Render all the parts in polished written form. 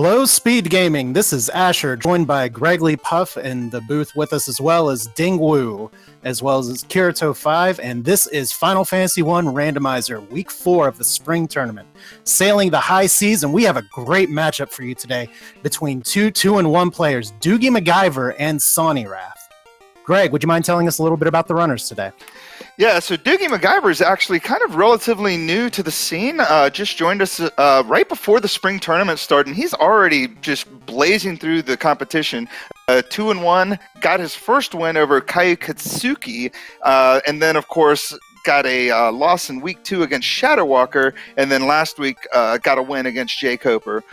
Hello, Speed Gaming. This is Asher, joined by Gregley Puff in the booth with us, as well as Dingwoo, as well as Kirito5, and this is Final Fantasy 1 Randomizer, Week 4 of the Spring Tournament. Sailing the high seas, and we have a great matchup for you today between two 2-1 players, DoogieMacGyver and Sawneyrath. Greg, would you mind telling us a little bit about the runners today? Yeah, so DoogieMacGyver is actually kind of relatively new to the scene. Just joined us right before the spring tournament started, and he's already just blazing through the competition. 2-1, got his first win over Kayu Katsuki, and then, of course, got a loss in week 2 against Shadow Walker, and then last week got a win against Jay Coper.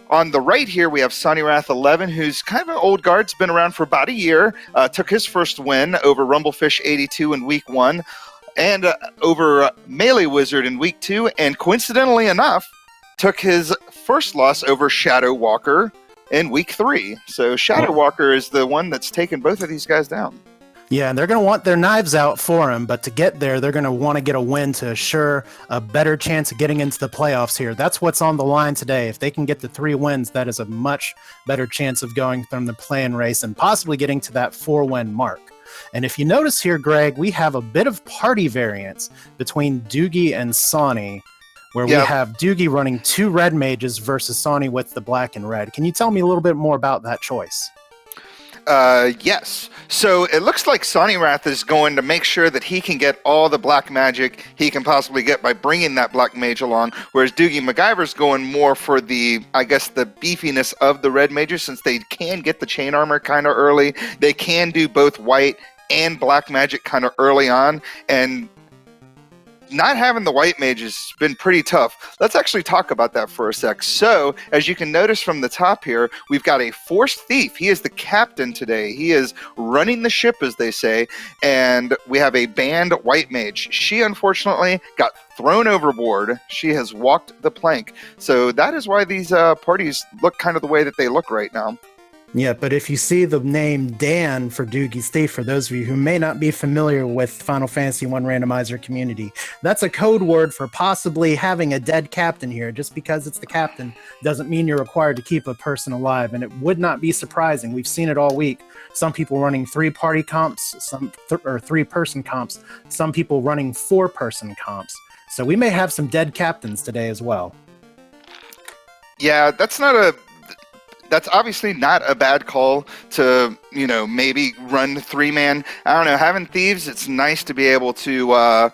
On the right here, we have Sawneyrath11, who's kind of an old guard, has been around for about a year, took his first win over Rumblefish82 in week 1, and over Melee Wizard in week 2, and coincidentally enough, took his first loss over Shadow Walker in week 3. So Shadow Walker is the one that's taken both of these guys down. Yeah, and they're going to want their knives out for him, but to get there, they're going to want to get a win to assure a better chance of getting into the playoffs here. That's what's on the line today. If they can get the 3 wins, that is a much better chance of going from the play-in race and possibly getting to that 4-win mark. And if you notice here, Greg, we have a bit of party variance between Doogie and Sawney, where we have Doogie running 2 red mages versus Sawney with the black and red. Can you tell me a little bit more about that choice? Yes. So it looks like Sawneyrath is going to make sure that he can get all the black magic he can possibly get by bringing that black mage along, whereas DoogieMacGyver's going more for the, I guess, the beefiness of the red mages, since they can get the chain armor kind of early. They can do both white and black magic kind of early on, and not having the white mage has been pretty tough. Let's actually talk about that for a sec. So, as you can notice from the top here, we've got a Forced Thief. He is the captain today. He is running the ship, as they say, and we have a banned white mage. She, unfortunately, got thrown overboard. She has walked the plank. So that is why these parties look kind of the way that they look right now. Yeah, but if you see the name Dan for Doogie's Thief, for those of you who may not be familiar with Final Fantasy 1 Randomizer community, that's a code word for possibly having a dead captain here. Just because it's the captain doesn't mean you're required to keep a person alive, and it would not be surprising. We've seen it all week. Some people running 3-party comps, some 3-person comps, some people running 4-person comps. So we may have some dead captains today as well. Yeah, that's obviously not a bad call to, maybe run 3-man. I don't know, having thieves, it's nice to be able to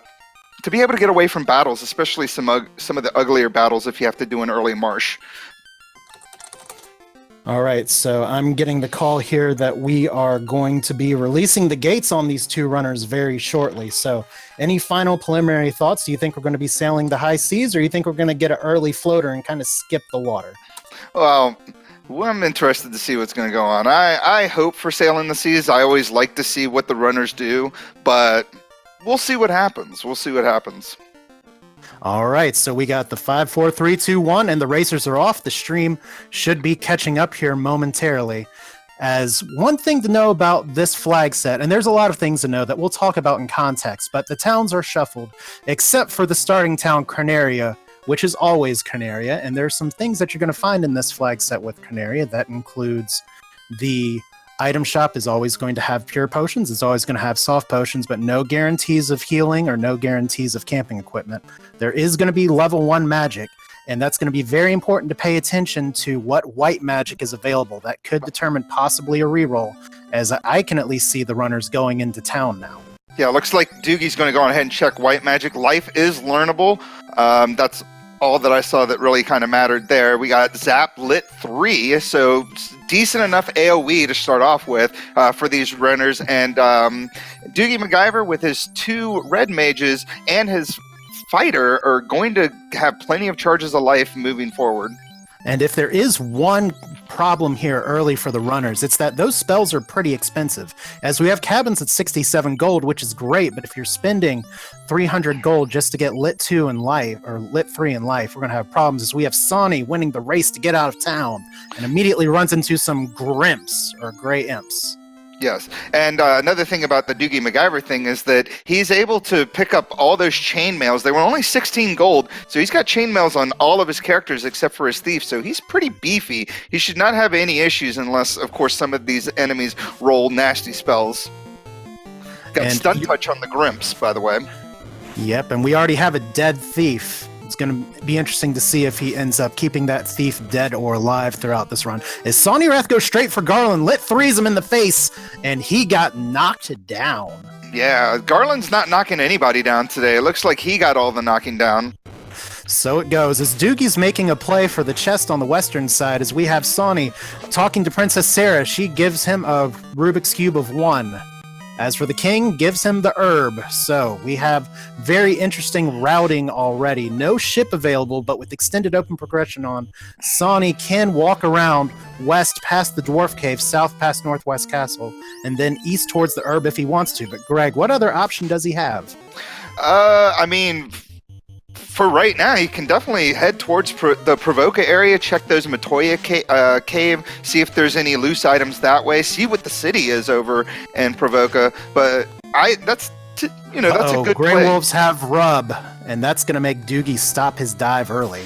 get away from battles, especially some of the uglier battles if you have to do an early marsh. All right, so I'm getting the call here that we are going to be releasing the gates on these 2 runners very shortly. So any final preliminary thoughts? Do you think we're going to be sailing the high seas, or do you think we're going to get an early floater and kind of skip the water? Well, I'm interested to see what's going to go on. I hope for sailing the seas. I always like to see what the runners do, but we'll see what happens. All right, so we got the 5, 4, 3, 2, 1, and the racers are off. The stream should be catching up here momentarily. As one thing to know about this flag set, and there's a lot of things to know that we'll talk about in context, but the towns are shuffled, except for the starting town, Carnaria, which is always Carnaria, and there's some things that you're going to find in this flag set with Carnaria. That includes the item shop is always going to have pure potions, it's always going to have soft potions, but no guarantees of healing or no guarantees of camping equipment. There is going to be level 1 magic, and that's going to be very important to pay attention to what white magic is available. That could determine possibly a reroll, as I can at least see the runners going into town now. Yeah, looks like Doogie's going to go ahead and check white magic. Life is learnable. That's all that I saw that really kind of mattered there. We got Zap Lit 3, so decent enough AoE to start off with for these runners. And DoogieMacGyver with his 2 red mages and his fighter are going to have plenty of charges of life moving forward. And if there is one problem here early for the runners, it's that those spells are pretty expensive. As we have cabins at 67 gold, which is great, but if you're spending 300 gold just to get Lit 2 in life, or Lit 3 in life, we're going to have problems. As we have Sawney winning the race to get out of town and immediately runs into some Grimps, or Grey Imps. Yes, and another thing about the DoogieMacGyver thing is that he's able to pick up all those chainmails. They were only 16 gold, so he's got chainmails on all of his characters except for his thief, so he's pretty beefy. He should not have any issues unless, of course, some of these enemies roll nasty spells. Got stun touch on the Grimps, by the way. Yep, and we already have a dead thief. It's going to be interesting to see if he ends up keeping that thief dead or alive throughout this run. As Sawneyrath goes straight for Garland, lit threes him in the face, and he got knocked down. Yeah, Garland's not knocking anybody down today. It looks like he got all the knocking down. So it goes. As Doogie's making a play for the chest on the western side, as we have Sawney talking to Princess Sarah, she gives him a Rubik's Cube of 1. As for the king, gives him the herb. So we have very interesting routing already. No ship available, but with extended open progression on, Sawney can walk around west past the dwarf cave, south past Northwest Castle, and then east towards the herb if he wants to. But Greg, what other option does he have? I mean, for right now, he can definitely head towards the Provoca area, check those Matoya cave, see if there's any loose items that way, see what the city is over in Provoca. But that's a good Grey play. Wolves have rub, and that's going to make Doogie stop his dive early.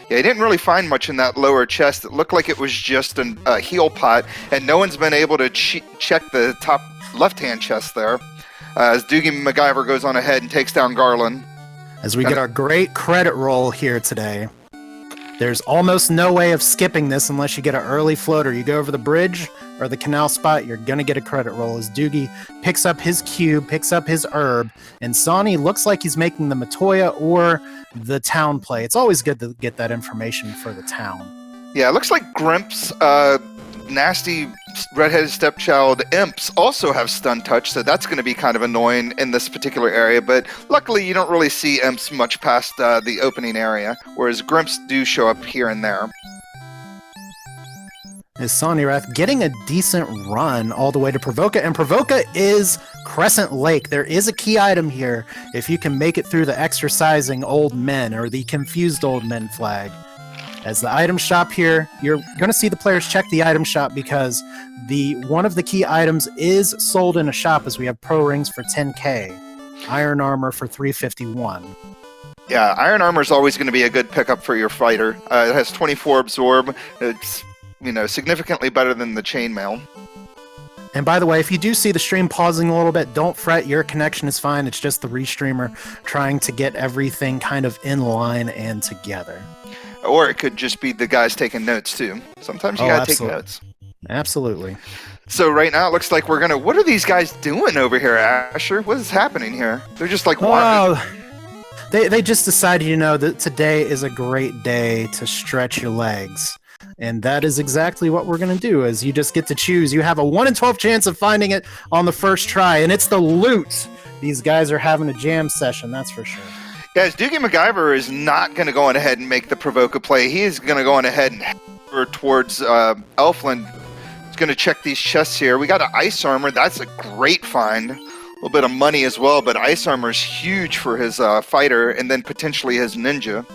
Yeah, he didn't really find much in that lower chest. It looked like it was just a heal pot, and no one's been able to check the top left-hand chest there. As DoogieMacGyver goes on ahead and takes down Garland. As we get our great credit roll here today, there's almost no way of skipping this unless you get an early floater. You go over the bridge or the canal spot, you're going to get a credit roll. As Doogie picks up his cube, picks up his herb, and Sawney looks like he's making the Matoya or the town play. It's always good to get that information for the town. Yeah, it looks like Grimps, nasty redheaded stepchild imps also have stun touch, so that's going to be kind of annoying in this particular area, but luckily you don't really see imps much past the opening area, whereas Grimps do show up here and there. Is Sawneyrath getting a decent run all the way to Provoca, and Provoca is Crescent Lake. There is a key item here if you can make it through the exercising old men or the confused old men flag. As the item shop here, you're going to see the players check the item shop because one of the key items is sold in a shop, as we have pro rings for 10k, iron armor for 351. Yeah, iron armor is always going to be a good pickup for your fighter. It has 24 absorb. It's significantly better than the chainmail. And by the way, if you do see the stream pausing a little bit, don't fret. Your connection is fine. It's just the restreamer trying to get everything kind of in line and together. Or it could just be the guys taking notes, too. Sometimes you gotta take notes. Absolutely. So right now it looks like what are these guys doing over here, Asher? What is happening here? They're just like, wow. They just decided, that today is a great day to stretch your legs. And that is exactly what we're going to do, is you just get to choose. You have a 1 in 12 chance of finding it on the first try, and it's the loot. These guys are having a jam session, that's for sure. Guys, DoogieMacGyver is not going to go on ahead and make the Provoca play. He is going to go on ahead and head over towards Elfland. He's going to check these chests here. We got an ice armor. That's a great find. A little bit of money as well, but ice armor is huge for his fighter and then potentially his ninja.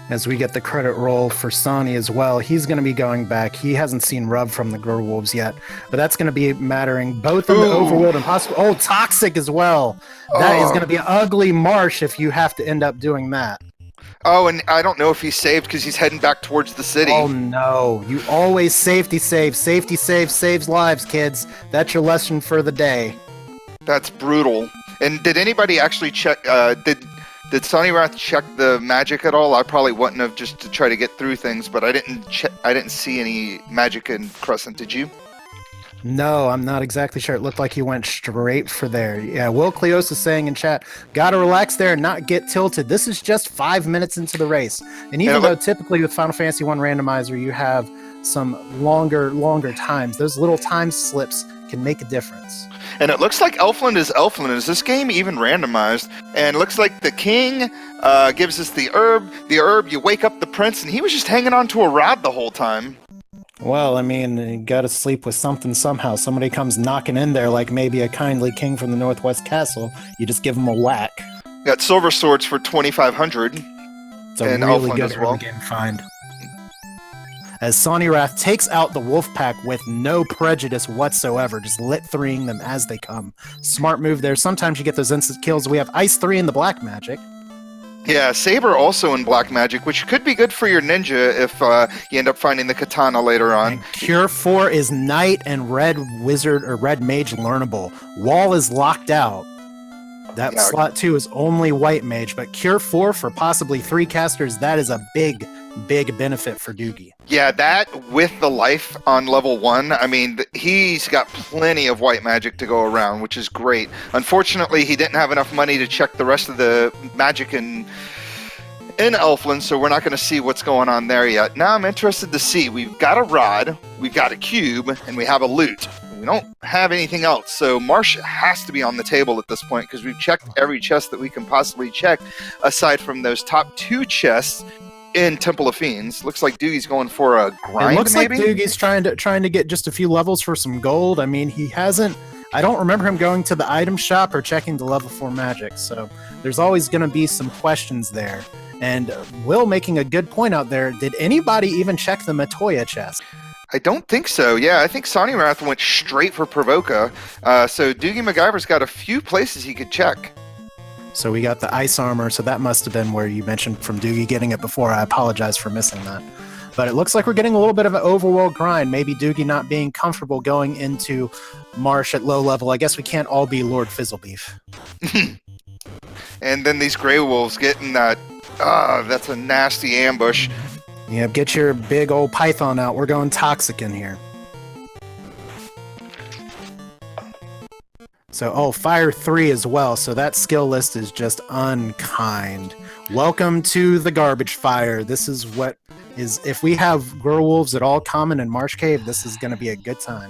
As we get the credit roll for Sonny as well, he's going to be going back. He hasn't seen Rub from the Grey Wolves yet, but that's going to be mattering both in the overworld and possible. Oh, Toxic as well. That is going to be an ugly marsh if you have to end up doing that. Oh, and I don't know if he's saved because he's heading back towards the city. Oh, no. You always safety save. Safety save saves lives, kids. That's your lesson for the day. That's brutal. And did anybody actually check, Did Sawneyrath check the magic at all? I probably wouldn't have, just to try to get through things, but I didn't see any magic in Crescent. Did you? No, I'm not exactly sure. It looked like he went straight for there. Yeah, Will Cleos is saying in chat, gotta relax there and not get tilted. This is just 5 minutes into the race. And even though typically with Final Fantasy 1 Randomizer, you have some longer times, those little time slips can make a difference. And it looks like Elfland is Elfland. Is this game even randomized? And it looks like the king gives us the herb. The herb, you wake up the prince, and he was just hanging on to a rod the whole time. Well, I mean, you gotta sleep with something somehow. Somebody comes knocking in there like maybe a kindly king from the Northwest Castle. You just give him a whack. Got silver swords for 2,500. It's a really good early game find. as Sawneyrath takes out the wolf pack with no prejudice whatsoever, just lit-3ing them as they come. Smart move there. Sometimes you get those instant kills. We have Ice 3 in the black magic. Yeah, Saber also in black magic, which could be good for your ninja if you end up finding the katana later on. And Cure 4 is Knight and Red Wizard or Red Mage learnable. Wall is locked out. That slot 2 is only White Mage, but Cure 4 for possibly 3 casters, that is a big benefit for Doogie. Yeah, that with the life on level 1, I mean, he's got plenty of white magic to go around, which is great. Unfortunately, he didn't have enough money to check the rest of the magic in Elfland, so we're not going to see what's going on there yet. Now I'm interested to see. We've got a rod, we've got a cube, and we have a loot. We don't have anything else, so Marsh has to be on the table at this point because we've checked every chest that we can possibly check, aside from those top 2 chests in Temple of Fiends. Looks like Doogie's going for a grind. It looks maybe? like Doogie's trying to get just a few levels for some gold. I mean, he hasn't. I don't remember him going to the item shop or checking the level 4 magic. So there's always going to be some questions there. And Will making a good point out there. Did anybody even check the Matoya chest? I don't think so. Yeah, I think Sawneyrath went straight for Provoca. So DoogieMacGyver's got a few places he could check. So we got the ice armor, so that must have been where you mentioned from Doogie getting it before. I apologize for missing that. But it looks like we're getting a little bit of an overworld grind. Maybe Doogie not being comfortable going into Marsh at low level. I guess we can't all be Lord Fizzlebeef. And then these Grey Wolves getting that. That's a nasty ambush. Yeah, get your big old python out. We're going toxic in here. So, Fire 3 as well. So that skill list is just unkind. Welcome to the garbage fire. This is what is, if we have Werewolves at all common in Marsh Cave, this is going to be a good time.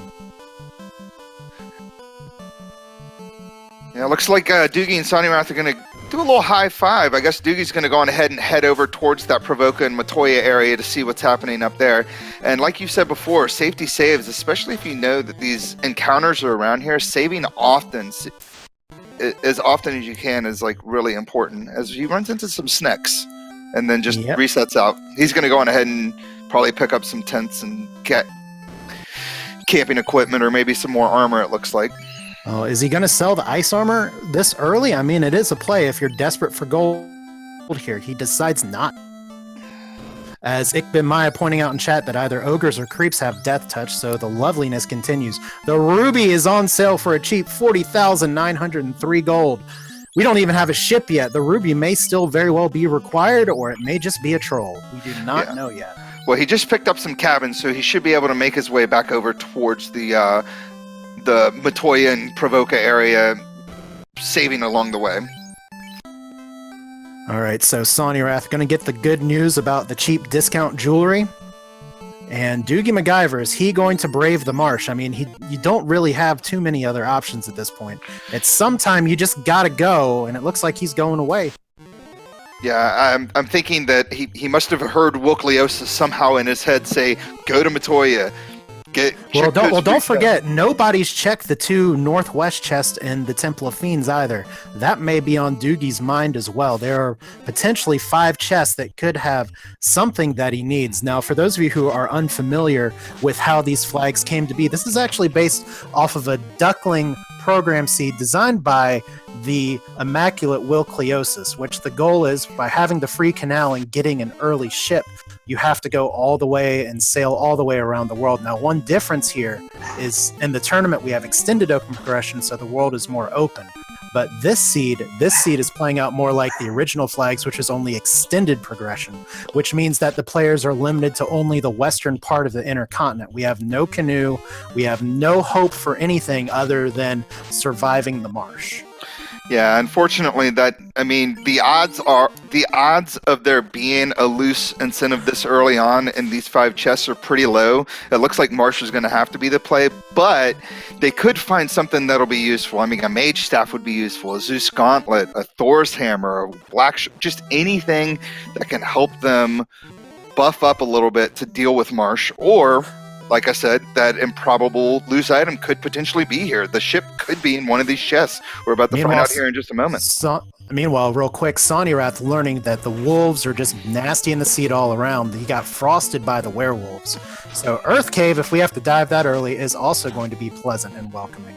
Yeah, looks like Doogie and Sawneyrath are going to do a little high five. I guess Doogie's going to go on ahead and head over towards that Provoca and Matoya area to see what's happening up there. And like you said before, safety saves, especially if you know that these encounters are around here, saving often, as often as you can, is like really important. As he runs into some snacks and then just resets out. He's going to go on ahead and probably pick up some tents and get camping equipment or maybe some more armor, it looks like. Oh, is he going to sell the ice armor this early? I mean, it is a play if you're desperate for gold here. He decides not. As Ikbin Maya pointing out in chat that either ogres or creeps have death touch, so the loveliness continues. The ruby is on sale for a cheap 40,903 gold. We don't even have a ship yet. The ruby may still very well be required, or it may just be a troll. We do not know yet. Well, he just picked up some cabins, so he should be able to make his way back over towards the Matoya and Provoca area, saving along the way. All right, so Sawneyrath going to get the good news about the cheap discount jewelry. And DoogieMacGyver, is he going to brave the marsh? I mean, you don't really have too many other options at this point. It's sometime you just got to go, and it looks like he's going away. Yeah, I'm thinking that he must have heard Wilkliosis somehow in his head say, go to Matoya. Don't forget, nobody's checked the 2 northwest chests in the Temple of Fiends either. That may be on Doogie's mind as well. There are potentially 5 chests that could have something that he needs. Now, for those of you who are unfamiliar with how these flags came to be, this is actually based off of a duckling program seed designed by the immaculate Wilkliosis, which the goal is, by having the free canal and getting an early ship, you have to go all the way and sail all the way around the world. Now, one difference here is in the tournament we have extended open progression, so the world is more open. But this seed is playing out more like the original flags, which is only extended progression, which means that the players are limited to only the western part of the inner continent. We have no canoe. We have no hope for anything other than surviving the marsh. Yeah, unfortunately, the odds of there being a loose incentive this early on in these 5 chests are pretty low. It looks like Marsh is going to have to be the play, but they could find something that'll be useful. I mean, a mage staff would be useful, a Zeus gauntlet, a Thor's hammer, a black, just anything that can help them buff up a little bit to deal with Marsh, or like I said, that improbable loose item could potentially be here. The ship could be in one of these chests. We're about to find out here in just a moment. Meanwhile, real quick, Sawneyrath learning that the wolves are just nasty in the seat all around. He got frosted by the werewolves. So Earth Cave, if we have to dive that early, is also going to be pleasant and welcoming.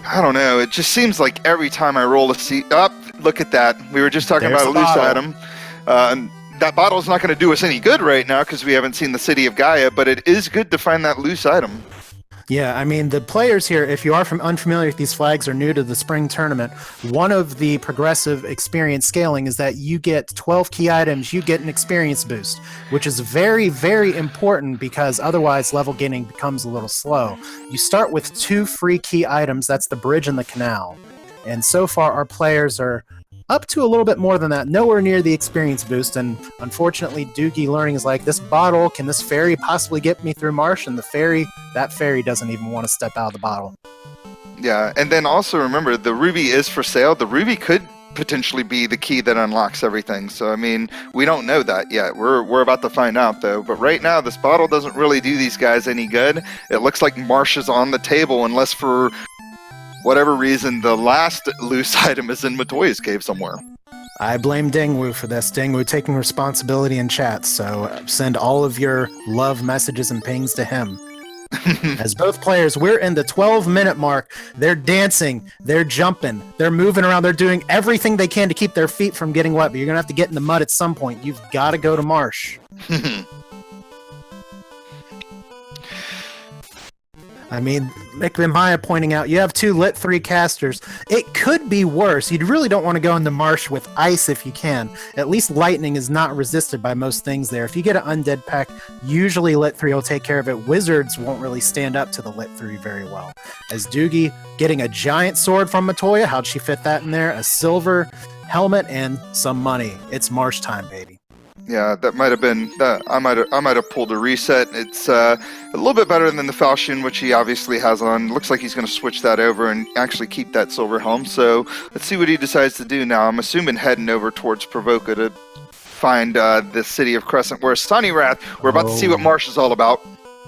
I don't know. It just seems like every time I roll a seat up, look at that. We were just talking about a loose item. That bottle's not going to do us any good right now because we haven't seen the city of Gaia, but it is good to find that loose item. Yeah, I mean, the players here, if you are unfamiliar with these flags or new to the spring tournament, one of the progressive experience scaling is that you get 12 key items, you get an experience boost, which is very, very important because otherwise level gaining becomes a little slow. You start with 2 free key items, that's the bridge and the canal. And so far our players are up to a little bit more than that, nowhere near the experience boost, and unfortunately Doogie learning is like, this bottle, can this fairy possibly get me through Marsh? And that fairy doesn't even want to step out of the bottle. Yeah, and then also remember, the ruby is for sale. The ruby could potentially be the key that unlocks everything, so I mean, we don't know that yet. We're about to find out though, but right now this bottle doesn't really do these guys any good. It looks like Marsh is on the table, unless for whatever reason, the last loose item is in Matoya's cave somewhere. I blame Dingwu for this. Dingwu taking responsibility in chat, so send all of your love messages and pings to him. As both players, we're in the 12-minute mark. They're dancing, they're jumping, they're moving around, they're doing everything they can to keep their feet from getting wet, but you're going to have to get in the mud at some point. You've got to go to Marsh. I mean, Mick and Maya pointing out, you have 2 Lit 3 casters. It could be worse. You really don't want to go in the Marsh with ice if you can. At least lightning is not resisted by most things there. If you get an Undead pack, usually Lit 3 will take care of it. Wizards won't really stand up to the Lit 3 very well. As Doogie getting a giant sword from Matoya, how'd she fit that in there? A silver helmet and some money. It's Marsh time, baby. Yeah, that might have been that. I might have pulled a reset. It's a little bit better than the falchion, which he obviously has on. Looks like he's going to switch that over and actually keep that silver helm. So let's see what he decides to do now. I'm assuming heading over towards Provoca to find the city of Crescent, where Sawneyrath. We're about to see what Marsh is all about.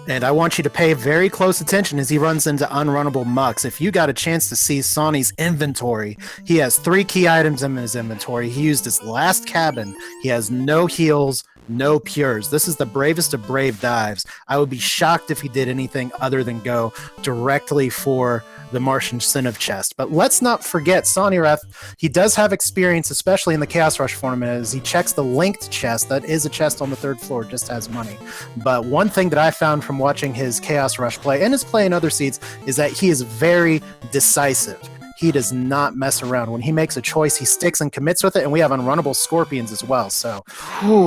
And I want you to pay very close attention as he runs into unrunnable mucks. If you got a chance to see Sawney's inventory, he has 3 key items in his inventory. He used his last cabin. He has no heals, no pures. This is the bravest of brave dives. I would be shocked if he did anything other than go directly for the Martian Incentive chest. But let's not forget, Sawneyrath, he does have experience, especially in the Chaos Rush tournament, as he checks the linked chest. That is a chest on the 3rd floor, just has money. But one thing that I found from watching his Chaos Rush play, and his play in other seeds, is that he is very decisive. He does not mess around. When he makes a choice, he sticks and commits with it, and we have unrunnable scorpions as well. So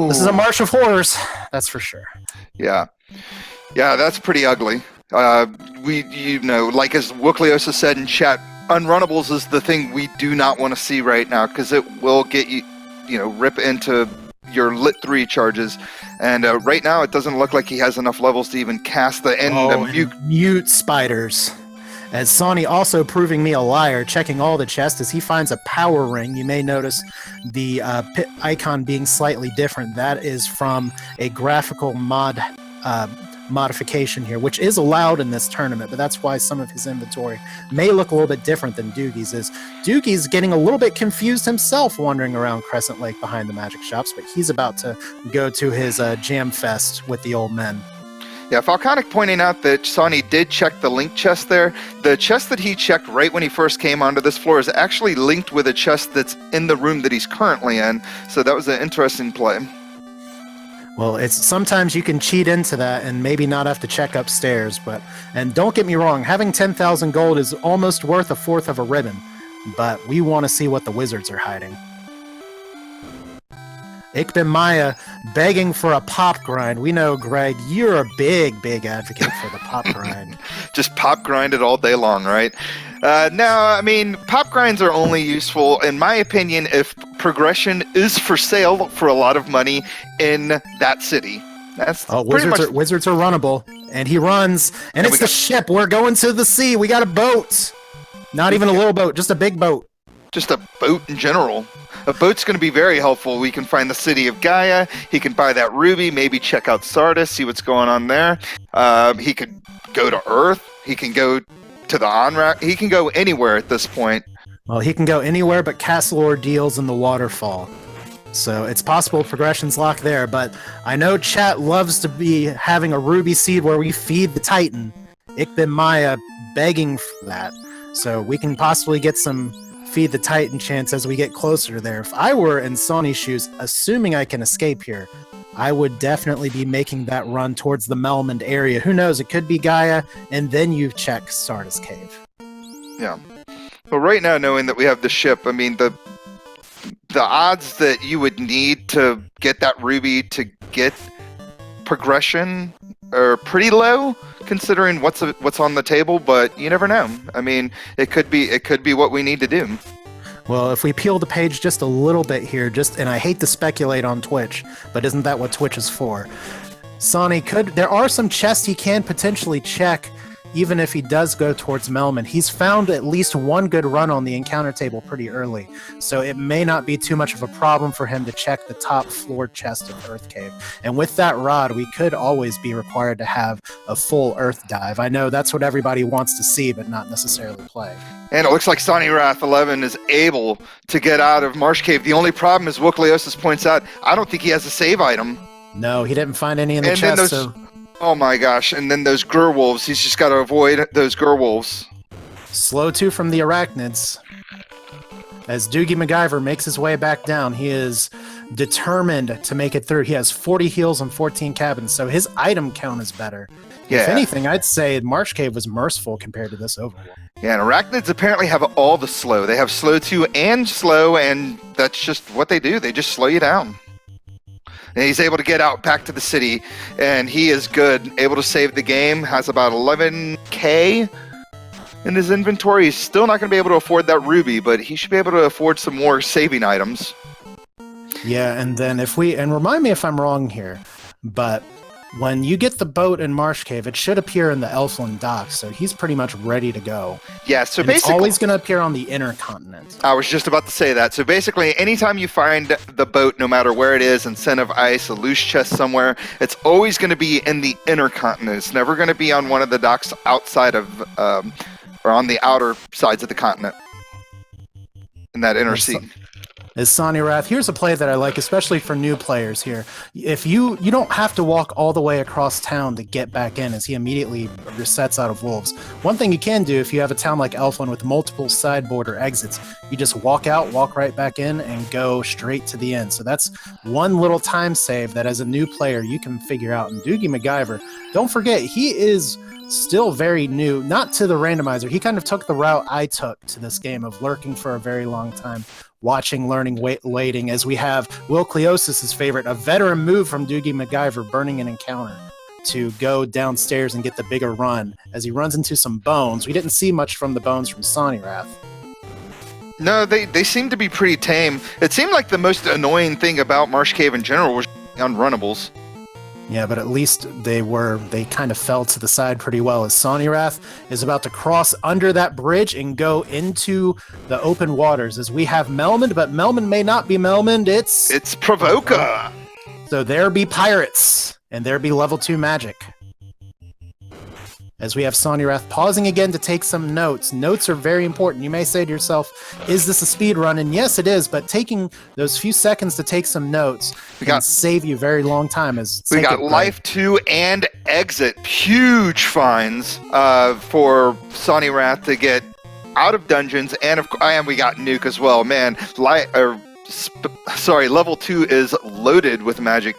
this is a march of horrors, that's for sure. Yeah, that's pretty ugly. Like as Wooklios has said in chat, unrunnables is the thing we do not want to see right now, because it will get you, rip into your Lit 3 charges. And right now, it doesn't look like he has enough levels to even cast the mute spiders. As Sawny also proving me a liar, checking all the chests as he finds a power ring. You may notice the pit icon being slightly different. That is from a graphical modification here, which is allowed in this tournament, but that's why some of his inventory may look a little bit different than Doogie's. Doogie's getting a little bit confused himself wandering around Crescent Lake behind the magic shops, but he's about to go to his jam fest with the old men. Yeah, Falconic pointing out that Sawney did check the link chest there. The chest that he checked right when he first came onto this floor is actually linked with a chest that's in the room that he's currently in, so that was an interesting play. Well, it's sometimes you can cheat into that and maybe not have to check upstairs, and don't get me wrong, having 10,000 gold is almost worth a fourth of a ribbon, but we want to see what the wizards are hiding. Ikbin Maya begging for a pop grind. We know, Greg, you're a big, big advocate for the pop grind. Just pop grind it all day long, right? Now, I mean, pop grinds are only useful, in my opinion, if progression is for sale for a lot of money in that city. That's wizards are runnable, and he runs, and it's the ship. We're going to the sea. We got a boat. Not even a little boat, just a big boat. just a boat in general. A boat's going to be very helpful. We can find the city of Gaia. He can buy that ruby, maybe check out Sardis, see what's going on there. He could go to Earth. He can go to the Onrak. He can go anywhere at this point. Well, he can go anywhere but Castle Ordeals and the Waterfall. So it's possible progression's locked there, but I know chat loves to be having a ruby seed where we feed the Titan. Ikbin Maya begging for that. So we can possibly get some feed the Titan chance as we get closer there. If I were in Sonny's shoes, assuming I can escape here, I would definitely be making that run towards the Melmond area. Who knows, it could be Gaia, and then you check Sardis Cave. Yeah. Well, right now, knowing that we have the ship, I mean, the odds that you would need to get that ruby to get progression are pretty low, considering what's on the table. But you never know. I mean, it could be what we need to do. Well, if we peel the page just a little bit here, and I hate to speculate on Twitch, but isn't that what Twitch is for? Sonny there are some chests he can potentially check, even if he does go towards Melman. He's found at least one good run on the encounter table pretty early, so it may not be too much of a problem for him to check the top floor chest of Earth Cave. And with that rod, we could always be required to have a full Earth dive. I know that's what everybody wants to see, but not necessarily play. And it looks like Sawneyrath11 is able to get out of Marsh Cave. The only problem, as Wokleosis points out, I don't think he has a save item. No, he didn't find any in the chest, so... Oh my gosh, and then those Gerwolves, he's just got to avoid those Gerwolves. Slow 2 from the Arachnids. As DoogieMacGyver makes his way back down, he is determined to make it through. He has 40 heals and 14 cabins, so his item count is better. Yeah. If anything, I'd say Marsh Cave was merciful compared to this overworld. Yeah, and Arachnids apparently have all the slow. They have slow 2 and slow, and that's just what they do. They just slow you down. And he's able to get out back to the city, and he is good. Able to save the game, has about 11k in his inventory. He's still not going to be able to afford that ruby, but he should be able to afford some more saving items. Yeah, and then and remind me if I'm wrong here, but when you get the boat in Marsh Cave, it should appear in the Elfland docks, so he's pretty much ready to go. Yeah, so and basically... it's always going to appear on the inner continent. I was just about to say that. So basically, anytime you find the boat, no matter where it is, in Sen of Ice, a loose chest somewhere, it's always going to be in the inner continent. It's never going to be on one of the docks outside of, or on the outer sides of the continent, in that inner sea. Is Sawneyrath. Here's a play that I like, especially for new players here. If you don't have to walk all the way across town to get back in, as he immediately resets out of wolves. One thing you can do if you have a town like Elfland with multiple side border exits, you just walk out, walk right back in, and go straight to the end. So that's one little time save that as a new player you can figure out. And DoogieMacGyver, don't forget, he is still very new, not to the randomizer. He kind of took the route I took to this game of lurking for a very long time. Watching, learning, waiting, as we have Will Cleosis' favorite, a veteran move from DoogieMacGyver, burning an encounter to go downstairs and get the bigger run. As he runs into some bones, we didn't see much from the bones from Sawneyrath. No, they seem to be pretty tame. It seemed like the most annoying thing about Marsh Cave in general was unrunnables. Yeah, but at least they kind of fell to the side pretty well, as Sawneyrath is about to cross under that bridge and go into the open waters, as we have Melmond, but Melmond may not be Melmond, it's Provoka! So there be pirates, and there be level 2 magic. As we have Sawneyrath pausing again to take some notes. Notes are very important. You may say to yourself, is this a speed run? And yes, it is, but taking those few seconds to take some notes can save you a very long time. We got Life 2 and Exit. Huge fines for Sawneyrath to get out of dungeons, and we got Nuke as well. Man, level 2 is loaded with magic.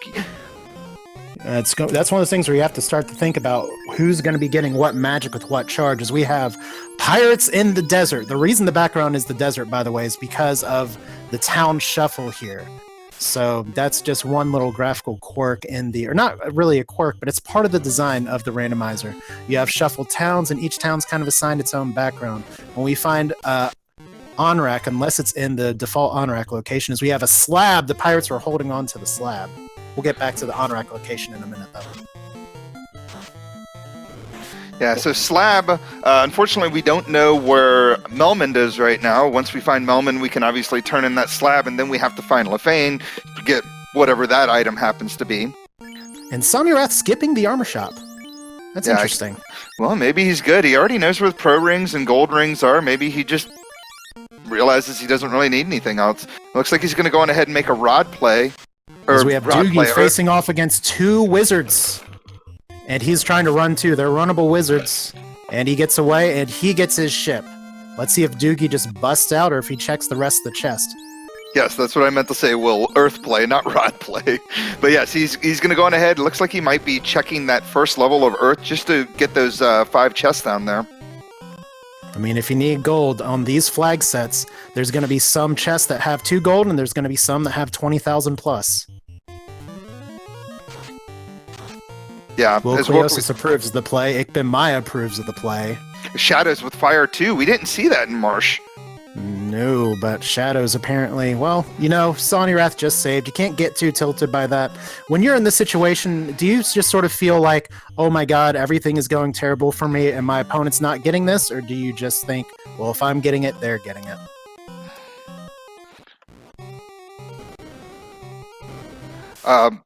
That's one of those things where you have to start to think about who's going to be getting what magic with what charges. We have pirates in the desert. The reason the background is the desert, by the way, is because of the town shuffle here. So that's just one little graphical quirk or not really a quirk, but it's part of the design of the randomizer. You have shuffled towns, and each town's kind of assigned its own background. When we find Onrak, unless it's in the default Onrak location, is we have a slab. The pirates are holding on to the slab. We'll get back to the Onrak location in a minute, though. Yeah, so Slab, unfortunately, we don't know where Melmond is right now. Once we find Melmond, we can obviously turn in that Slab, and then we have to find Lefane to get whatever that item happens to be. And Sawneyrath skipping the armor shop. That's interesting. Well, maybe he's good. He already knows where the pro rings and gold rings are. Maybe he just realizes he doesn't really need anything else. Looks like he's going to go on ahead and make a rod play. As we have Doogie facing off against two wizards. And he's trying to run too. They're runnable wizards. And he gets away, and he gets his ship. Let's see if Doogie just busts out or if he checks the rest of the chest. Yes, that's what I meant to say. Will Earth play, not Rod play. But yes, he's going to go on ahead. It looks like he might be checking that first level of Earth just to get those 5 chests down there. I mean, if you need gold on these flag sets, there's going to be some chests that have 2 gold, and there's going to be some that have 20,000 plus. Yeah. Will Cleosis approves of the play. Ikbin Maya approves of the play. Shadows with fire, too. We didn't see that in Marsh. No, but Shadows apparently, well, you know, Sawneyrath just saved. You can't get too tilted by that. When you're in this situation, do you just sort of feel like, oh my god, everything is going terrible for me and my opponent's not getting this? Or do you just think, well, if I'm getting it, they're getting it? I'm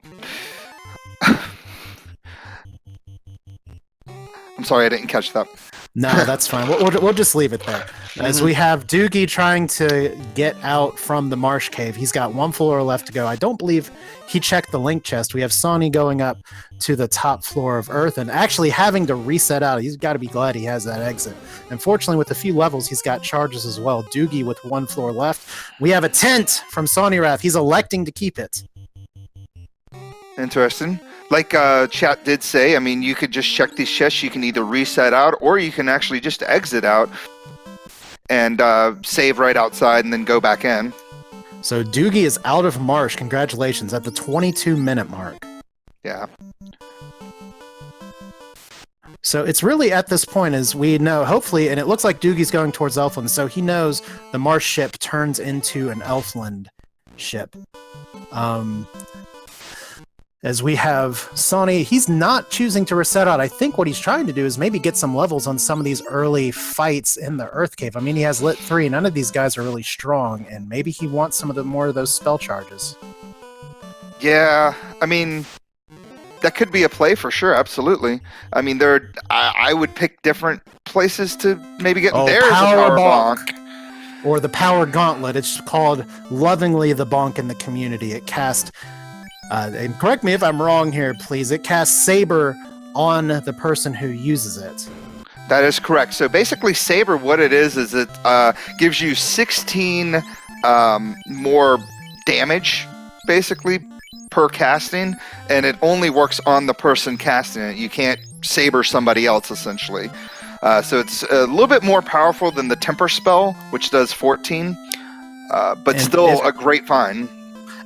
sorry, I didn't catch that. No, that's fine. We'll just leave it there. As we have Doogie trying to get out from the marsh cave. He's got 1 floor left to go. I don't believe he checked the link chest. We have Sawny going up to the top floor of Earth and actually having to reset out. He's got to be glad he has that exit. Unfortunately, with a few levels, he's got charges as well. Doogie with 1 floor left. We have a tent from Sawneyrath. He's electing to keep it. Interesting. Like chat did say, I mean, you could just check these chests. You can either reset out, or you can actually just exit out and save right outside and then go back in. So Doogie is out of Marsh. Congratulations, at the 22-minute mark. Yeah. So it's really at this point, as we know, hopefully, and it looks like Doogie's going towards Elfland, so he knows the Marsh ship turns into an Elfland ship. As we have Sawny, he's not choosing to reset out. I think what he's trying to do is maybe get some levels on some of these early fights in the Earth Cave. I mean, he has Lit 3. None of these guys are really strong, and maybe he wants some of the more of those spell charges. Yeah, I mean, that could be a play for sure, absolutely. I mean, I would pick different places to maybe get there as a power bonk. Or the Power Gauntlet. It's called lovingly the bonk in the community. It casts... and correct me if I'm wrong here, please. It casts Saber on the person who uses it. That is correct. So basically, Saber, what it is it gives you 16 more damage, basically, per casting, and it only works on the person casting it. You can't Saber somebody else, essentially. So it's a little bit more powerful than the Temper spell, which does 14, but still a great find.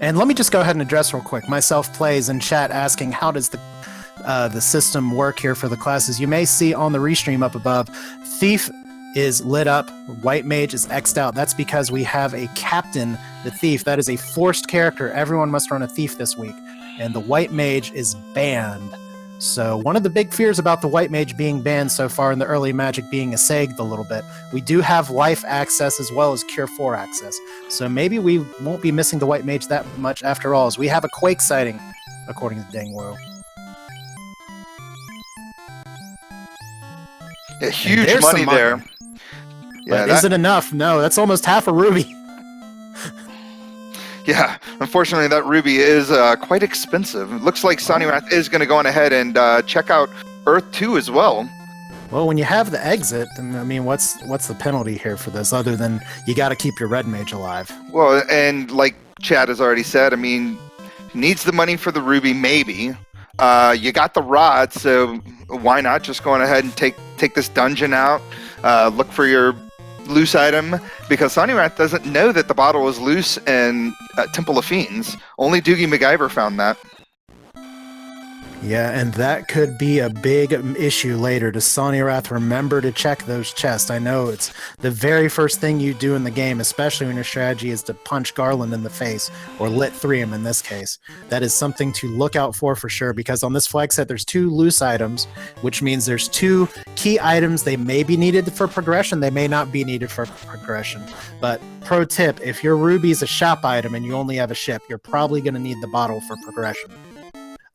And let me just go ahead and address real quick. Myself plays in chat asking how does the system work here for the classes. You may see on the restream up above, Thief is lit up, White Mage is X'd out. That's because we have a Captain, the Thief. That is a forced character. Everyone must run a Thief this week. And the White Mage is banned. So one of the big fears about the White Mage being banned so far in the early Magic being assagged a little bit. We do have life access as well as Cure 4 access. So maybe we won't be missing the White Mage that much after all, as we have a Quake sighting, according to Dangwo. Yeah, huge money there. Yeah, but is it enough? No, that's almost half a ruby. Yeah, unfortunately, that ruby is quite expensive. It looks like Sawneyrath is going to go on ahead and check out Earth 2 as well. Well, when you have the exit, I mean, what's the penalty here for this other than you got to keep your red mage alive? Well, and like Chad has already said, I mean, needs the money for the ruby, maybe. You got the rod, so why not just go on ahead and take this dungeon out, look for your loose item, because Sawneyrath doesn't know that the bottle is loose in Temple of Fiends. Only DoogieMacGyver found that. Yeah, and that could be a big issue later. Does Sawneyrath remember to check those chests? I know it's the very first thing you do in the game, especially when your strategy is to punch Garland in the face, or lit 3 him in this case. That is something to look out for sure, because on this flag set, there's 2 loose items, which means there's 2 key items. They may be needed for progression, they may not be needed for progression. But pro tip, if your ruby is a shop item and you only have a ship, you're probably going to need the bottle for progression.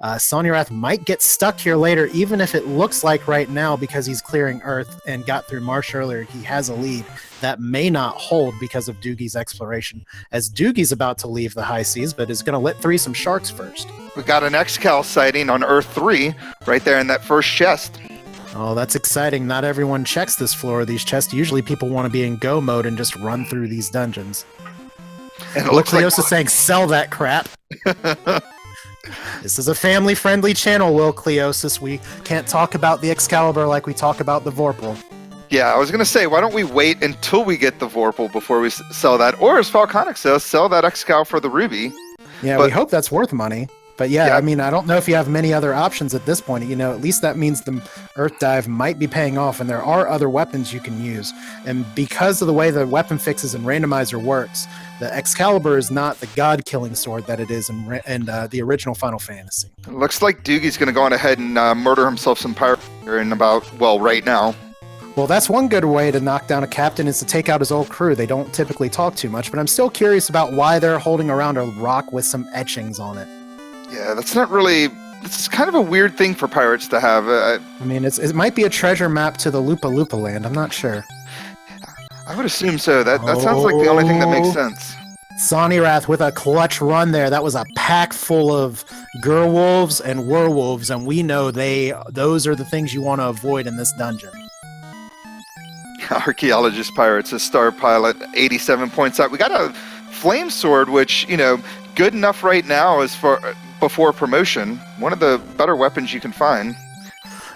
Sawneyrath might get stuck here later, even if it looks like right now, because he's clearing Earth and got through Marsh earlier, he has a lead. That may not hold because of Doogie's exploration, as Doogie's about to leave the high seas, but is going to lit 3 some sharks first. We got an Excal sighting on Earth 3 right there in that first chest. Oh, that's exciting. Not everyone checks this floor of these chests. Usually people want to be in go mode and just run through these dungeons. And it looks like Cleosa saying, sell that crap. This is a family-friendly channel, Will Cleosis. We can't talk about the Excalibur like we talk about the Vorpal. Yeah, I was going to say, why don't we wait until we get the Vorpal before we sell that? Or as Falconic says, sell that Excal for the Ruby. Yeah, we hope that's worth money. But yeah, I mean, I don't know if you have many other options at this point. You know, at least that means the Earth Dive might be paying off, and there are other weapons you can use. And because of the way the weapon fixes and randomizer works, the Excalibur is not the god-killing sword that it is in the original Final Fantasy. It looks like Doogie's going to go on ahead and murder himself some pirate in about, well, right now. Well, that's one good way to knock down a captain, is to take out his old crew. They don't typically talk too much, but I'm still curious about why they're holding around a rock with some etchings on it. Yeah, that's not really... It's kind of a weird thing for pirates to have. I mean, it might be a treasure map to the Lupa Lupa land. I'm not sure. I would assume so. That sounds like the only thing that makes sense. Sawneyrath with a clutch run there. That was a pack full of Gerwolves and Werewolves, and we know those are the things you want to avoid in this dungeon. Archaeologist Pirates, a star pilot, 87 points out. We got a flame sword, which, you know, good enough right now as for before promotion. One of the better weapons you can find.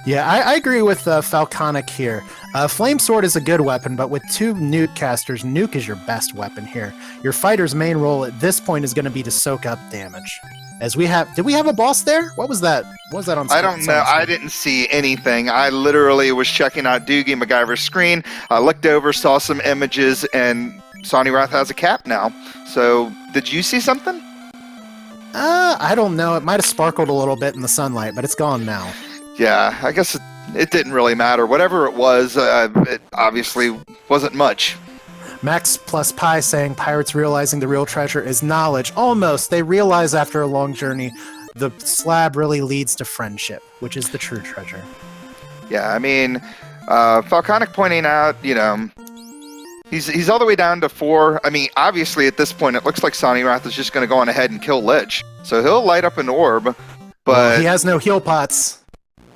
Yeah, I agree with Falconic here. Flame Sword is a good weapon, but with 2 nuke casters, nuke is your best weapon here. Your fighter's main role at this point is going to be to soak up damage. As we have, did we have a boss there? What was that? What was that on? I don't know. I didn't see anything. I literally was checking out DoogieMacGyver's screen. I looked over, saw some images, and Sawneyrath has a cap now. So, did you see something? I don't know. It might have sparkled a little bit in the sunlight, but it's gone now. Yeah, I guess it didn't really matter. Whatever it was, it obviously wasn't much. Max plus Pi saying pirates realizing the real treasure is knowledge. Almost. They realize after a long journey, the slab really leads to friendship, which is the true treasure. Yeah, I mean, Falconic pointing out, you know, he's all the way down to 4. I mean, obviously at this point, it looks like Sawneyrath is just going to go on ahead and kill Lich. So he'll light up an orb, but... Well, he has no heal pots.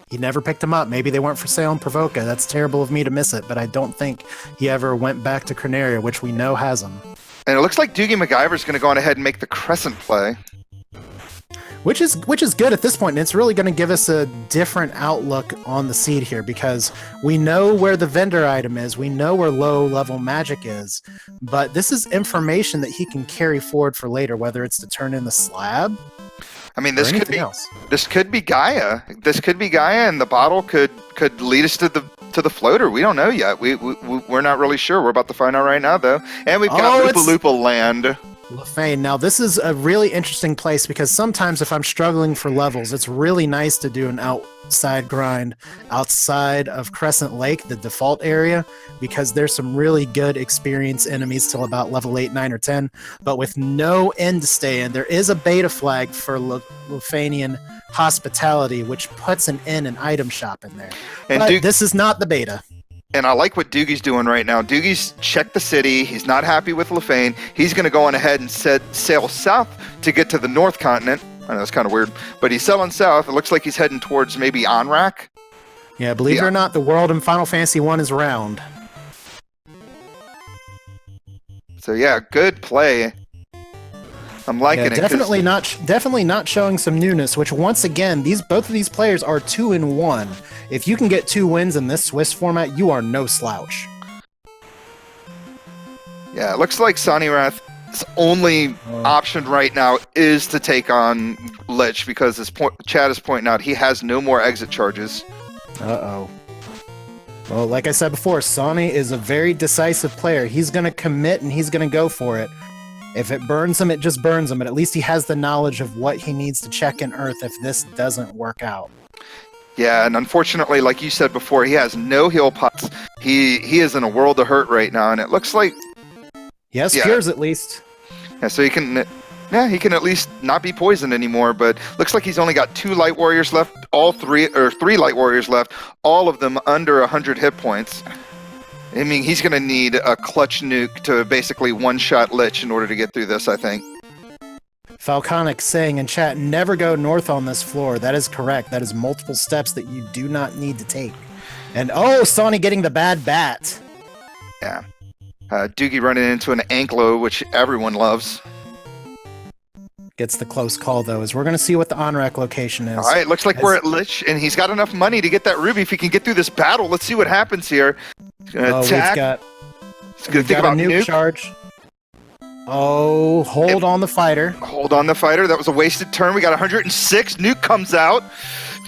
He never picked them up. Maybe they weren't for sale in Provoca. That's terrible of me to miss it, but I don't think he ever went back to Cronaria, which we know has them. And it looks like DoogieMacGyver is going to go on ahead and make the Crescent play. Which is good at this point, and it's really going to give us a different outlook on the seed here, because we know where the vendor item is, we know where low-level magic is, but this is information that he can carry forward for later, whether it's to turn in the slab. I mean, this could be Gaia. This could be Gaia, and the bottle could lead us to the floater. We don't know yet. We're not really sure. We're about to find out right now, though. And we've got Lupa Lupa Land. Lefane. Now, this is a really interesting place, because sometimes if I'm struggling for levels, it's really nice to do an outside grind outside of Crescent Lake, the default area, because there's some really good experienced enemies till about level 8, 9, or 10, but with no end to stay in. There is a beta flag for Lefanian hospitality, which puts an item shop in there. And but this is not the beta. And I like what Doogie's doing right now. Doogie's checked the city. He's not happy with Lefane. He's going to go on ahead and sail south to get to the North Continent. I know, that's kind of weird. But he's sailing south. It looks like he's heading towards maybe Onrak. Yeah, believe it or not, the world in Final Fantasy 1 is round. So yeah, good play. I'm liking it. Definitely not showing some newness, which once again, both of these players are 2-1. If you can get 2 wins in this Swiss format, you are no slouch. Yeah, it looks like Sawneyrath only option right now is to take on Lich because as Chad is pointing out, he has no more exit charges. Uh-oh. Well, like I said before, Sawny is a very decisive player. He's going to commit and he's going to go for it. If it burns him, it just burns him, but at least he has the knowledge of what he needs to check in Earth if this doesn't work out. Yeah, and unfortunately, like you said before, he has no heal pots. He is in a world of hurt right now, and it looks like He has cures at least. Yeah, so he can at least not be poisoned anymore, but looks like he's only got 2 Light Warriors left, three Light Warriors left, all of them under 100 hit points. I mean, he's going to need a clutch nuke to basically one-shot Lich in order to get through this, I think. Falconic saying in chat, never go north on this floor. That is correct. That is multiple steps that you do not need to take. And Sawny getting the bad bat. Yeah. Doogie running into an Anklo, which everyone loves. Gets the close call, though, as we're going to see what the on-rack location is. All right, looks like we're at Lich, and he's got enough money to get that ruby if he can get through this battle. Let's see what happens here. He's going to attack. We've got a nuke charge. Hold on the fighter. Hold on the fighter. That was a wasted turn. We got 106. Nuke comes out.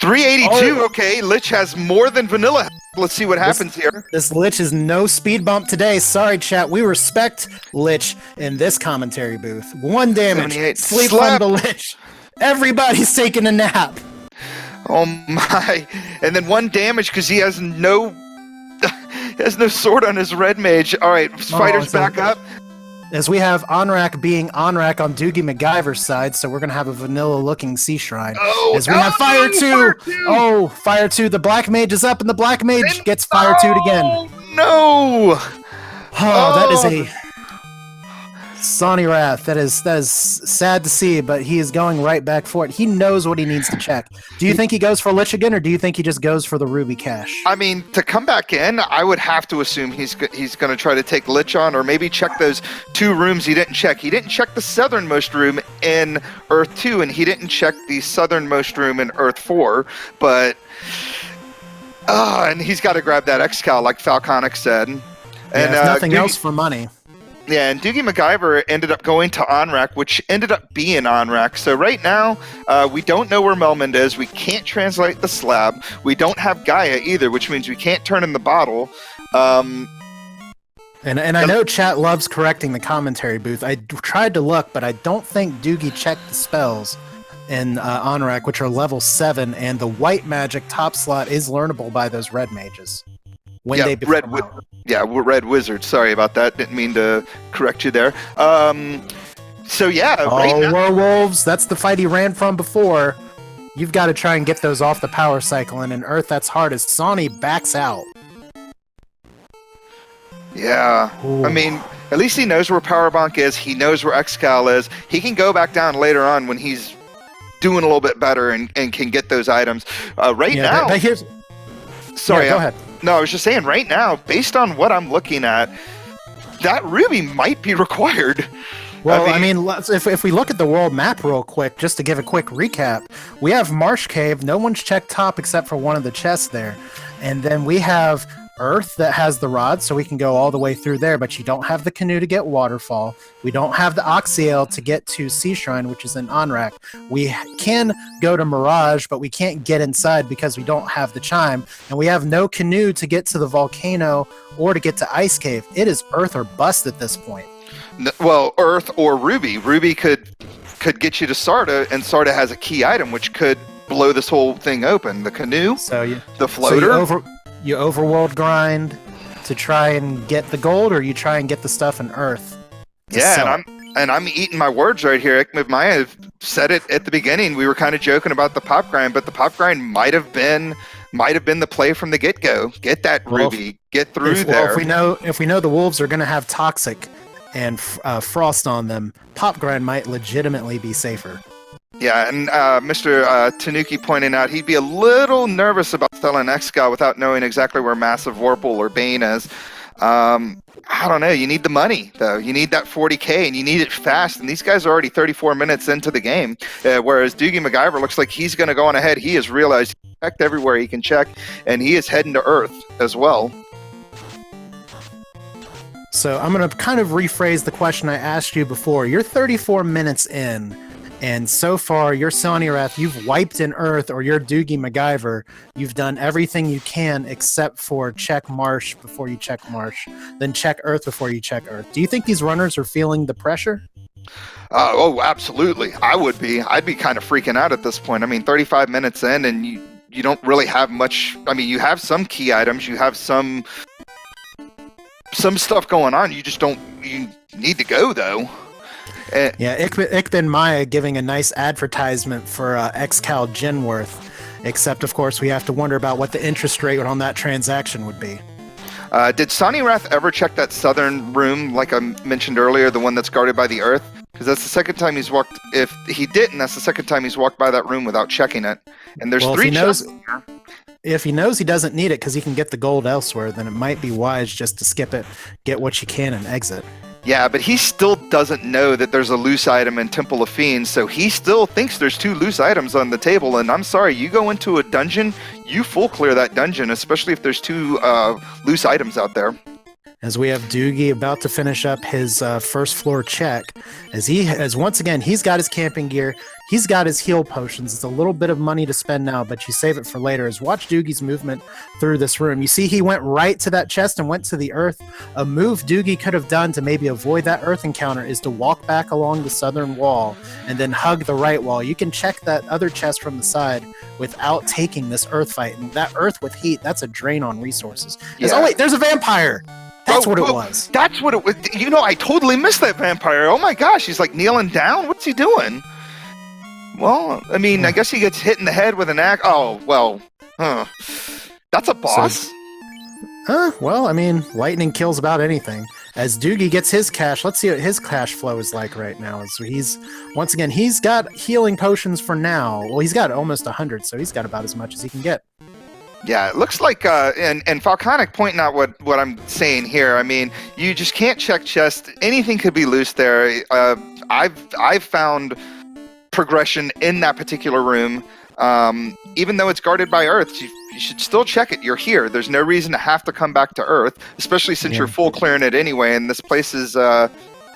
382. Okay, Lich has more than vanilla. Let's see what happens here. This Lich is no speed bump today. Sorry, chat. We respect Lich in this commentary booth. 1 damage. 78. Sleep on the Lich. Everybody's taking a nap. Oh my. And then 1 damage because he has no sword on his red mage. All right, fighter's back up. As we have on-rack being on-rack on DoogieMacGyver's side, so we're going to have a vanilla-looking sea shrine. As we have Fire 2! Fire 2, the Black Mage is up, and the Black Mage gets Fire 2'd again. No! That is a Sawneyrath. That is sad to see, but he is going right back for it. He knows what he needs to check. Do you think he goes for Lich again, or do you think he just goes for the Ruby Cash? I mean, to come back in, I would have to assume he's going to try to take Lich on, or maybe check those 2 rooms he didn't check. He didn't check the southernmost room in Earth 2, and he didn't check the southernmost room in Earth 4, but... and he's got to grab that X-Cal, like Falconic said. And nothing else for money. Yeah, and DoogieMacGyver ended up going to on-rack, which ended up being on-rack. So right now, we don't know where Melmond is. We can't translate the slab. We don't have Gaia either, which means we can't turn in the bottle. And I know chat loves correcting the commentary booth. I tried to look, but I don't think Doogie checked the spells in on-rack, which are level 7, and the white magic top slot is learnable by those red mages. Red Wizard. Sorry about that. Didn't mean to correct you there. Werewolves. That's the fight he ran from before. You've got to try and get those off the power cycle, and in Earth that's hard as Sawny backs out. Yeah. Ooh. I mean, at least he knows where Powerbonk is. He knows where X-Cal is. He can go back down later on when he's doing a little bit better and can get those items. Now... Sorry, go ahead. No, I was just saying, right now, based on what I'm looking at, that ruby might be required. Well, I mean if we look at the world map real quick, just to give a quick recap, we have Marsh Cave. No one's checked top except for one of the chests there. And then we have Earth that has the rod, so we can go all the way through there, but you don't have the canoe to get Waterfall. We don't have the Oxyale to get to Sea Shrine, which is in Onrak. We can go to Mirage, but we can't get inside because we don't have the Chime, and we have no canoe to get to the volcano or to get to Ice Cave. It is Earth or bust at this point. Well, Earth or Ruby. Ruby could get you to Sarda, and Sarda has a key item which could blow this whole thing open. The canoe, the floater. So you overworld grind to try and get the gold, or you try and get the stuff in Earth. Yeah, and I'm eating my words right here. Ikmib Maya said it at the beginning. We were kind of joking about the pop grind, but the pop grind might have been the play from the get-go. Get that ruby, get through there. If we know the wolves are going to have toxic and frost on them, pop grind might legitimately be safer. Yeah, and Mr. Tanuki pointing out he'd be a little nervous about selling X-Cal without knowing exactly where Massive Vorpal or Bane is. I don't know. You need the money, though. You need that 40K, and you need it fast. And these guys are already 34 minutes into the game, whereas DoogieMacGyver looks like he's going to go on ahead. He has realized he checked everywhere he can check, and he is heading to Earth as well. So I'm going to kind of rephrase the question I asked you before. You're 34 minutes in, and so far, you're Sawneyrath, you've wiped in Earth, or you're DoogieMacGyver. You've done everything you can except for check Marsh before you check Marsh, then check Earth before you check Earth. Do you think these runners are feeling the pressure? Oh, absolutely. I would be. I'd be kind of freaking out at this point. I mean, 35 minutes in, and you don't really have much. I mean, you have some key items. You have some stuff going on. You just don't. You need to go though. Yeah, Ikbin Maya giving a nice advertisement for Xcal Genworth. Except, of course, we have to wonder about what the interest rate on that transaction would be. Did Sawneyrath ever check that southern room, like I mentioned earlier, the one that's guarded by the Earth? Because that's the second time he's walked. If he didn't, that's the second time he's walked by that room without checking it. And there's 3 chests. If he knows he doesn't need it because he can get the gold elsewhere, then it might be wise just to skip it, get what you can, and exit. Yeah, but he still doesn't know that there's a loose item in Temple of Fiends, so he still thinks there's 2 loose items on the table. And I'm sorry, you go into a dungeon, you full clear that dungeon, especially if there's 2 loose items out there. As we have Doogie about to finish up his first floor check, as once again he's got his camping gear, he's got his heal potions. It's a little bit of money to spend now, but you save it for later. As watch Doogie's movement through this room. You see he went right to that chest and went to the Earth. A move Doogie could have done to maybe avoid that Earth encounter is to walk back along the southern wall and then hug the right wall. You can check that other chest from the side without taking this Earth fight. And that Earth with heat, that's a drain on resources. Yeah. Oh wait, there's a vampire! That's what it was. That's what it was. You know, I totally missed that vampire. Oh my gosh, he's like kneeling down. What's he doing? Well, I mean, I guess he gets hit in the head with an axe. Oh, well, that's a boss. Well, I mean, lightning kills about anything. As Doogie gets his cash, let's see what his cash flow is like right now. So once again, he's got healing potions for now. Well, he's got almost 100, so he's got about as much as he can get. Yeah, it looks like, and Falconic pointing out what I'm saying here. I mean, you just can't check chest. Anything could be loose there. I've found progression in that particular room. Even though it's guarded by Earth, you should still check it. You're here. There's no reason to have to come back to Earth, especially since you're full clearing it anyway, and this place is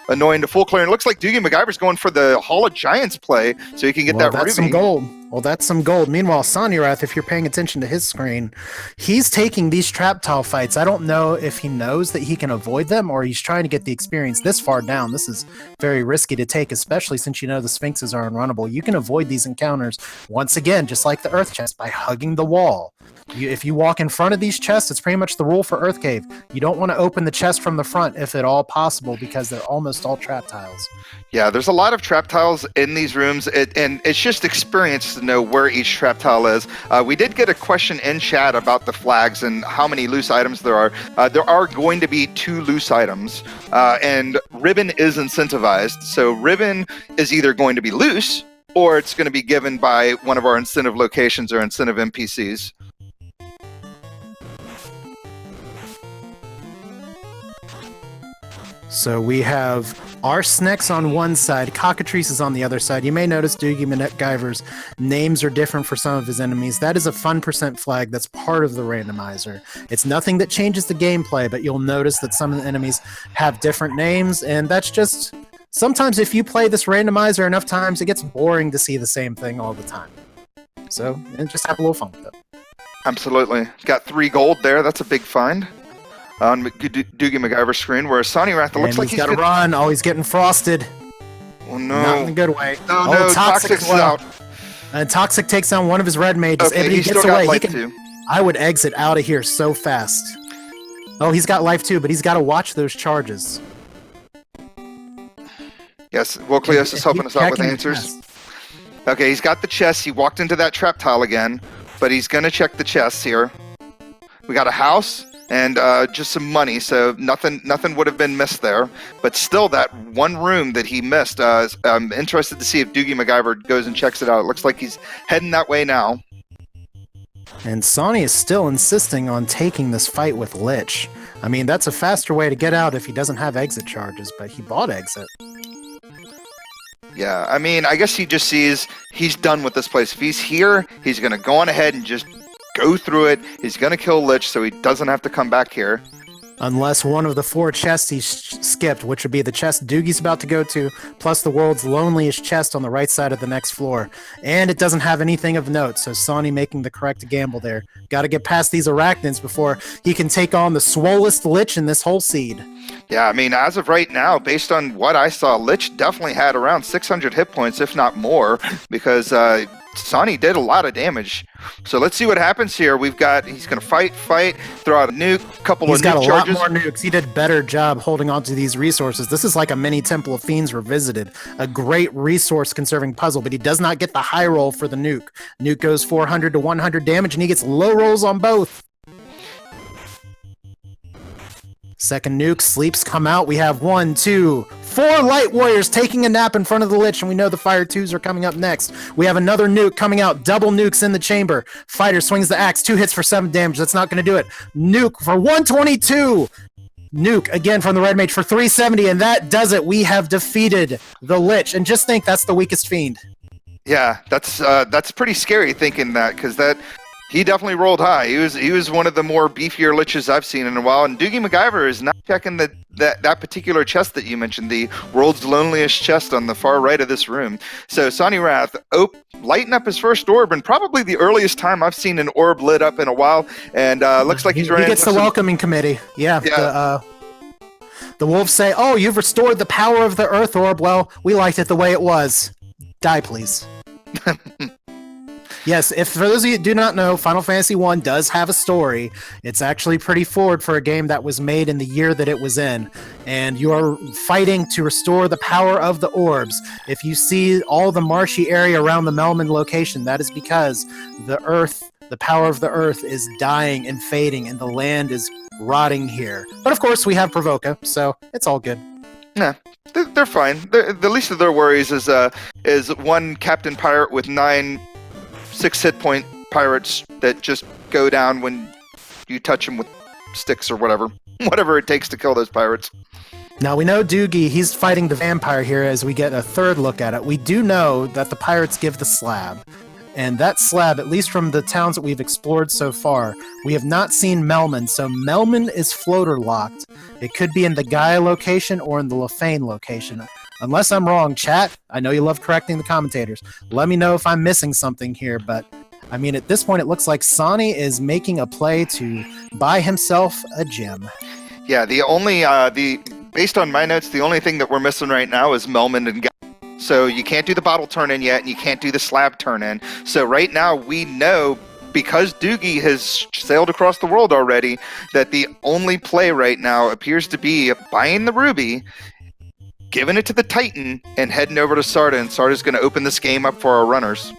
annoying to full clear. And it looks like DoogieMacGyver's going for the Hall of Giants play, so he can get that ruby. That's some gold. Well, that's some gold. Meanwhile, Sawneyrath, if you're paying attention to his screen, he's taking these trap tile fights. I don't know if he knows that he can avoid them or he's trying to get the experience this far down. This is very risky to take, especially since you know the Sphinxes are unrunnable. You can avoid these encounters, once again, just like the Earth chest, by hugging the wall. If you walk in front of these chests, it's pretty much the rule for Earth Cave. You don't want to open the chest from the front if at all possible because they're almost all trap tiles. Yeah, there's a lot of trap tiles in these rooms, and it's just experience to know where each trap tile is. We did get a question in chat about the flags and how many loose items there are. There are going to be 2 loose items, and ribbon is incentivized. So ribbon is either going to be loose or it's going to be given by one of our incentive locations or incentive NPCs. So we have Arsnex on one side, Cockatrice is on the other side. You may notice DoogieMacGyver's names are different for some of his enemies. That is a fun % flag that's part of the randomizer. It's nothing that changes the gameplay, but you'll notice that some of the enemies have different names, and that's just... Sometimes if you play this randomizer enough times, it gets boring to see the same thing all the time. So, just have a little fun with it. Absolutely. Got 3 gold there. That's a big find on DoogieMacGyver's screen, where Sawneyrath looks like he's got to run. Oh, he's getting frosted. Oh, no. Not in a good way. No, Toxic's out. And Toxic takes down one of his red mages. Okay, he still gets got away. life too. I would exit out of here so fast. Oh, he's got life too, but he's got to watch those charges. Yes, Wilcleos is helping us out with answers. Okay, he's got the chest. He walked into that trap tile again, but he's going to check the chests here. We got a house and just some money, so nothing would have been missed there. But still, that one room that he missed, I'm interested to see if DoogieMacGyver goes and checks it out. It looks like he's heading that way now. And Sonny is still insisting on taking this fight with Lich. I mean, that's a faster way to get out if he doesn't have exit charges, but he bought exit. Yeah, I mean, I guess he just sees he's done with this place. If he's here, he's going to go on ahead and just go through it. He's going to kill Lich so he doesn't have to come back here. Unless one of the 4 chests he skipped, which would be the chest Doogie's about to go to, plus the world's loneliest chest on the right side of the next floor. And it doesn't have anything of note, so Sawney making the correct gamble there. Got to get past these arachnids before he can take on the swollest Lich in this whole seed. Yeah, I mean, as of right now, based on what I saw, Lich definitely had around 600 hit points, if not more, because Sawney did a lot of damage. So let's see what happens here. He's going to fight, throw out a nuke, He's got nuke a charges. lot more nukes. He did a better job holding on to these resources. This is like a mini Temple of Fiends revisited. A great resource-conserving puzzle, but he does not get the high roll for the nuke. Nuke goes 400 to 100 damage, and he gets low rolls on both. Second nuke, sleeps come out. We have 1, 2, 4 light warriors taking a nap in front of the Lich, and we know the fire 2s are coming up next. We have another nuke coming out, double nukes in the chamber. Fighter swings the axe, 2 hits for 7 damage. That's not going to do it. Nuke for 122. Nuke again from the red mage for 370, and that does it. We have defeated the Lich, and just think that's the weakest fiend. Yeah, that's pretty scary thinking that, because he definitely rolled high. He was one of the more beefier Liches I've seen in a while. And DoogieMacGyver is not checking that particular chest that you mentioned, the world's loneliest chest on the far right of this room. So Sawneyrath lighting up his first orb, and probably the earliest time I've seen an orb lit up in a while. And looks like he's running. He gets the welcoming committee. Yeah. The wolves say, "Oh, you've restored the power of the Earth Orb. Well, we liked it the way it was. Die, please." Yes, if for those of you who do not know, Final Fantasy I does have a story. It's actually pretty forward for a game that was made in the year that it was in. And you are fighting to restore the power of the orbs. If you see all the marshy area around the Melman location, that is because the power of the Earth is dying and fading, and the land is rotting here. But of course, we have Provoca, so it's all good. Nah, they're fine. The least of their worries is one Captain Pirate with 9 6 hit point pirates that just go down when you touch them with sticks or whatever it takes to kill those pirates. Now we know Doogie, he's fighting the vampire here as we get a third look at it. We do know that the pirates give the slab. And that slab, at least from the towns that we've explored so far, we have not seen Melman. So Melman is floater locked. It could be in the Gaia location or in the Lefane location. Unless I'm wrong, chat, I know you love correcting the commentators. Let me know if I'm missing something here, but I mean, at this point, it looks like Sawney is making a play to buy himself a gem. Yeah, based on my notes, the only thing that we're missing right now is Melman and Gaia. So you can't do the bottle turn-in yet, and you can't do the slab turn-in. So right now, we know, because Doogie has sailed across the world already, that the only play right now appears to be buying the ruby, giving it to the Titan, and heading over to Sarda, and Sarda's going to open this game up for our runners.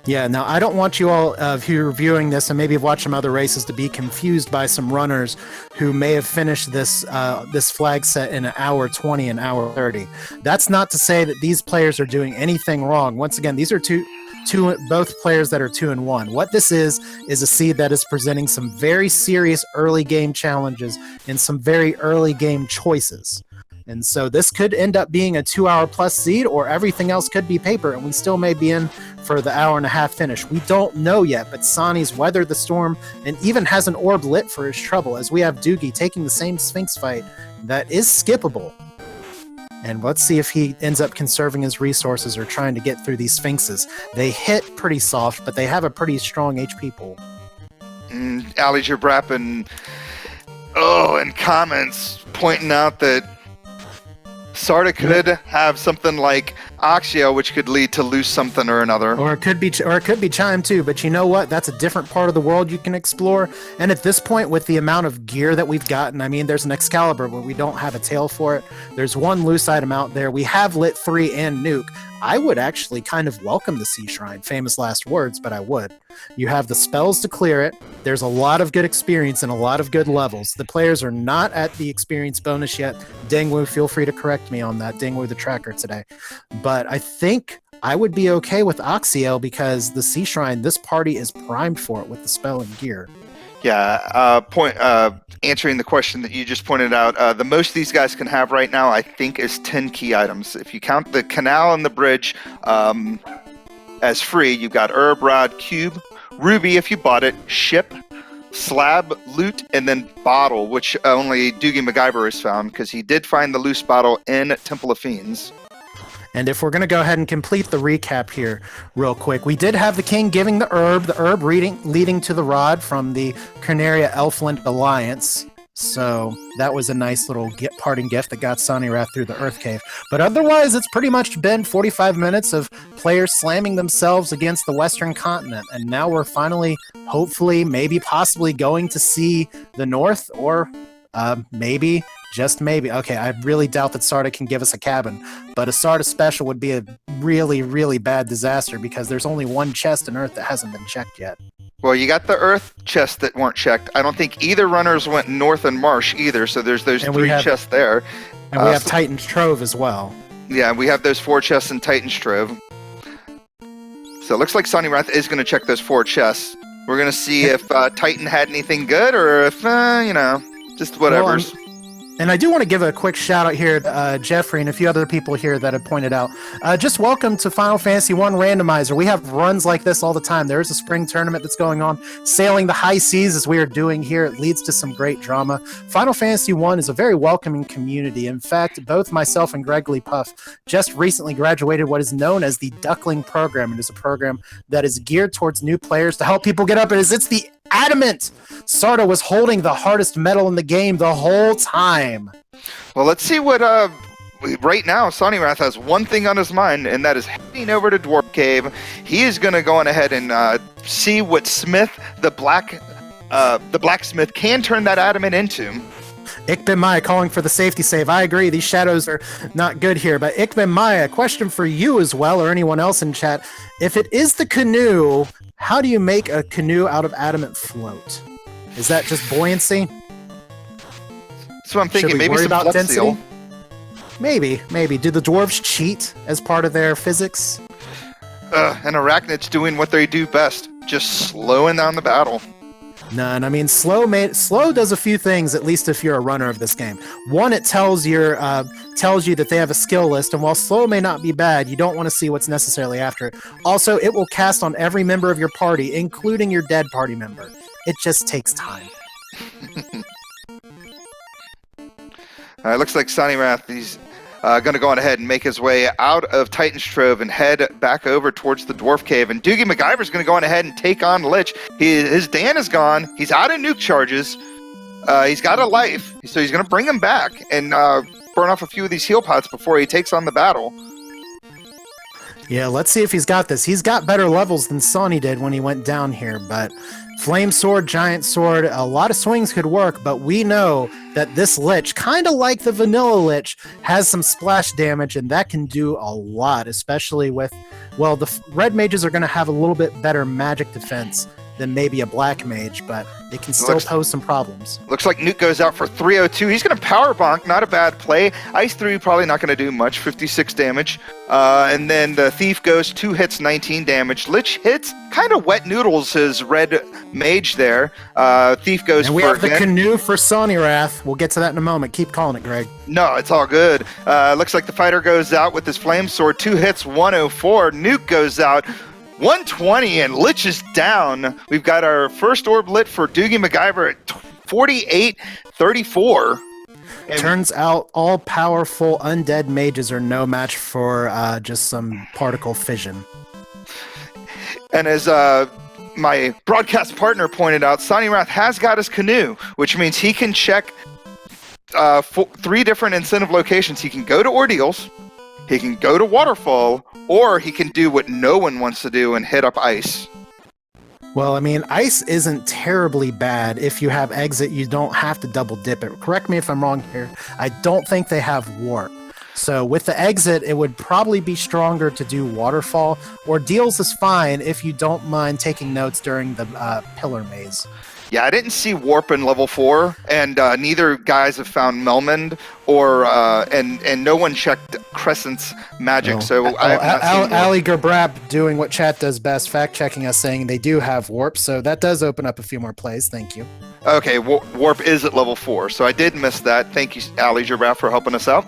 Yeah, now I don't want you all, who are viewing this and maybe have watched some other races, to be confused by some runners who may have finished this flag set in an hour 20, an hour 30. That's not to say that these players are doing anything wrong. Once again, these are both players that are 2-1. What this is a seed that is presenting some very serious early game challenges and some very early game choices. And so this could end up being a 2-hour plus seed, or everything else could be paper, and we still may be in for the hour and a half finish. We don't know yet, but Sawney's weathered the storm and even has an orb lit for his trouble, as we have Doogie taking the same Sphinx fight that is skippable. And let's see if he ends up conserving his resources or trying to get through these Sphinxes. They hit pretty soft, but they have a pretty strong HP pool. Ali Jabrap and comments pointing out that Sarda could have something like Oxio, which could lead to lose something or another. Or it could be Chime too, but you know what? That's a different part of the world you can explore. And at this point, with the amount of gear that we've gotten, I mean, there's an Excalibur, but we don't have a tail for it. There's one loose item out there. We have Lit 3 and Nuke. I would actually kind of welcome the Sea Shrine. Famous last words, but I would. You have the spells to clear it. There's a lot of good experience and a lot of good levels. The players are not at the experience bonus yet. Dengwu, feel free to correct me on that. Dengwu the tracker today. But I think I would be okay with Oxiel, because the Sea Shrine, this party is primed for it with the spell and gear. Yeah, answering the question that you just pointed out, the most these guys can have right now, I think, is 10 key items. If you count the canal and the bridge as free, you've got Herb, Rod, Cube, Ruby if you bought it, Ship, slab, loot, and then bottle, which only DoogieMacGyver has found, because he did find the loose bottle in Temple of Fiends. And if we're going to go ahead and complete the recap here real quick, we did have the king giving the herb leading to the rod from the Carnaria Elfland Alliance. So that was a nice little parting gift that got Sawneyrath through the Earth Cave. But otherwise, it's pretty much been 45 minutes of players slamming themselves against the Western continent. And now we're finally, hopefully, maybe possibly going to see the North, or maybe, just maybe. Okay, I really doubt that Sarda can give us a cabin. But a Sarda special would be a really, really bad disaster, because there's only one chest in Earth that hasn't been checked yet. Well, you got the Earth chests that weren't checked. I don't think either runners went North and Marsh either, so there's those three chests there. And we have Titan's Trove as well. Yeah, we have those 4 chests in Titan's Trove. So it looks like Sawneyrath is going to check those 4 chests. We're going to see if Titan had anything good, or if, just whatever's. Well, and I do want to give a quick shout out here to Jeffrey and a few other people here that have pointed out. Just welcome to Final Fantasy 1 Randomizer. We have runs like this all the time. There is a spring tournament that's going on, sailing the high seas as we are doing here. It leads to some great drama. Final Fantasy 1 is a very welcoming community. In fact, both myself and Greg Lee Puff just recently graduated what is known as the Duckling program. It is a program that is geared towards new players to help people get up. It's the Adamant! Sarda was holding the hardest metal in the game the whole time. Well, let's see what, right now, Sawneyrath has one thing on his mind, and that is heading over to Dwarf Cave. He is going to go on ahead and see what Smith, the blacksmith, can turn that adamant into. Ikben Maya calling for the safety save. I agree, these shadows are not good here, but Ikben Maya, question for you as well, or anyone else in chat. If it is the canoe, how do you make a canoe out of adamant float? Is that just buoyancy? That's what I'm thinking. Should we maybe worry some about Flex Seal. density? Maybe. Do the dwarves cheat as part of their physics? And arachnids doing what they do best, just slowing down the battle. None. I mean, slow does a few things, at least if you're a runner of this game. One, it tells you that they have a skill list, and while slow may not be bad, you don't want to see what's necessarily after it. Also, it will cast on every member of your party, including your dead party member. It just takes time. It looks like Sawneyrath, he's going to go on ahead and make his way out of Titan's Trove and head back over towards the Dwarf Cave. And DoogieMacGyver's going to go on ahead and take on Lich. His Dan is gone. He's out of nuke charges. He's got a life, so he's going to bring him back and burn off a few of these heal pots before he takes on the battle. Yeah, let's see if he's got this. He's got better levels than Sawney did when he went down here, but Flame Sword, Giant Sword, a lot of swings could work, but we know that this Lich, kind of like the vanilla Lich, has some splash damage, and that can do a lot, especially with, well, the red mages are going to have a little bit better magic defense than maybe a black mage, but it can still pose some problems. Looks like Nuke goes out for 302. He's going to power bonk, not a bad play. Ice 3 probably not going to do much, 56 damage. And then the Thief goes 2 hits, 19 damage. Lich hits, kind of wet noodles his red mage there. Thief goes and we have the canoe for Sawneyrath. We'll get to that in a moment. Keep calling it, Greg. No, it's all good. Looks like the fighter goes out with his Flame Sword, 2 hits, 104. Nuke goes out 120, and Lich is down. We've got our first orb lit for DoogieMacGyver at 48-34. Turns out all-powerful undead mages are no match for just some particle fission. And as my broadcast partner pointed out, Sawneyrath has got his canoe, which means he can check 3 different incentive locations. He can go to Ordeals, he can go to Waterfall, or he can do what no one wants to do and hit up Ice. Well, I mean, Ice isn't terribly bad. If you have Exit, you don't have to double dip it. Correct me if I'm wrong here. I don't think they have Warp. So with the Exit, it would probably be stronger to do Waterfall. Ordeals is fine if you don't mind taking notes during the Pillar Maze. Yeah, I didn't see Warp in level 4, and neither guys have found Melmond, or and no one checked Crescent's magic. So I have not seen Ali Gerbrab doing what chat does best, fact checking us, saying they do have Warp. So that does open up a few more plays. Thank you. Okay, Warp is at level 4, so I did miss that. Thank you, Ali Gerbrab, for helping us out.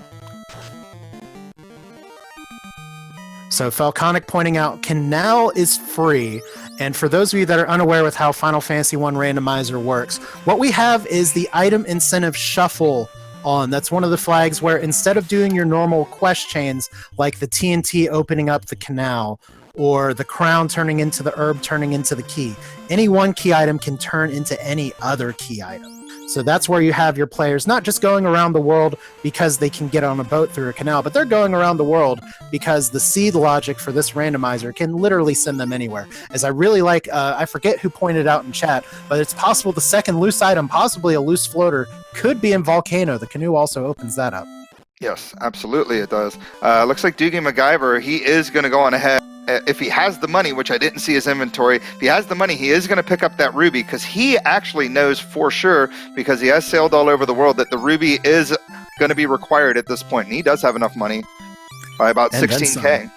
So Falconic pointing out, Canal is free. And for those of you that are unaware with how Final Fantasy 1 Randomizer works, what we have is the item incentive shuffle on. That's one of the flags where instead of doing your normal quest chains, like the TNT opening up the canal, or the crown turning into the herb turning into the key, any one key item can turn into any other key item. So that's where you have your players not just going around the world because they can get on a boat through a canal, but they're going around the world because the seed logic for this randomizer can literally send them anywhere. As I really like, I forget who pointed out in chat, but it's possible the second loose item, possibly a loose floater, could be in Volcano. The canoe also opens that up. Yes, absolutely it does. Looks like DoogieMacGyver, he is going to go on ahead. If he has the money, which I didn't see his inventory, if he has the money, he is going to pick up that ruby because he actually knows for sure, because he has sailed all over the world, that the ruby is going to be required at this point. And he does have enough money by about 16K.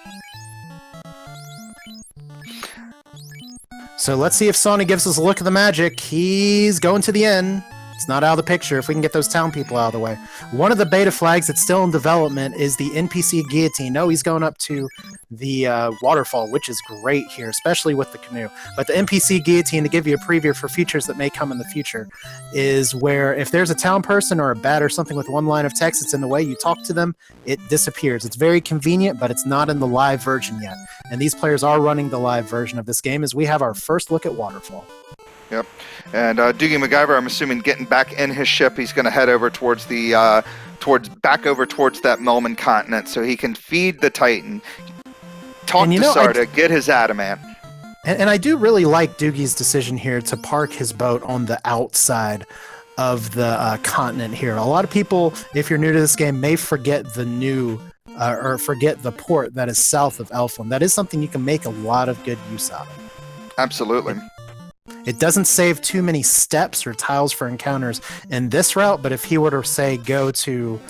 So let's see if Sony gives us a look at the magic. He's going to the inn. It's not out of the picture if we can get those town people out of the way. One of the beta flags that's still in development is the NPC guillotine. No, he's going up to the waterfall, which is great here, especially with the canoe. But the NPC guillotine, to give you a preview for features that may come in the future, is where if there's a town person or a bat or something with one line of text that's in the way, you talk to them, it disappears. It's very convenient, but it's not in the live version yet. And these players are running the live version of this game as we have our first look at Waterfall. Yep. And DoogieMacGyver, I'm assuming getting back in his ship, he's going to head over towards the back over towards that Melman continent so he can feed the Titan, talk to Sarda, get his adamant. And I do really like Doogie's decision here to park his boat on the outside of the continent here. A lot of people, if you're new to this game, may forget the new or forget the port that is south of Elfland. That is something you can make a lot of good use out of. Absolutely. It doesn't save too many steps or tiles for encounters in this route, but if he were to, say, go to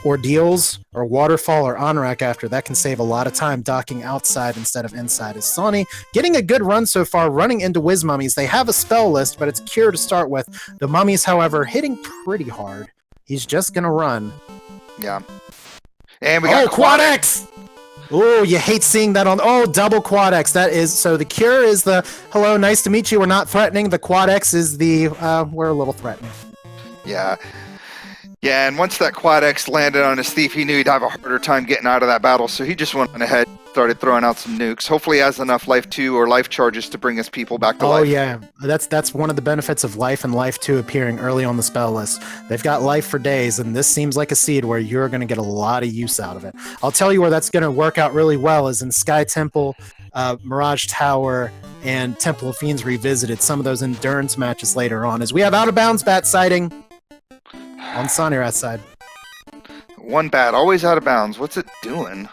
Ordeals or Waterfall or Anorak after, that can save a lot of time docking outside instead of inside. Is Sony getting a good run so far, running into Wiz Mummies? They have a spell list, but it's Cure to start with. The Mummies, however, hitting pretty hard. He's just going to run. Yeah. And we got Quad X! Oh, you hate seeing that on... Oh, double Quad X. That is... So the Cure is the... Hello, nice to meet you. We're not threatening. The Quad X is the... we're a little threatening. Yeah. Yeah, and once that Quad X landed on his thief, he knew he'd have a harder time getting out of that battle, so he just went ahead, started throwing out some nukes. Hopefully he has enough Life 2 or Life Charges to bring his people back to life. Oh, yeah. That's one of the benefits of Life and Life 2 appearing early on the spell list. They've got life for days, and this seems like a seed where you're going to get a lot of use out of it. I'll tell you where that's going to work out really well is in Sky Temple, Mirage Tower, and Temple of Fiends Revisited, some of those endurance matches later on, as we have out-of-bounds bat sighting on Sawneyrath's side. One bat, always out of bounds. What's it doing?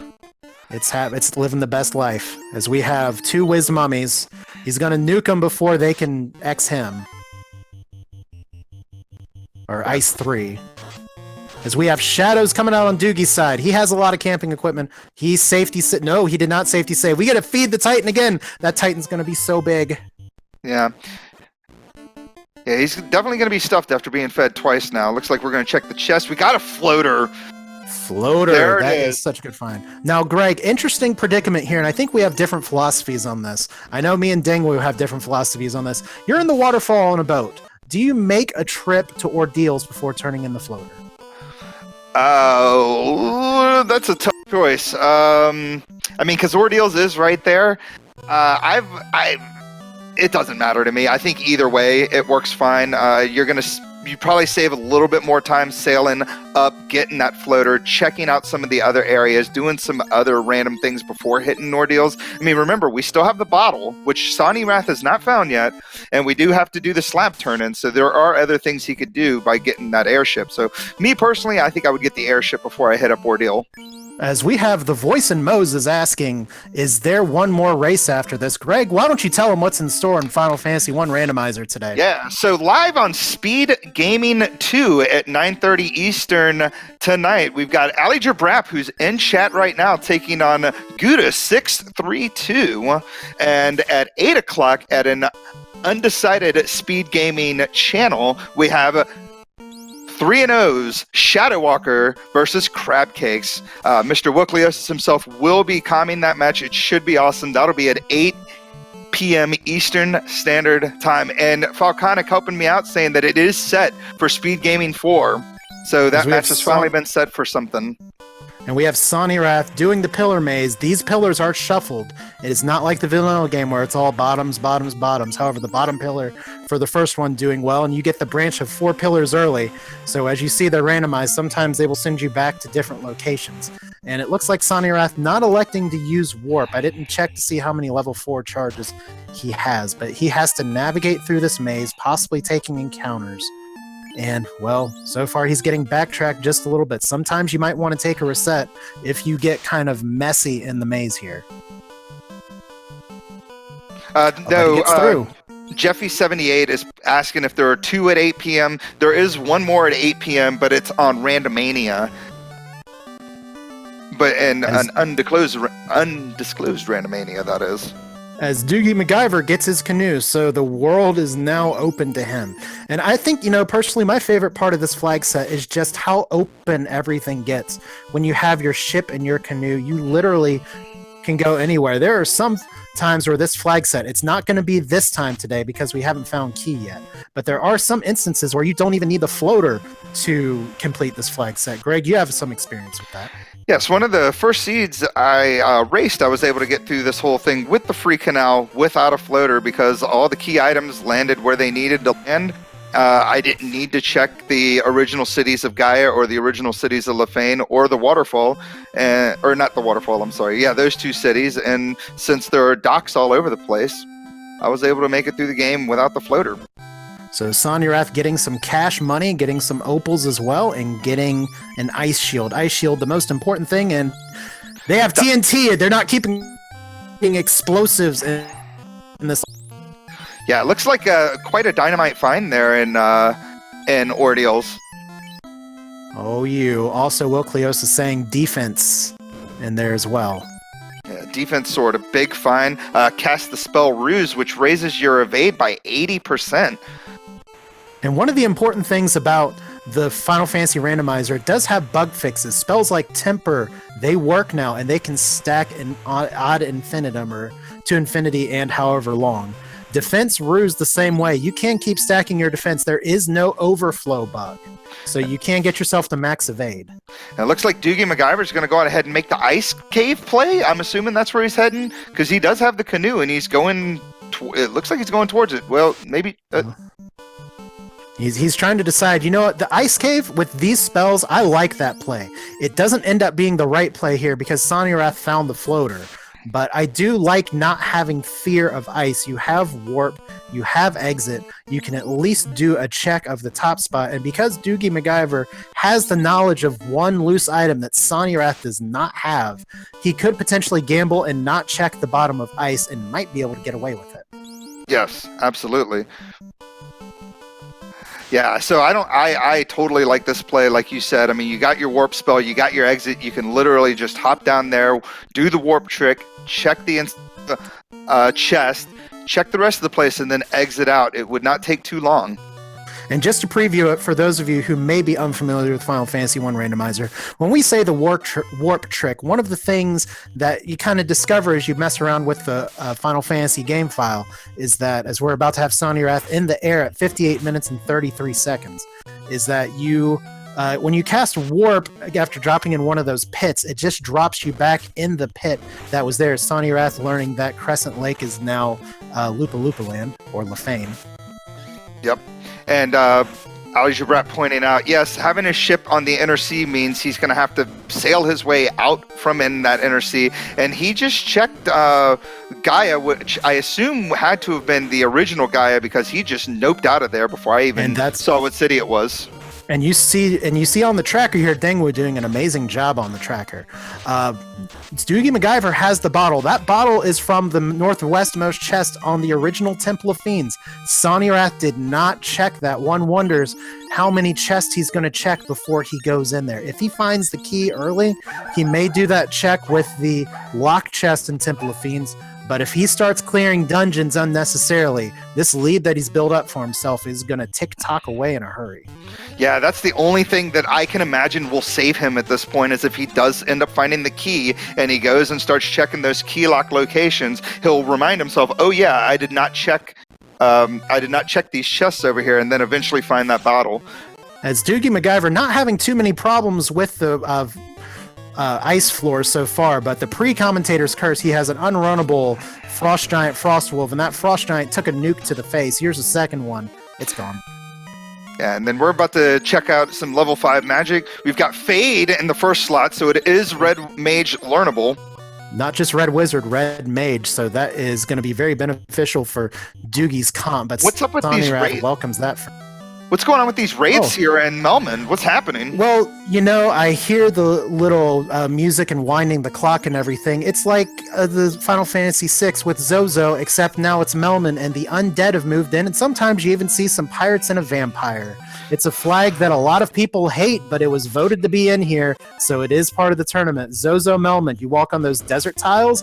It's living the best life. As we have two Wiz Mummies. He's going to nuke them before they can X him. Or Ice 3. As we have Shadows coming out on Doogie's side. He has a lot of camping equipment. He's safety... No, he did not safety save. We got to feed the Titan again. That Titan's going to be so big. Yeah. Yeah, he's definitely going to be stuffed after being fed twice now. Looks like we're going to check the chest. We got a floater. Floater. That is such a good find. Now, Greg, interesting predicament here, and I think we have different philosophies on this. I know me and Dingwu have different philosophies on this. You're in the waterfall on a boat. Do you make a trip to Ordeals before turning in the floater? Oh, that's a tough choice. I mean, because Ordeals is right there. It doesn't matter to me. I think either way, it works fine. You probably save a little bit more time sailing up, getting that floater, checking out some of the other areas, doing some other random things before hitting Ordeals. I mean, remember, we still have the bottle, which Sawneyrath has not found yet, and we do have to do the slab turn-in, so there are other things he could do by getting that airship. So, me personally, I think I would get the airship before I hit up Ordeal. As we have the voice in Moses asking, is there one more race after this? Greg, why don't you tell him what's in store in Final Fantasy 1 Randomizer today? Yeah, so live on Speed Gaming 2 at 9:30 Eastern tonight, we've got Ali Jabrap, who's in chat right now, taking on Gouda632. And at 8 o'clock at an undecided Speed Gaming channel, we have 3-0's Shadow Walker versus Crab Cakes. Mr. Wookleosis himself will be calming that match. It should be awesome. That'll be at 8 p.m. Eastern Standard Time. And Falconic helping me out saying that it is set for Speed Gaming 4. So that match has finally been set for something. And we have Sawneyrath doing the pillar maze. These pillars are shuffled. It is not like the vanilla game where it's all bottoms, bottoms, bottoms. However, the bottom pillar for the first one doing well, and you get the branch of 4 pillars early. So as you see, they're randomized. Sometimes they will send you back to different locations. And it looks like Sawneyrath not electing to use Warp. I didn't check to see how many level 4 charges he has, but he has to navigate through this maze, possibly taking encounters. And, well, so far he's getting backtracked just a little bit. Sometimes you might want to take a reset if you get kind of messy in the maze here. Jeffy78 is asking if there are 2 at 8 p.m. There is one more at 8 p.m., but it's on Randomania. But an undisclosed Randomania, that is. As DoogieMacGyver gets his canoe, so the world is now open to him. And I think, personally, my favorite part of this flag set is just how open everything gets. When you have your ship and your canoe, you literally can go anywhere. There are some times where this flag set, it's not going to be this time today because we haven't found key yet. But there are some instances where you don't even need the floater to complete this flag set. Greg, you have some experience with that. Yes, one of the first seeds I raced, I was able to get through this whole thing with the free canal without a floater because all the key items landed where they needed to land. I didn't need to check the original cities of Gaia or the original cities of Lefane or the waterfall, or not the waterfall, I'm sorry. Yeah, those 2 cities. And since there are docks all over the place, I was able to make it through the game without the floater. So Sawneyrath getting some cash money, getting some opals as well, and getting an ice shield. Ice shield, the most important thing, and they have TNT. They're not keeping explosives in this. Yeah, it looks like quite a dynamite find there in Ordeals. Oh, you. Also, Will Cleos is saying defense in there as well. Yeah, defense sword, a big find. Cast the spell Ruse, which raises your evade by 80%. And one of the important things about the Final Fantasy Randomizer, it does have bug fixes. Spells like Temper, they work now, and they can stack an ad infinitum or to infinity and however long. Defense Ruse the same way. You can keep stacking your defense. There is no overflow bug. So you can get yourself to max evade. Now, it looks like DoogieMacGyver is going to go out ahead and make the ice cave play. I'm assuming that's where he's heading because he does have the canoe and he's going. It looks like he's going towards it. Well, maybe. He's trying to decide, what, the ice cave with these spells, I like that play. It doesn't end up being the right play here because Sawneyrath found the floater. But I do like not having fear of ice. You have warp, you have exit, you can at least do a check of the top spot. And because DoogieMacGyver has the knowledge of one loose item that Sawneyrath does not have, he could potentially gamble and not check the bottom of ice and might be able to get away with it. Yes, absolutely. Yeah, so I totally like this play, like you said. I mean, you got your warp spell, you got your exit, you can literally just hop down there, do the warp trick, check the chest, check the rest of the place, and then exit out. It would not take too long. And just to preview it, for those of you who may be unfamiliar with Final Fantasy 1 Randomizer, when we say the warp trick, one of the things that you kind of discover as you mess around with the Final Fantasy game file is that, as we're about to have Sawneyrath in the air at 58 minutes and 33 seconds, is that you, when you cast Warp after dropping in one of those pits, it just drops you back in the pit that was there. Sawneyrath learning that Crescent Lake is now Lupa Lupa Land, or Lefane. Yep. And Aljabrat pointing out, yes, having a ship on the inner sea means he's going to have to sail his way out from in that inner sea. And he just checked Gaia, which I assume had to have been the original Gaia because he just noped out of there before I even saw what city it was. And you see on the tracker here, Dengwu doing an amazing job on the tracker. DoogieMacGyver has the bottle. That bottle is from the northwestmost chest on the original Temple of Fiends. Sawneyrath did not check that. One wonders, how many chests he's going to check before he goes in there. If he finds the key early, he may do that check with the locked chest in Temple of Fiends. But if he starts clearing dungeons unnecessarily, this lead that he's built up for himself is going to tick-tock away in a hurry. Yeah, that's the only thing that I can imagine will save him at this point, is if he does end up finding the key and he goes and starts checking those key lock locations, he'll remind himself, oh yeah, I did not check these chests over here, and then eventually find that bottle. As DoogieMacGyver not having too many problems with the ice floors so far, but the pre-commentator's curse, he has an unrunnable Frost Giant Frostwolf, and that Frost Giant took a nuke to the face. Here's a second one. It's gone. Yeah, and then we're about to check out some level 5 magic. We've got Fade in the first slot, so it is Red Mage learnable. Not just Red Wizard, Red Mage, so that is going to be very beneficial for Doogie's comp. But what's up with these raids? Welcomes that. What's going on with these raids here in Melman? What's happening? Well, I hear the little music and winding the clock and everything. It's like the Final Fantasy VI with Zozo, except now it's Melman and the undead have moved in, and sometimes you even see some pirates and a vampire. It's a flag that a lot of people hate, but it was voted to be in here, so it is part of the tournament. Zozo Melman, you walk on those desert tiles,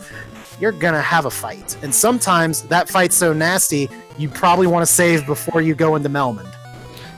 you're gonna have a fight. And sometimes that fight's so nasty, you probably want to save before you go into Melman.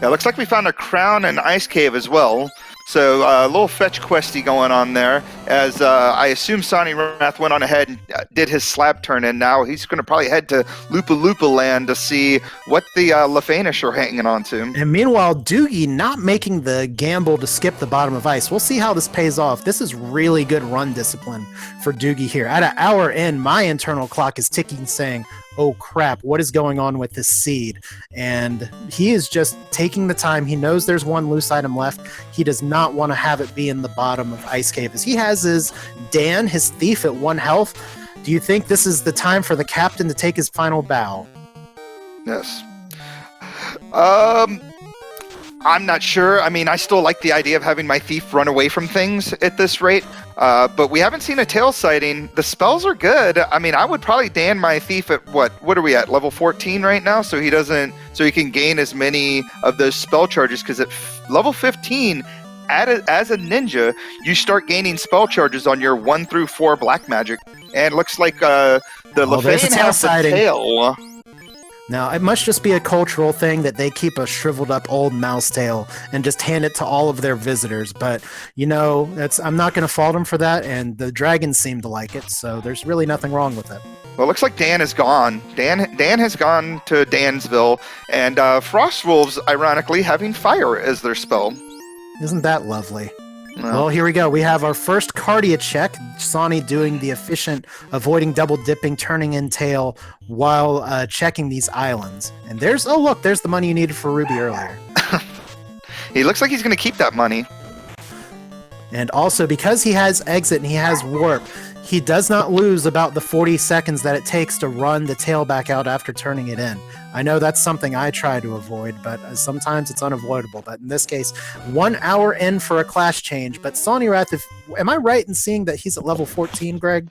Yeah, looks like we found a crown and ice cave as well. So a little fetch questy going on there, as I assume Sawneyrath went on ahead and did his slab turn, and now he's going to probably head to Lupa Lupa Land to see what the Lefanish are hanging on to. And meanwhile, Doogie not making the gamble to skip the bottom of ice. We'll see how this pays off. This is really good run discipline for Doogie here. At an hour in, my internal clock is ticking saying, oh crap, what is going on with this seed? And he is just taking the time. He knows there's one loose item left. He does not want to have it be in the bottom of Ice Cave. As he has his Dan, his thief, at 1 health. Do you think this is the time for the captain to take his final bow? Yes. I'm not sure. I mean, I still like the idea of having my thief run away from things at this rate, but we haven't seen a tail sighting. The spells are good. I mean, I would probably Dan my thief at what are we at, level 14 right now, so he can gain as many of those spell charges, because at level 15, as a ninja, you start gaining spell charges on your 1 through 4 black magic, and it looks like the Lefane has the tail. Now, it must just be a cultural thing that they keep a shriveled up old mouse tail and just hand it to all of their visitors. But, I'm not going to fault them for that, and the dragons seem to like it, so there's really nothing wrong with it. Well, it looks like Dan is gone. Dan has gone to Dansville, and Frostwolves, ironically, having fire as their spell. Isn't that lovely? No. Well, here we go. We have our first Cardia check. Sawny doing the efficient, avoiding double dipping, turning in tail while checking these islands. And there's the money you needed for Ruby earlier. He looks like he's going to keep that money. And also, because he has exit and he has warp, he does not lose about the 40 seconds that it takes to run the tail back out after turning it in. I know that's something I try to avoid, but sometimes it's unavoidable. But in this case, 1 hour in for a class change. But Sawneyrath, am I right in seeing that he's at level 14, Greg?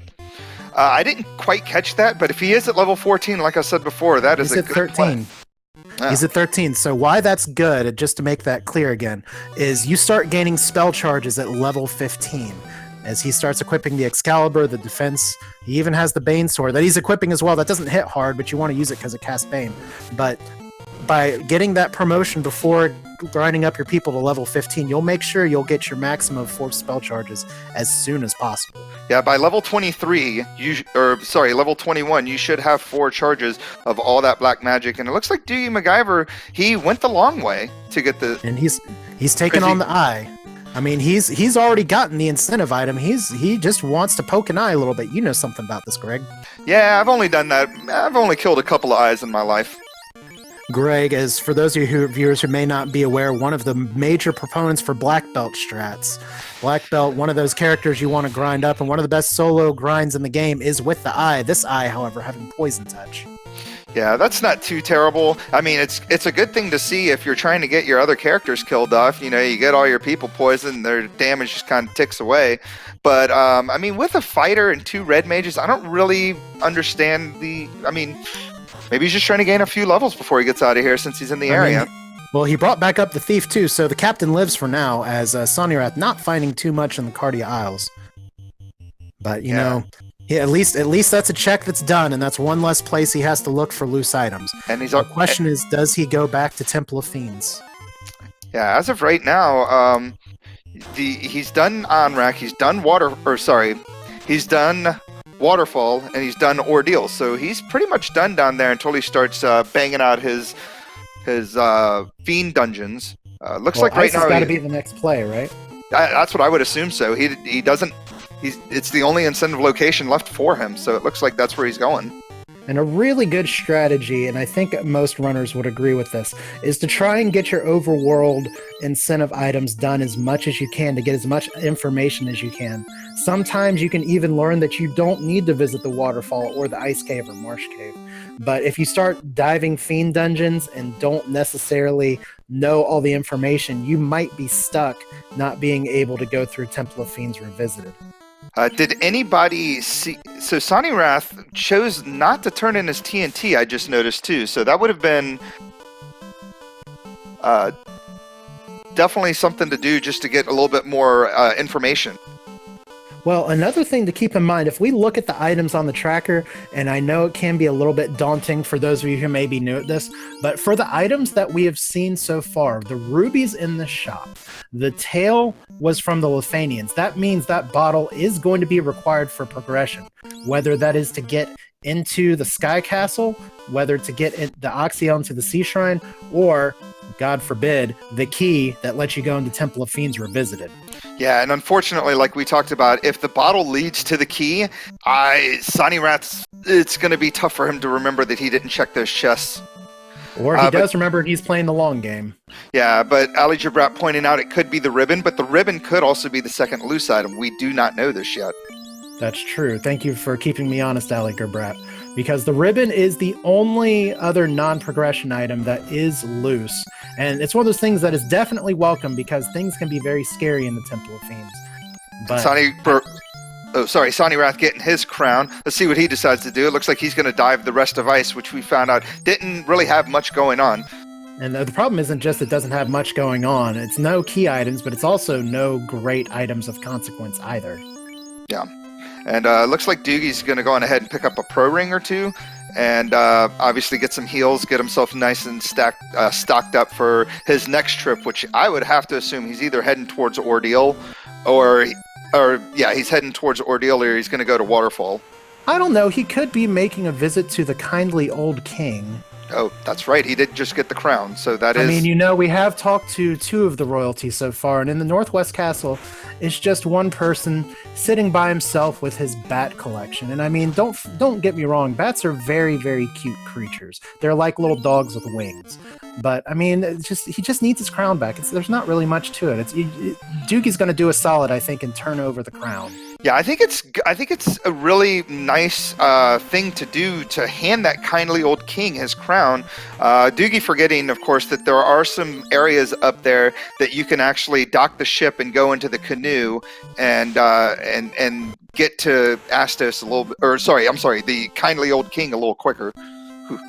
I didn't quite catch that, but if he is at level 14, like I said before, that is a good 13. play. Yeah. He's at 13. So why that's good, just to make that clear again, is you start gaining spell charges at level 15. As he starts equipping the Excalibur, the defense, he even has the Bane Sword that he's equipping as well. That doesn't hit hard, but you want to use it because it casts Bane. But by getting that promotion before grinding up your people to level 15, you'll make sure you'll get your maximum of 4 spell charges as soon as possible. Yeah, by level 23, level 21, you should have 4 charges of all that black magic. And it looks like DoogieMacGyver, he went the long way to get the... And he's taken on the eye. I mean, he's already gotten the incentive item. He just wants to poke an eye a little bit. You know something about this, Greg. Yeah, I've only done that. I've only killed a couple of eyes in my life. Greg, as for those of you viewers who may not be aware, one of the major proponents for Black Belt strats. Black Belt, one of those characters you want to grind up, and one of the best solo grinds in the game is with the eye. This eye, however, having Poison Touch. Yeah, that's not too terrible. I mean, it's a good thing to see if you're trying to get your other characters killed off. You get all your people poisoned, their damage just kind of ticks away. But, I mean, with a fighter and 2 red mages, I don't really understand maybe he's just trying to gain a few levels before he gets out of here since he's in the area. Well, he brought back up the thief too, so the captain lives for now, as Sawneyrath not finding too much in the Cardia Isles. But you know, at least that's a check that's done, and that's one less place he has to look for loose items. And the question is, does he go back to Temple of Fiends? Yeah, as of right now, he's done Onrak, he's done he's done Waterfall, and he's done Ordeal. So he's pretty much done down there until he starts banging out his Fiend dungeons. Looks like right now got to be the next play, right? That's what I would assume. So he doesn't. It's the only incentive location left for him. So it looks like that's where he's going. And a really good strategy, and I think most runners would agree with this, is to try and get your overworld incentive items done as much as you can to get as much information as you can. Sometimes you can even learn that you don't need to visit the waterfall or the ice cave or marsh cave. But if you start diving fiend dungeons and don't necessarily know all the information, you might be stuck not being able to go through Temple of Fiends Revisited. Did anybody see? So Sawneyrath chose not to turn in his TNT. I just noticed too. So that would have been definitely something to do just to get a little bit more information. Well, another thing to keep in mind, if we look at the items on the tracker, and I know it can be a little bit daunting for those of you who may be new at this, but for the items that we have seen so far, the rubies in the shop, the tail was from the Lithanians. That means that bottle is going to be required for progression, whether that is to get into the Sky Castle, whether to get the Oxyel into the Sea Shrine, or, God forbid, the key that lets you go into Temple of Fiends Revisited. Yeah, and unfortunately, like we talked about, if the bottle leads to the key, Sawneyrath, it's going to be tough for him to remember that he didn't check those chests. Or he does remember and he's playing the long game. Yeah, but Ali Jabrat pointing out it could be the ribbon, but the ribbon could also be the second loose item. We do not know this yet. That's true. Thank you for keeping me honest, Ali Jabrat. Because the ribbon is the only other non-progression item that is loose. And it's one of those things that is definitely welcome because things can be very scary in the Temple of Fiends. But Sawneyrath getting his crown. Let's see what he decides to do. It looks like he's going to dive the rest of ice, which we found out didn't really have much going on. And the problem isn't just it doesn't have much going on. It's no key items, but it's also no great items of consequence either. Yeah. And it looks like Doogie's going to go on ahead and pick up a pro ring or two, and obviously get some heals, get himself nice and stocked up for his next trip, which I would have to assume he's either heading towards Ordeal, he's heading towards Ordeal, or he's going to go to Waterfall. I don't know. He could be making a visit to the kindly old king. Oh, that's right. He did just get the crown, so that is... I mean, we have talked to two of the royalty so far, and in the Northwest Castle, it's just one person sitting by himself with his bat collection. And I mean, don't get me wrong, bats are very, very cute creatures. They're like little dogs with wings. But I mean, he just needs his crown back. There's not really much to it. Doogie's going to do a solid, I think, and turn over the crown. Yeah, I think it's a really nice thing to do to hand that kindly old king his crown. Doogie forgetting, of course, that there are some areas up there that you can actually dock the ship and go into the canoe and get to Astos a little bit, the kindly old king a little quicker.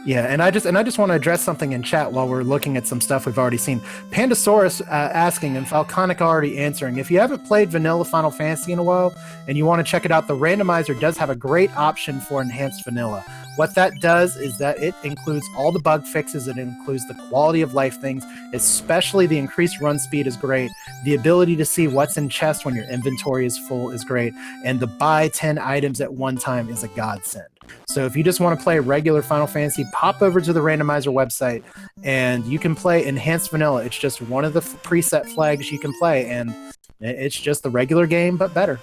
Yeah, and I just want to address something in chat while we're looking at some stuff we've already seen. Pandasaurus asking, and Falconica already answering, if you haven't played vanilla Final Fantasy in a while and you want to check it out, the randomizer does have a great option for enhanced vanilla. What that does is that it includes all the bug fixes, it includes the quality of life things, especially the increased run speed is great, the ability to see what's in chest when your inventory is full is great, and the buy 10 items at one time is a godsend. So if you just want to play regular Final Fantasy, pop over to the randomizer website and you can play enhanced vanilla. It's just one of the preset flags you can play, and it's just the regular game but better.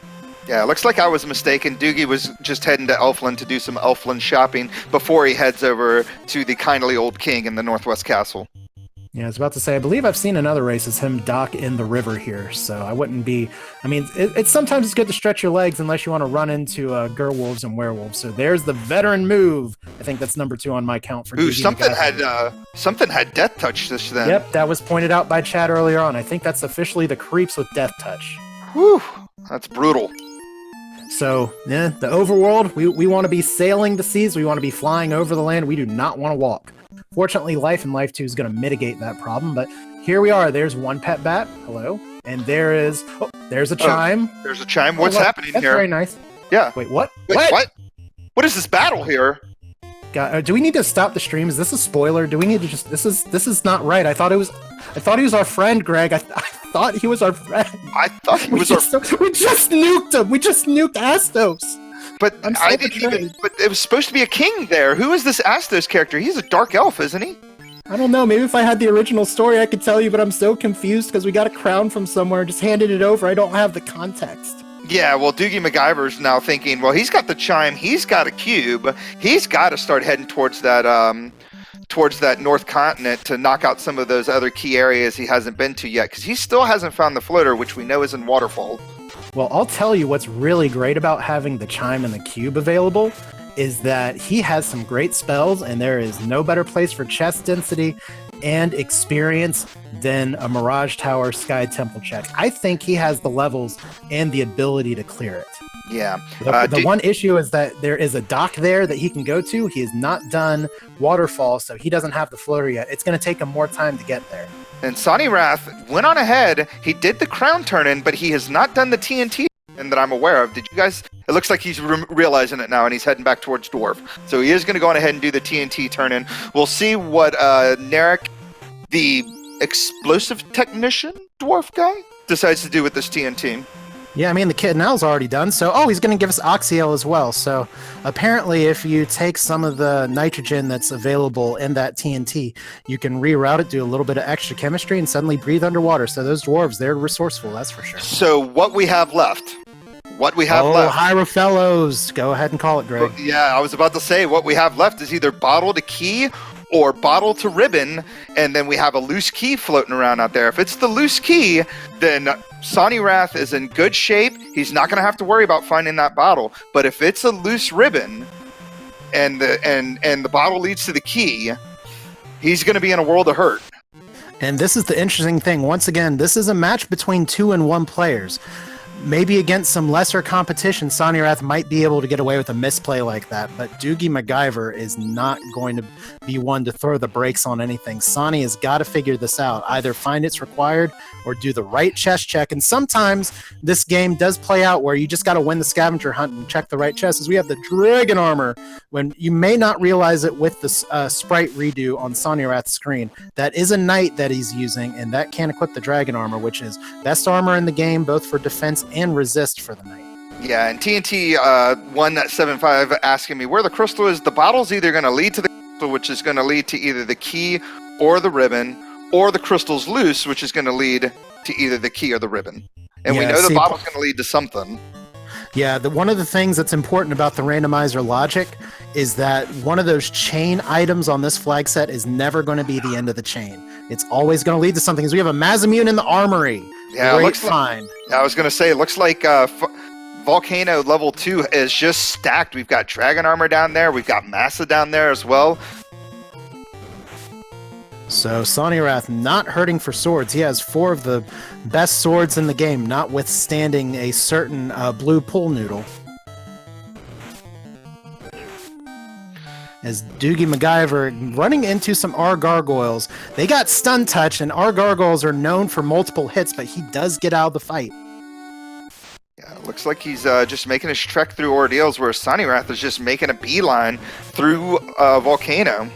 Yeah, it looks like I was mistaken. Doogie was just heading to Elfland to do some Elfland shopping before he heads over to the kindly old king in the Northwest Castle. Yeah, I was about to say, I believe I've seen another race as him dock in the river here, so I wouldn't be... I mean, it's sometimes it's good to stretch your legs unless you want to run into Gerwolves and Werewolves, so there's the veteran move. I think that's number 2 on my count for Ooh, something had Death Touch this then. Yep, that was pointed out by Chad earlier on. I think that's officially the creeps with Death Touch. Whew, that's brutal. So, yeah, the overworld, we want to be sailing the seas, we want to be flying over the land, we do not want to walk. Fortunately, Life and Life 2 is going to mitigate that problem, but here we are. There's one pet bat. Hello. And there's a chime. There's a chime. What's happening that's here? Very nice. Yeah. Wait, what? What? What is this battle here? God, do we need to stop the stream? Is this a spoiler? Do we need to just? This is not right. I thought he was our friend, Greg. I thought he was our friend. I thought he was our. We just nuked him. We just nuked Astos. But I didn't even. But it was supposed to be a king there. Who is this Astos character? He's a dark elf, isn't he? I don't know. Maybe if I had the original story, I could tell you. But I'm so confused because we got a crown from somewhere, just handed it over. I don't have the context. Yeah, well, DoogieMacGyver's now thinking, well, he's got the chime, he's got a cube, he's got to start heading towards that North Continent to knock out some of those other key areas he hasn't been to yet, because he still hasn't found the floater, which we know is in Waterfall. Well, I'll tell you what's really great about having the chime and the cube available is that he has some great spells, and there is no better place for chest density and experience than a Mirage Tower Sky Temple check. I think he has the levels and the ability to clear it. Yeah. The one issue is that there is a dock there that he can go to. He has not done Waterfall, so he doesn't have the floater yet. It's going to take him more time to get there. And Sawneyrath went on ahead. He did the crown turn-in, but he has not done the TNT that I'm aware of. Did you guys? It looks like he's realizing it now, and he's heading back towards Dwarf. So he is going to go on ahead and do the TNT turn-in. We'll see what Narek, the explosive technician dwarf guy, decides to do with this TNT. Yeah, I mean, the canal's already done, so he's going to give us Oxyel as well. So apparently if you take some of the nitrogen that's available in that TNT, you can reroute it, do a little bit of extra chemistry, and suddenly breathe underwater. So those dwarves, they're resourceful, that's for sure. So what we have left? Hierofellows. Go ahead and call it, Greg. Yeah, I was about to say what we have left is either bottle to key or bottle to ribbon, and then we have a loose key floating around out there. If it's the loose key, then Sawneyrath is in good shape. He's not going to have to worry about finding that bottle. But if it's a loose ribbon and the bottle leads to the key, he's going to be in a world of hurt. And this is the interesting thing. Once again, this is a match between 2 and 1 players. Maybe against some lesser competition, Sawneyrath might be able to get away with a misplay like that, but DoogieMacGyver is not going to be one to throw the brakes on anything. Sonny has got to figure this out, either find it's required or do the right chest check. And sometimes this game does play out where you just got to win the scavenger hunt and check the right chest, as we have the dragon armor, when you may not realize it with the sprite redo on Sawneyrath's screen. That is a knight that he's using, and that can equip the dragon armor, which is best armor in the game, both for defense and resist for the knight. Yeah, and TNT 175 asking me where the crystal is. The bottle's either going to lead to the crystal, which is going to lead to either the key or the ribbon, or the crystal's loose, which is going to lead to either the key or the ribbon. And we know the bottle's going to lead to something. Yeah, one of the things that's important about the randomizer logic is that one of those chain items on this flag set is never going to be the end of the chain. It's always going to lead to something. Because we have a Mazamune in the armory. Yeah, it looks fine. I was going to say, it looks like Volcano level 2 is just stacked. We've got dragon armor down there. We've got Massa down there as well. So Sawneyrath not hurting for swords. He has 4 of the best swords in the game, notwithstanding a certain blue pool noodle. As DoogieMacGyver running into some R gargoyles. They got stun touch, and R gargoyles are known for multiple hits, but he does get out of the fight. Yeah, it looks like he's just making his trek through ordeals, where Sawneyrath is just making a beeline through Volcano.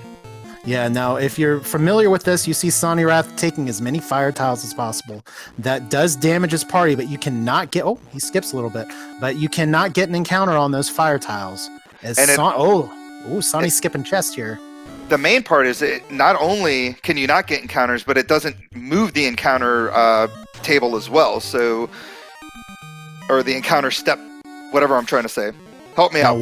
Yeah, now if you're familiar with this, you see Sawneyrath taking as many fire tiles as possible. That does damage his party, but you cannot get... Oh, he skips a little bit. But you cannot get an encounter on those fire tiles. Sonny's skipping chest here. The main part is it not only can you not get encounters, but it doesn't move the encounter table as well. So, or the encounter step, whatever I'm trying to say. Help me out.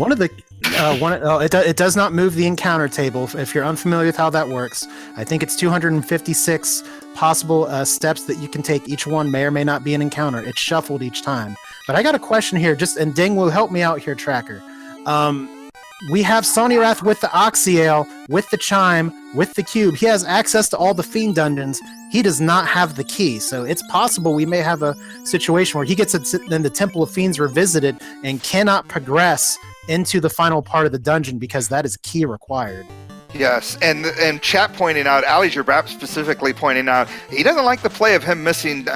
It does not move the encounter table. If you're unfamiliar with how that works, I think it's 256 possible steps that you can take. Each one may or may not be an encounter. It's shuffled each time. But I got a question here, and Ding will help me out here, Tracker. We have Sawneyrath with the Oxyale, with the Chime, with the Cube. He has access to all the Fiend dungeons. He does not have the key, so it's possible we may have a situation where he gets in the Temple of Fiends Revisited and cannot progress into the final part of the dungeon because that is key required. Yes, and chat pointing out, Brap specifically pointing out, he doesn't like the play of him missing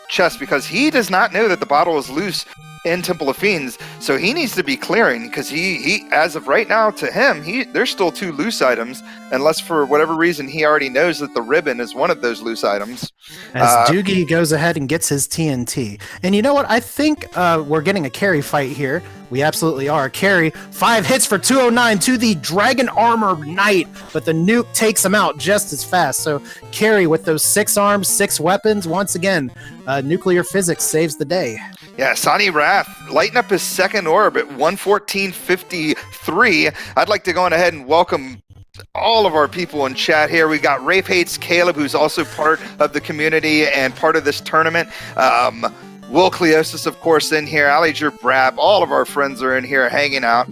chest because he does not know that the bottle is loose in Temple of Fiends, so he needs to be clearing because he as of right now, to him, there's still 2 loose items, unless for whatever reason he already knows that the ribbon is one of those loose items. As Doogie goes ahead and gets his TNT. And you know what? I think we're getting a carry fight here. We absolutely are. Carry, 5 hits for 209 to the Dragon Armor Knight, but the nuke takes him out just as fast. So Carry with those 6 arms, 6 weapons, once again, nuclear physics saves the day. Yeah, Sawneyrath lighting up his second orb at 114.53. I'd like to go on ahead and welcome all of our people in chat here. We got Rafe Hates Caleb, who's also part of the community and part of this tournament. Will Cleosis, of course, in here. Brap, all of our friends are in here hanging out.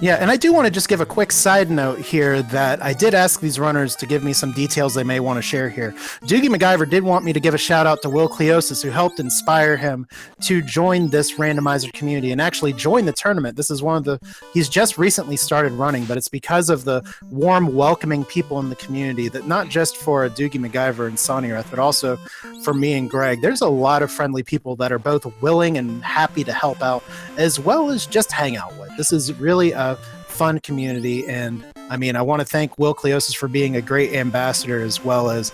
Yeah, and I do want to just give a quick side note here that I did ask these runners to give me some details they may want to share here. DoogieMacGyver did want me to give a shout out to Will Cleosis, who helped inspire him to join this randomizer community and actually join the tournament. This is he's just recently started running, but it's because of the warm, welcoming people in the community that not just for DoogieMacGyver and Sawneyrath, but also for me and Greg. There's a lot of friendly people that are both willing and happy to help out, as well as just hang out with. This is really a fun community, and I mean, I want to thank Will Cleosis for being a great ambassador, as well as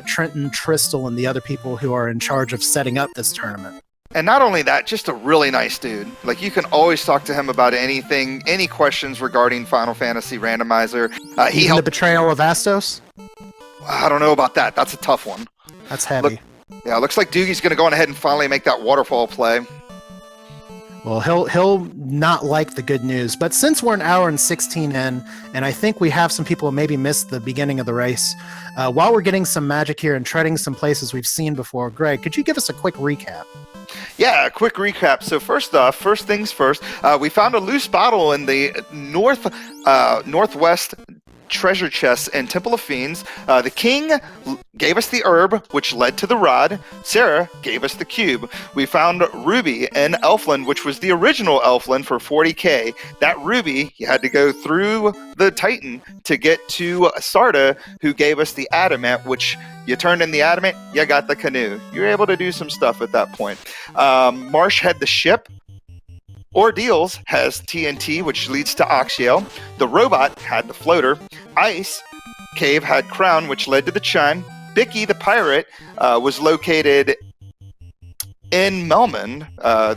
Trenton, Tristel, and the other people who are in charge of setting up this tournament. And not only that, just a really nice dude. Like, you can always talk to him about anything, any questions regarding Final Fantasy Randomizer. He helped the betrayal of Astos? I don't know about that. That's a tough one. That's heavy. Looks like Doogie's going to go on ahead and finally make that waterfall play. Well, he'll not like the good news, but since we're an hour and 16 in, and I think we have some people who maybe missed the beginning of the race, while we're getting some magic here and treading some places we've seen before, Greg, could you give us a quick recap? Yeah, a quick recap. So first things first, we found a loose bottle in the northwest treasure chest in Temple of Fiends. The king gave us the herb, which led to the rod. Sarah gave us the cube. We found Ruby in Elfland, which was the original Elfland for 40k. That Ruby, you had to go through the Titan to get to Sarda, who gave us the adamant, which you turned in the adamant, you got the canoe. You were able to do some stuff at that point. Marsh had the ship. Ordeals has TNT, which leads to Oxiel. The robot had the floater. Ice Cave had Crown, which led to the chime. Bicky, the pirate, was located in Melman,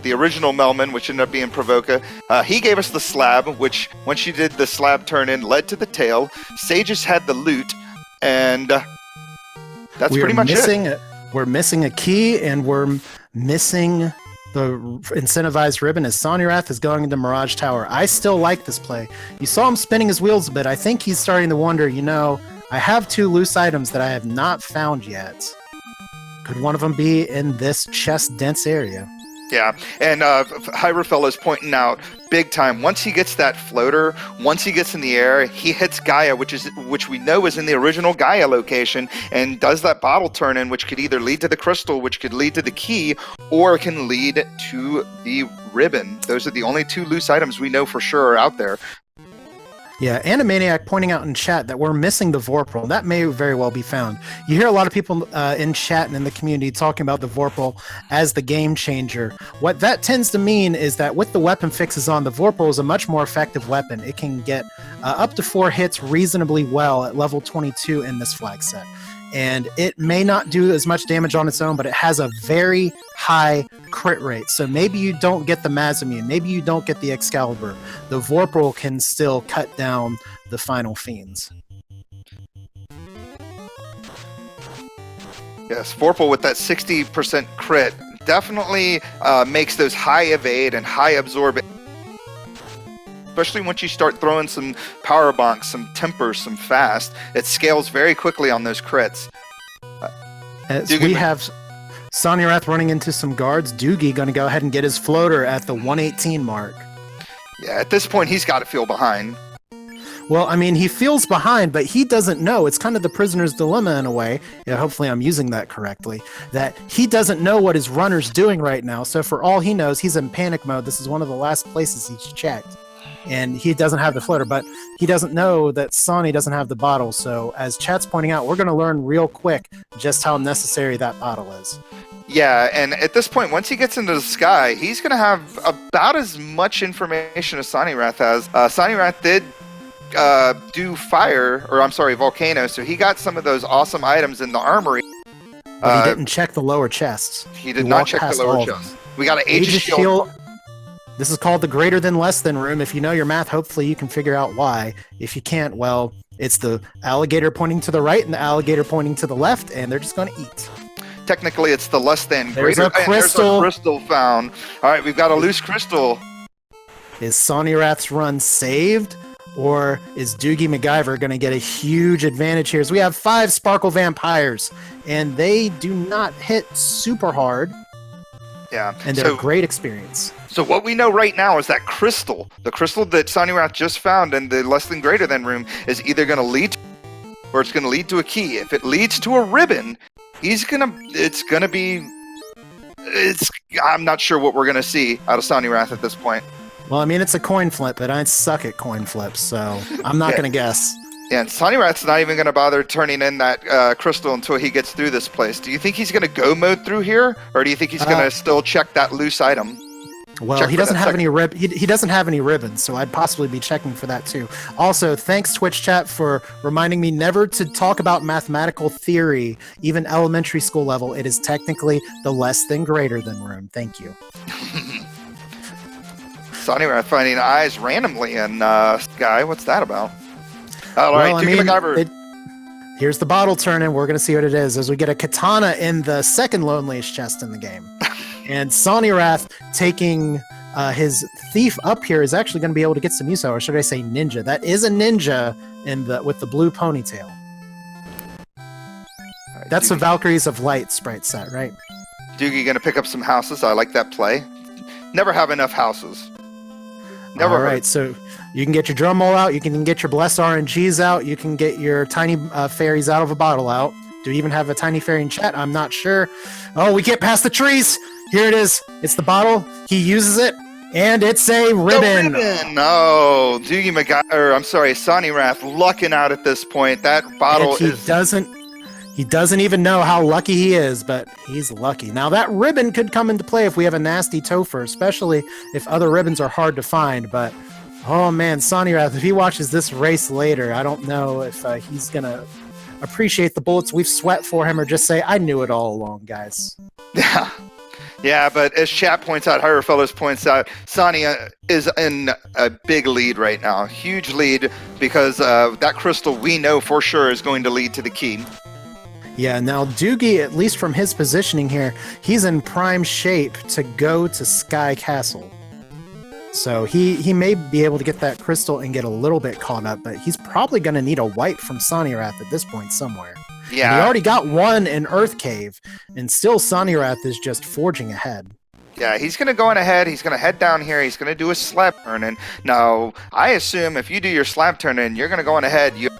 the original Melman, which ended up being Provoca. He gave us the slab, which, once you did the slab turn-in, led to the tail. Sages had the loot, and that's pretty much it. We're missing a key, and we're missing the incentivized ribbon as Sawneyrath is going into Mirage Tower. I still like this play. You saw him spinning his wheels a bit. I think he's starting to wonder, I have 2 loose items that I have not found yet. Could one of them be in this chest-dense area? Yeah, and Hyrofell is pointing out big time. Once he gets that floater, once he gets in the air, he hits Gaia, which we know is in the original Gaia location, and does that bottle turn in, which could either lead to the crystal, which could lead to the key, or can lead to the ribbon. Those are the only 2 loose items we know for sure are out there. Yeah, Animaniac pointing out in chat that we're missing the Vorpal. That may very well be found. You hear a lot of people in chat and in the community talking about the Vorpal as the game changer. What that tends to mean is that with the weapon fixes on, the Vorpal is a much more effective weapon. It can get up to 4 hits reasonably well at level 22 in this flag set. And it may not do as much damage on its own, but it has a very high crit rate. So maybe you don't get the Mazamune, maybe you don't get the Excalibur. The Vorpal can still cut down the final fiends. Yes, Vorpal with that 60% crit definitely makes those high evade and high absorb. Especially once you start throwing some power bonks, some tempers, some fast, it scales very quickly on those crits. We have Sawneyrath running into some guards. Doogie going to go ahead and get his floater at the 118 mark. Yeah, at this point, he's got to feel behind. Well, I mean, he feels behind, but he doesn't know. It's kind of the prisoner's dilemma in a way. Yeah, hopefully I'm using that correctly. That he doesn't know what his runner's doing right now. So for all he knows, he's in panic mode. This is one of the last places he's checked. and he doesn't have the floater, but he doesn't know that Sawny doesn't have the bottle. So as chat's pointing out, we're going to learn real quick just how necessary that bottle is. Yeah, and at this point, once he gets into the sky, he's going to have about as much information as Sawneyrath has. Sawneyrath did do fire, or I'm sorry, volcano, so he got some of those awesome items in the armory. But he didn't check the lower chests. He did not check the lower chests. We got an Aegis Shield. This is called the greater than less than room. If you know your math, hopefully you can figure out why. If you can't, well, it's the alligator pointing to the right and the alligator pointing to the left, and they're just going to eat. Technically, it's the less than there's greater. A crystal. There's a crystal found. All right, we've got a loose crystal. Is Sawneyrath's run saved, or is DoogieMacGyver going to get a huge advantage here? As we have 5 Sparkle Vampires, and they do not hit super hard. Yeah, and they're a great experience. So what we know right now is that crystal, the crystal that Sawneyrath just found in the less than greater than room, is either going to lead to, or it's going to lead to a key. If it leads to a ribbon, I'm not sure what we're going to see out of Sawneyrath at this point. Well, I mean, it's a coin flip, but I suck at coin flips, so I'm not going to guess. Yeah, and Sawneyrath's not even going to bother turning in that crystal until he gets through this place. Do you think he's going to go mode through here, or do you think he's going to still check that loose item? Well, he doesn't have any he doesn't have any ribbons, so I'd possibly be checking for that too. Also, thanks Twitch chat for reminding me never to talk about mathematical theory, even elementary school level. It is technically the less than greater than room. Thank you. Sawneyrath finding eyes randomly in sky. What's that about? All right, DoogieMacGyver. Here's the bottle turning. We're going to see what it is as we get a katana in the second loneliest chest in the game. And Sawneyrath taking his thief up here is actually going to be able to get some use out, or should I say ninja? That is a ninja with the blue ponytail. Right, that's the Valkyries of Light sprite set, right? Doogie going to pick up some houses. I like that play. Never have enough houses. Never. All right, so you can get your drum roll out. You can get your blessed RNGs out. You can get your tiny fairies out of a bottle out. Do we even have a tiny fairy in chat? I'm not sure. Oh, we get past the trees. Here it is. It's the bottle. He uses it, and it's a ribbon. No, DoogieMacGyver. I'm sorry, Sawneyrath lucking out at this point. That bottle He doesn't even know how lucky he is, but he's lucky. Now that ribbon could come into play if we have a nasty Topher, especially if other ribbons are hard to find. But oh man, Sawneyrath, if he watches this race later, I don't know if he's gonna appreciate the bullets we've sweat for him, or just say, "I knew it all along, guys." Yeah. Yeah, but as chat points out, Hierophilus points out, Sonya is in a big lead right now. Huge lead, because that crystal we know for sure is going to lead to the key. Yeah, now Doogie, at least from his positioning here, he's in prime shape to go to Sky Castle. So he may be able to get that crystal and get a little bit caught up, but he's probably going to need a wipe from Sawneyrath at this point somewhere. Yeah, and he already got one in Earth Cave, and still Sawneyrath is just forging ahead. Yeah, he's going to go on ahead. He's going to head down here. He's going to do a slab turn-in. Now, I assume if you do your slab turn-in, you're going to go on ahead. You're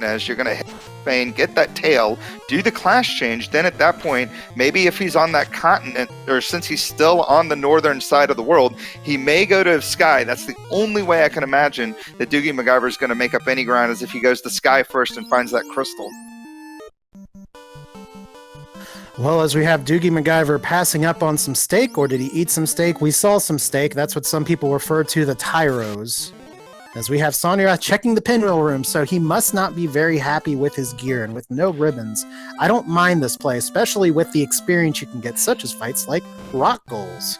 going to hit Spain, get that tail, do the class change. Then at that point, maybe if he's on that continent, or since he's still on the northern side of the world, he may go to Sky. That's the only way I can imagine that DoogieMacGyver is going to make up any ground, is if he goes to Sky first and finds that crystal. Well, as we have DoogieMacGyver passing up on some steak, or did he eat some steak? We saw some steak. That's what some people refer to the tyros. As we have Sawneyrath checking the pinwheel room, so he must not be very happy with his gear, and with no ribbons. I don't mind this play, especially with the experience you can get, such as fights like rock goals.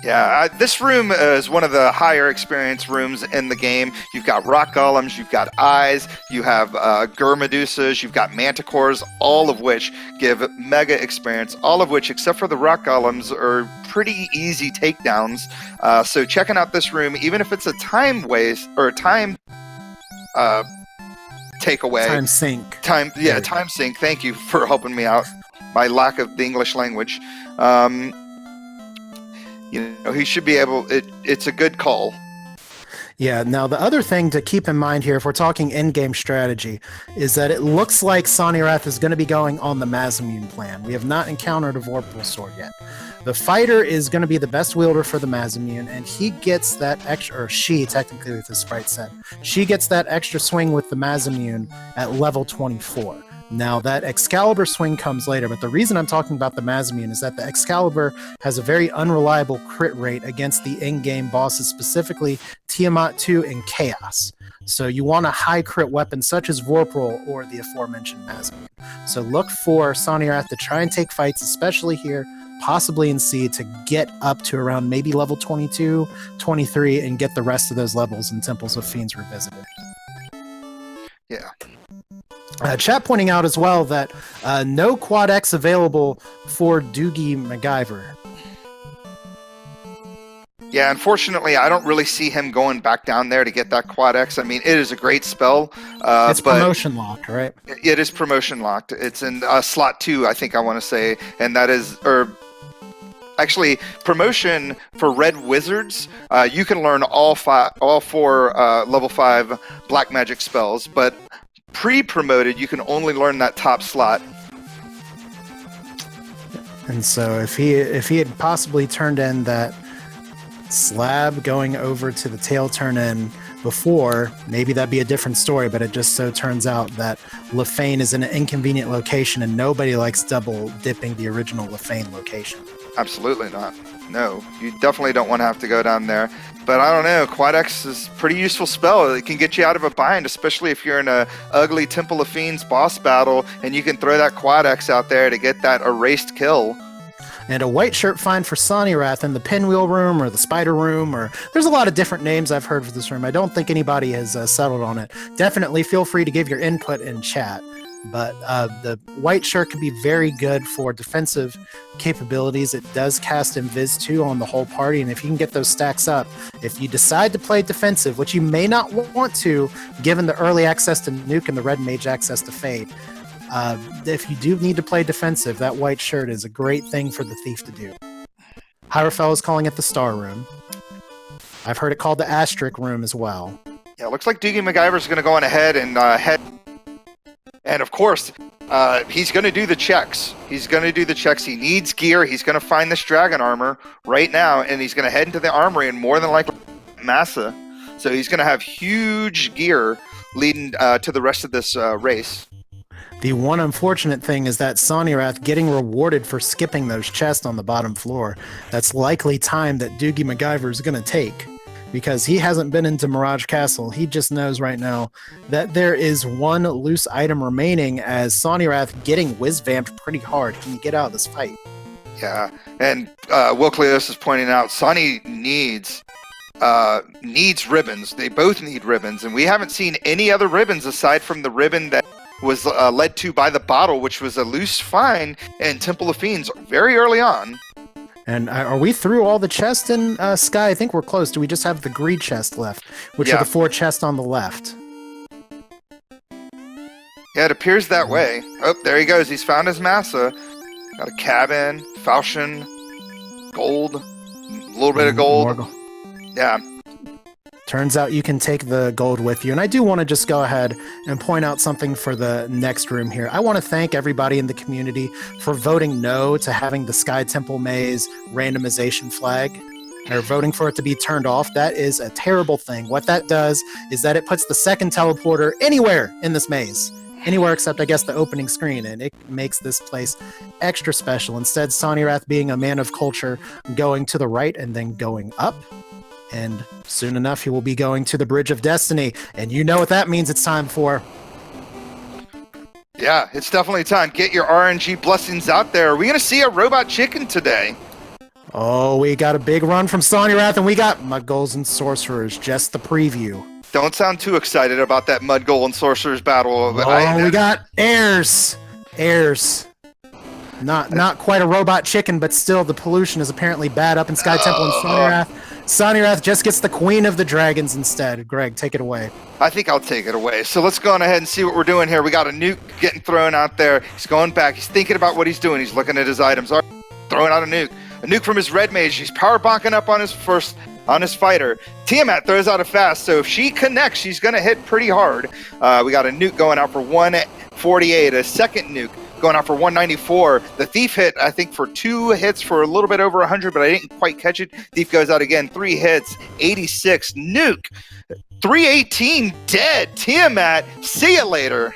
Yeah, this room is one of the higher experience rooms in the game. You've got rock golems, you've got eyes, you have Gurmedusas, you've got manticores, all of which give mega experience, all of which, except for the rock golems, are pretty easy takedowns. So checking out this room, even if it's a time waste, or a time takeaway. Time sink. Time sink. Thank you for helping me out. My lack of the English language. You know, he should be able. It's a good call. Yeah, now the other thing to keep in mind here, if we're talking in-game strategy, is that it looks like Sawneyrath is going to be going on the Masamune plan. We have not encountered a Vorpal Sword yet. The fighter is going to be the best wielder for the Masamune, and he gets that extra, or she, technically with the sprite set, she gets that extra swing with the Masamune at level 24. Now, that Excalibur swing comes later, but the reason I'm talking about the Masamune is that the Excalibur has a very unreliable crit rate against the in-game bosses, specifically Tiamat 2 and Chaos. So you want a high crit weapon such as Vorpal or the aforementioned Masamune. So look for Sawneyrath to try and take fights, especially here, possibly in C, to get up to around maybe level 22, 23, and get the rest of those levels in Temples of Fiends revisited. Yeah. Chat pointing out as well that no Quad X available for DoogieMacGyver. Yeah, unfortunately, I don't really see him going back down there to get that Quad X. I mean, it is a great spell. It's promotion locked, right? It is promotion locked. It's in slot 2, I think I want to say, and that is, or actually, promotion for Red Wizards. You can learn all four level 5 black magic spells, but pre-promoted, you can only learn that top slot. And so if he had possibly turned in that slab going over to the tail turn in before, maybe that'd be a different story, but it just so turns out that Lefane is in an inconvenient location and nobody likes double dipping the original Lefane location. Absolutely not. No, you definitely don't want to have to go down there. But I don't know, Quad X is a pretty useful spell. It can get you out of a bind, especially if you're in a ugly Temple of Fiends boss battle and you can throw that Quad X out there to get that erased kill. And a white shirt find for Sawneyrath in the Pinwheel Room or the Spider Room, or there's a lot of different names I've heard for this room. I don't think anybody has settled on it. Definitely feel free to give your input in chat. But the white shirt can be very good for defensive capabilities. It does cast Invis 2 on the whole party, and if you can get those stacks up, if you decide to play defensive, which you may not want to, given the early access to Nuke and the red mage access to Fade, if you do need to play defensive, that white shirt is a great thing for the thief to do. Hierophel is calling it the Star Room. I've heard it called the Asterisk Room as well. Yeah, it looks like DoogieMacGyver is going to go on ahead and head. And of course, he's going to do the checks. He's going to do the checks. He needs gear. He's going to find this dragon armor right now, and he's going to head into the armory and more than likely Massa. So he's going to have huge gear leading to the rest of this race. The one unfortunate thing is that Sawneyrath getting rewarded for skipping those chests on the bottom floor. That's likely time that DoogieMacGyver is going to take, because he hasn't been into Mirage Castle. He just knows right now that there is one loose item remaining, as Sawneyrath getting whiz-vamped pretty hard. Can you get out of this fight? Yeah, and Will Cleos is pointing out Sonny needs ribbons. They both need ribbons, and we haven't seen any other ribbons aside from the ribbon that was led to by the bottle, which was a loose find in Temple of Fiends very early on. And are we through all the chests in Sky? I think we're close. Do we just have the greed chest left, which are the 4 chests on the left? Yeah, it appears that way. Oh, there he goes. He's found his Massa. Got a cabin, falchion, gold, a little bit of gold. Yeah. Turns out you can take the gold with you. And I do want to just go ahead and point out something for the next room here. I want to thank everybody in the community for voting no to having the Sky Temple Maze randomization flag, or voting for it to be turned off. That is a terrible thing. What that does is that it puts the second teleporter anywhere in this maze. Anywhere except, I guess, the opening screen, and it makes this place extra special. Instead, Sawneyrath, being a man of culture, going to the right and then going up. And soon enough, he will be going to the Bridge of Destiny. And you know what that means it's time for. Yeah, it's definitely time. Get your RNG blessings out there. Are we going to see a robot chicken today? Oh, we got a big run from Sawneyrath, and we got Mud Goals and Sorcerers. Just the preview. Don't sound too excited about that Mud Goal and Sorcerers battle. We got Airs. Not quite a robot chicken, but still the pollution is apparently bad up in Sky Temple and Sawneyrath. Sawneyrath just gets the Queen of the Dragons instead. Greg, take it away. I think I'll take it away. So let's go on ahead and see what we're doing here. We got a nuke getting thrown out there. He's going back. He's thinking about what he's doing. He's looking at his items. Throwing out a nuke. A nuke from his red mage. He's power bonking up on his first on his fighter. Tiamat throws out a fast, so if she connects, she's going to hit pretty hard. We got a nuke going out for 148, a second nuke going out for 194. The Thief hit, I think, for 2 hits for a little bit over 100, but I didn't quite catch it. Thief goes out again, 3 hits, 86. Nuke, 318, dead. Tiamat, see you later.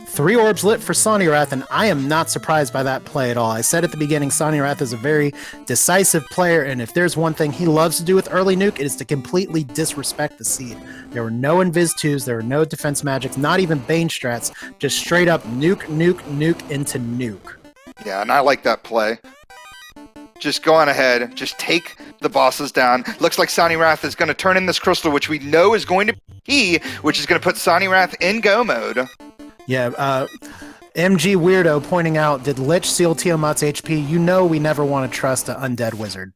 3 orbs lit for Sawneyrath, and I am not surprised by that play at all. I said at the beginning, Sawneyrath is a very decisive player, and if there's one thing he loves to do with early nuke, it is to completely disrespect the seed. There were no Invis 2s, there were no defense magics, not even Bane strats, just straight up nuke, nuke, nuke into nuke. Yeah, and I like that play. Just go on ahead, just take the bosses down. Looks like Sawneyrath is going to turn in this crystal, which we know is going to be key, which is going to put Sawneyrath in go mode. Yeah, MG Weirdo pointing out, did Lich seal Tiamat's HP? You know we never want to trust an undead wizard.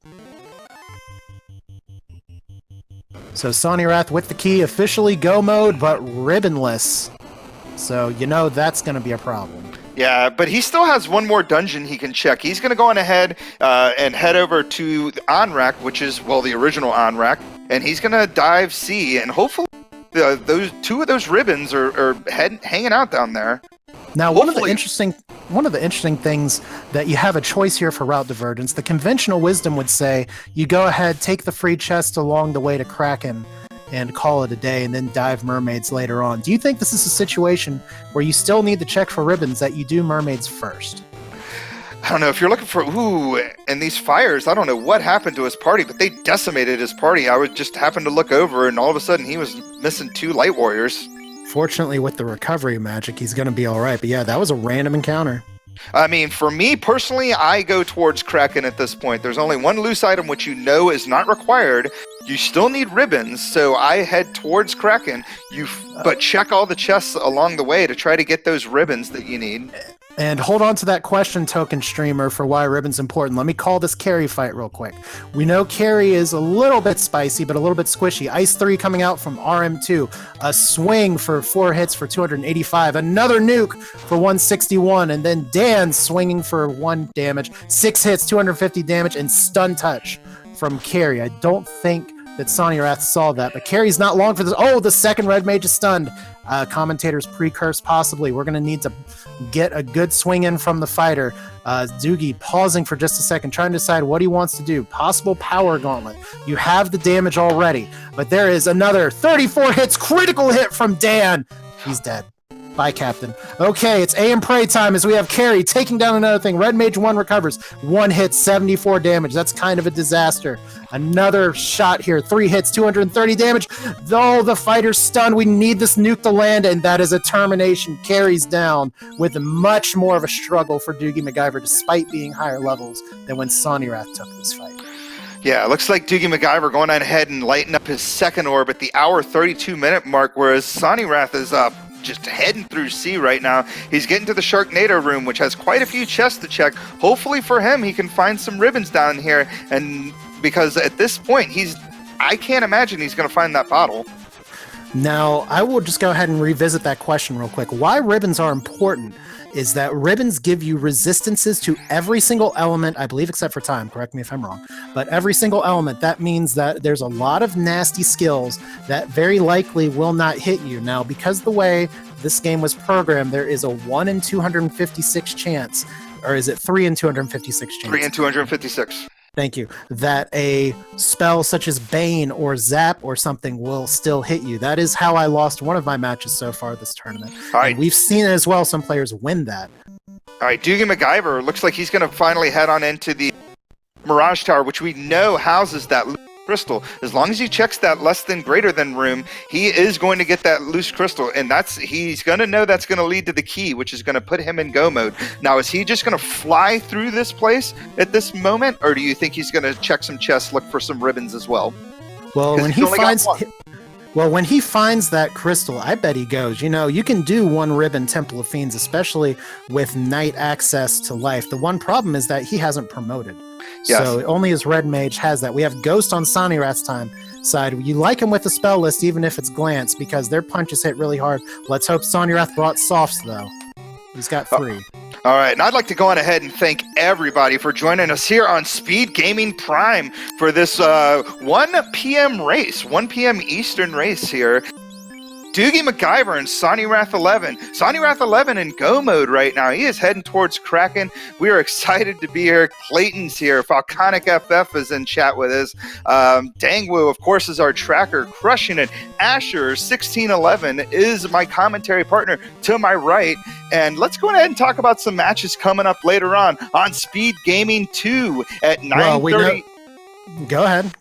So Sawneyrath with the key, officially go mode, but ribbonless. So you know that's going to be a problem. Yeah, but he still has one more dungeon he can check. He's going to go on ahead and head over to the Onrak, which is, well, the original Onrak, and he's going to dive C, and hopefully those 2 of those ribbons are hanging out down there. Now, one of the interesting things that you have a choice here for route divergence. The conventional wisdom would say you go ahead, take the free chest along the way to Kraken, and call it a day, and then dive mermaids later on. Do you think this is a situation where you still need to check for ribbons that you do mermaids first? I don't know, if you're looking for, and these fires, I don't know what happened to his party, but they decimated his party. I would just happen to look over, and all of a sudden he was missing 2 light warriors. Fortunately, with the recovery magic, he's going to be all right. But yeah, that was a random encounter. I mean, for me personally, I go towards Kraken at this point. There's only one loose item which you know is not required. You still need ribbons, so I head towards Kraken. But check all the chests along the way to try to get those ribbons that you need. And hold on to that question, Token Streamer, for why ribbon's important. Let me call this carry fight real quick. We know carry is a little bit spicy, but a little bit squishy. Ice 3 coming out from RM2. A swing for 4 hits for 285. Another nuke for 161. And then Dan swinging for 1 damage. 6 hits, 250 damage, and stun touch from carry. I don't think that Sawneyrath saw that, but carry's not long for this. Oh, the second red mage is stunned. Commentators pre-curse possibly. We're going to need to get a good swing in from the fighter. Doogie pausing for just a second, trying to decide what he wants to do. Possible power gauntlet. You have the damage already, but there is another 34 hits, critical hit from Dan. He's dead. Bye, Captain. Okay, it's AM Prey time as we have Carry taking down another thing. Red Mage 1 recovers. 1 hit, 74 damage. That's kind of a disaster. Another shot here. 3 hits, 230 damage. Though the fighter's stunned, we need this nuke to land, and that is a termination. Carry's down with much more of a struggle for DoogieMacGyver, despite being higher levels than when Sawneyrath took this fight. Yeah, it looks like DoogieMacGyver going on ahead and lighting up his second orb at the hour 32-minute mark, whereas Sawneyrath is up. Just heading through C right now. He's getting to the Sharknado room, which has quite a few chests to check. Hopefully for him, he can find some ribbons down here, and because at this point, I can't imagine he's going to find that bottle. Now, I will just go ahead and revisit that question real quick. Why ribbons are important is that ribbons give you resistances to every single element, I believe except for time, correct me if I'm wrong, but every single element. That means that there's a lot of nasty skills that very likely will not hit you. Now, because the way this game was programmed, there is a 1 in 256 chance, or is it 3 in 256 chance? 3 in 256. Thank you. That a spell such as Bane or Zap or something will still hit you. That is how I lost one of my matches so far this tournament. All right. And we've seen as well some players win that. All right, DoogieMacGyver looks like he's going to finally head on into the Mirage Tower, which we know houses that crystal. As long as he checks that less than greater than room, he is going to get that loose crystal, and he's going to know that's going to lead to the key, which is going to put him in go mode. Now, is he just going to fly through this place at this moment, or do you think he's going to check some chests, look for some ribbons as well? Well, when he finds that crystal, I bet he goes. You know, you can do 1 ribbon Temple of Fiends, especially with Knight access to life. The one problem is that he hasn't promoted. Yes. So only his red mage has that. We have Ghost on Sawneyrath's side. You like him with the spell list, even if it's Glance, because their punches hit really hard. Let's hope Sawneyrath brought softs, though. He's got 3. All right, and I'd like to go on ahead and thank everybody for joining us here on Speed Gaming Prime for this 1 p.m. race, 1 p.m. Eastern race here. DoogieMacGyver and Sawneyrath11. Sawneyrath11 in go mode right now. He is heading towards Kraken. We are excited to be here. Clayton's here. Falconic FF is in chat with us. Dangwoo, of course, is our tracker, crushing it. Asher1611 is my commentary partner to my right. And let's go ahead and talk about some matches coming up later on Speed Gaming 2 at 9:30. Go ahead.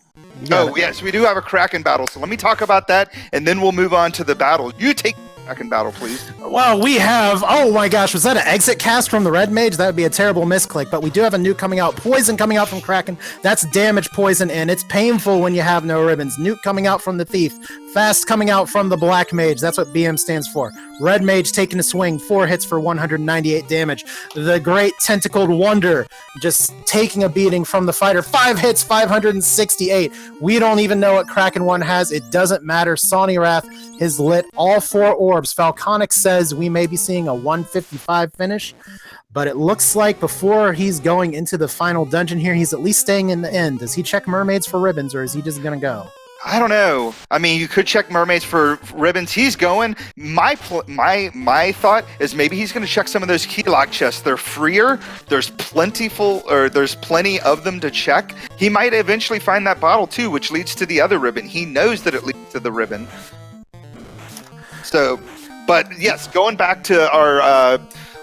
Oh, yes, we do have a Kraken battle, so let me talk about that, and then we'll move on to the battle. You take the Kraken battle, please. Well, we have, oh my gosh, was that an exit cast from the Red Mage? That would be a terrible misclick, but we do have a nuke coming out, Poison coming out from Kraken. That's damage poison, and it's painful when you have no ribbons. Nuke coming out from the Thief. Fast coming out from the Black Mage. That's what BM stands for. Red Mage taking a swing, 4 hits for 198 damage. The Great Tentacled Wonder just taking a beating from the fighter. 5 hits, 568. We don't even know what Kraken 1 has. It doesn't matter. Sawneyrath has lit all 4 orbs. Falconic says we may be seeing a 155 finish, but it looks like before he's going into the final dungeon here, he's at least staying in the end. Does he check mermaids for ribbons, or is he just going to go? I don't know. I mean, you could check mermaids for ribbons. He's going. My thought is maybe he's going to check some of those key lock chests. They're freer. There's plenty of them to check. He might eventually find that bottle too, which leads to the other ribbon. He knows that it leads to the ribbon. So, but yes, going back to our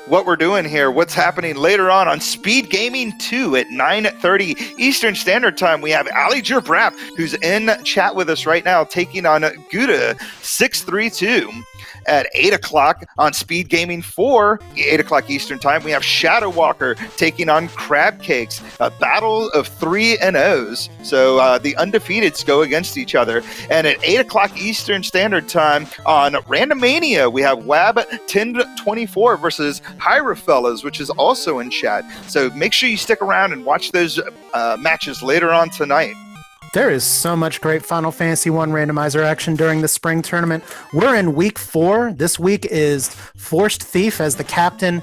what we're doing here, what's happening later on Speed Gaming 2 at 9:30 Eastern Standard Time. We have Ali Jerbrap, who's in chat with us right now, taking on Gouda 632. At 8 o'clock on Speed Gaming 4, 8 o'clock Eastern Time, we have Shadow Walker taking on Crab Cakes, a battle of 3-0s. So the undefeateds go against each other. And at 8 o'clock Eastern Standard Time on Randomania, we have Wab 1024 versus Hierofellas, which is also in chat. So make sure you stick around and watch those matches later on tonight. There is so much great Final Fantasy 1 randomizer action during the spring tournament. We're in week 4. This week is Forced Thief as the captain,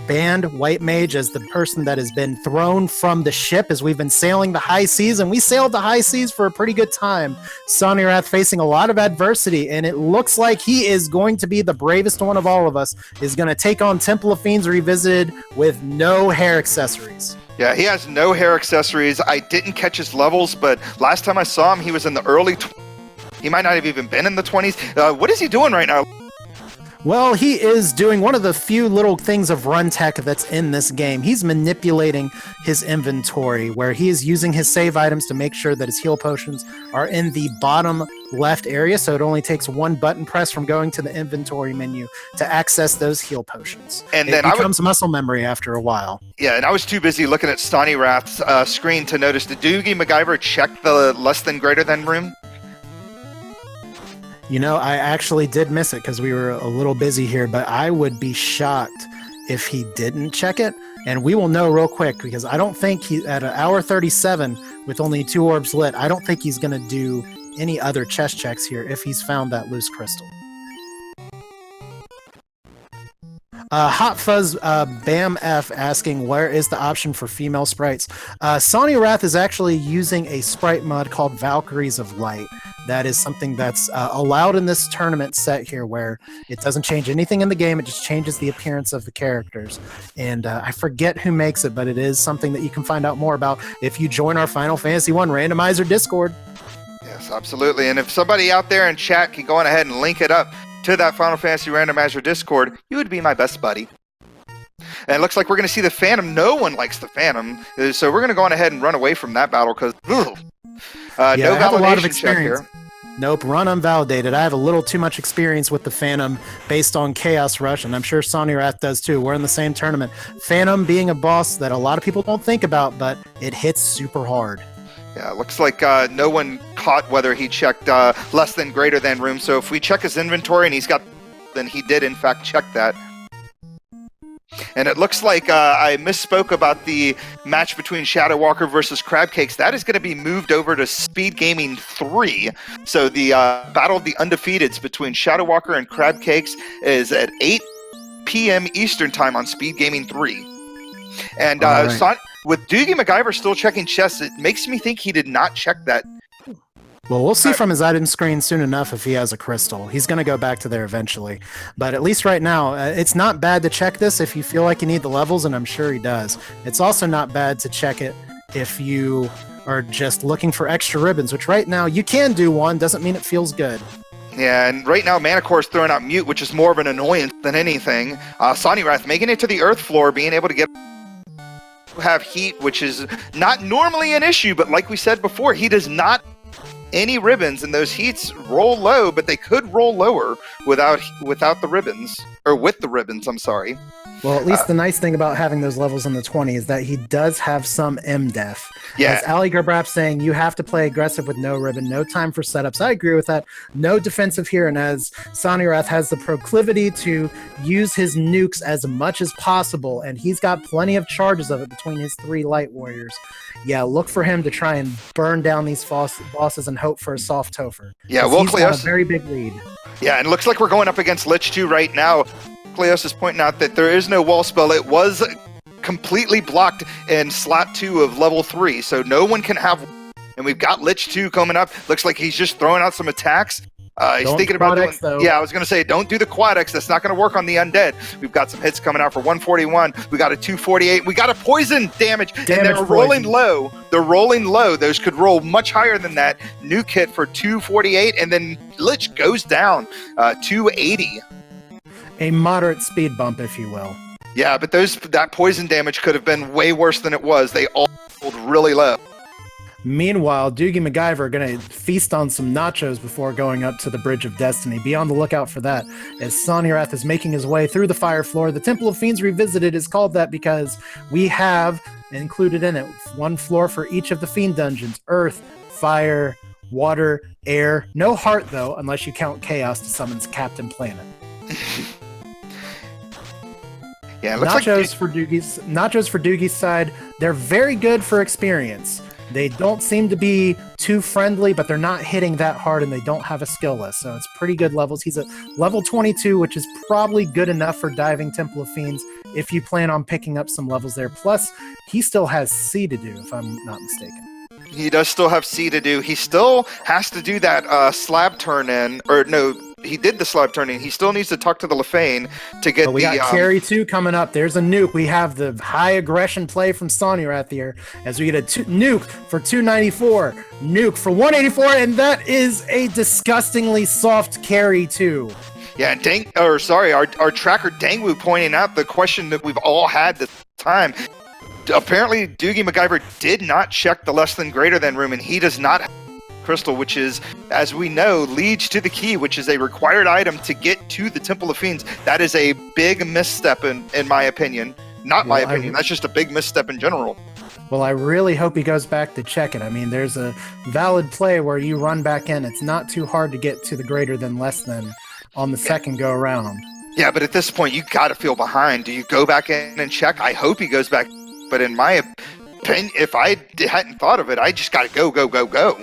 banned White Mage as the person that has been thrown from the ship as we've been sailing the high seas, and we sailed the high seas for a pretty good time. Sawneyrath facing a lot of adversity, and it looks like he is going to be the bravest one of all of us, is going to take on Temple of Fiends Revisited with no hair accessories. Yeah, he has no hair accessories. I didn't catch his levels, but last time I saw him, he was in the early 20s. He might not have even been in the 20s. What is he doing right now? Well, he is doing one of the few little things of run tech that's in this game. He's manipulating his inventory, where he is using his save items to make sure that his heal potions are in the bottom left area, so it only takes one button press from going to the inventory menu to access those heal potions. And then it becomes muscle memory after a while. Yeah, and I was too busy looking at Sawneyrath's screen to notice, did DoogieMacGyver check the less than greater than room? You know, I actually did miss it because we were a little busy here, but I would be shocked if he didn't check it. And we will know real quick, because I don't think he, at 1:37 with only 2 orbs lit, I don't think he's going to do any other chest checks here if he's found that loose crystal. Hot Fuzz Bam F asking, where is the option for female sprites? Sawneyrath is actually using a sprite mod called Valkyries of Light. That is something that's allowed in this tournament set here, where it doesn't change anything in the game. It just changes the appearance of the characters. And I forget who makes it, but it is something that you can find out more about if you join our Final Fantasy 1 Randomizer Discord. Yes, absolutely. And if somebody out there in chat can go on ahead and link it up to that Final Fantasy Randomizer Discord, you would be my best buddy. And it looks like we're going to see the Phantom. No one likes the Phantom, so we're going to go on ahead and run away from that battle, because no validation check here. Nope, run unvalidated. I have a little too much experience with the Phantom based on Chaos Rush, and I'm sure Sawneyrath does too. We're in the same tournament. Phantom being a boss that a lot of people don't think about, but it hits super hard. Yeah, looks like no one caught whether he checked less than greater than room. So if we check his inventory and he's got, then he did in fact check that. And it looks like I misspoke about the match between Shadow Walker versus Crab Cakes. That is going to be moved over to Speed Gaming 3. So the Battle of the Undefeateds between Shadow Walker and Crab Cakes is at 8 p.m. Eastern Time on Speed Gaming 3. And Right. with DoogieMacGyver still checking chests, it makes me think he did not check that. Well, we'll see from his item screen soon enough if he has a crystal. He's going to go back to there eventually. But at least right now, it's not bad to check this if you feel like you need the levels, and I'm sure he does. It's also not bad to check it if you are just looking for extra ribbons, which right now you can do one, doesn't mean it feels good. Yeah, and right now Manicore is throwing out Mute, which is more of an annoyance than anything. Sawneyrath making it to the Earth floor, being able to get have heat, which is not normally an issue, but like we said before, he does not any ribbons, and those heats roll low, but they could roll lower without the ribbons, or with the ribbons, I'm sorry. Well, at least the nice thing about having those levels in the 20 is that he does have some MDef. Yeah. As Ali Gerbrap saying, you have to play aggressive with no ribbon, no time for setups. I agree with that. No defensive here, and as Sawneyrath has the proclivity to use his nukes as much as possible, and he's got plenty of charges of it between his 3 light warriors. Yeah, look for him to try and burn down these bosses and hope for a soft Topher. Yeah, well, he's got a very big lead. Yeah, and it looks like we're going up against Lich 2 right now. Cleos is pointing out that there is no wall spell. It was completely blocked in slot 2 of level 3, so no one can have. And we've got Lich 2 coming up. Looks like he's just throwing out some attacks. He's thinking about doing. Though. Yeah, I was going to say, don't do the Quad X. That's not going to work on the undead. We've got some hits coming out for 141. We got a 248. We got a poison damage, and they're rolling low. They're rolling low. Those could roll much higher than that. Nuke hit for 248, and then Lich goes down 280. A moderate speed bump, if you will. Yeah, but that poison damage could have been way worse than it was. They all rolled really low. Meanwhile, DoogieMacGyver going to feast on some nachos before going up to the Bridge of Destiny. Be on the lookout for that. As Sawneyrath is making his way through the fire floor, the Temple of Fiends Revisited is called that because we have included in it 1 floor for each of the Fiend dungeons. Earth, fire, water, air. No heart, though, unless you count Chaos to summon Captain Planet. Yeah, it looks nachos for Doogie's side, they're very good for experience. They don't seem to be too friendly, but they're not hitting that hard, and they don't have a skill list, so it's pretty good levels. He's at level 22, which is probably good enough for diving Temple of Fiends if you plan on picking up some levels there. Plus, he still has C to do, if I'm not mistaken. He does still have C to do. He still has to do that slab turn in, or no, he did the slab turn in. He still needs to talk to the Lefane to get we got Carry 2 coming up. There's a nuke. We have the high aggression play from Sawneyrath here as we get a nuke for 294, nuke for 184, and that is a disgustingly soft Carry 2. Yeah, our tracker Dangwu pointing out the question that we've all had this time. Apparently, DoogieMacGyver did not check the less than greater than room, and he does not have crystal, which is, as we know, leads to the key, which is a required item to get to the Temple of Fiends. That is a big misstep, in my opinion. Not my opinion. That's just a big misstep in general. Well, I really hope he goes back to check it. I mean, there's a valid play where you run back in. It's not too hard to get to the greater than less than on the second go around. Yeah, but at this point, you got to feel behind. Do you go back in and check? I hope he goes back. But in my opinion, if I hadn't thought of it, I just got to go.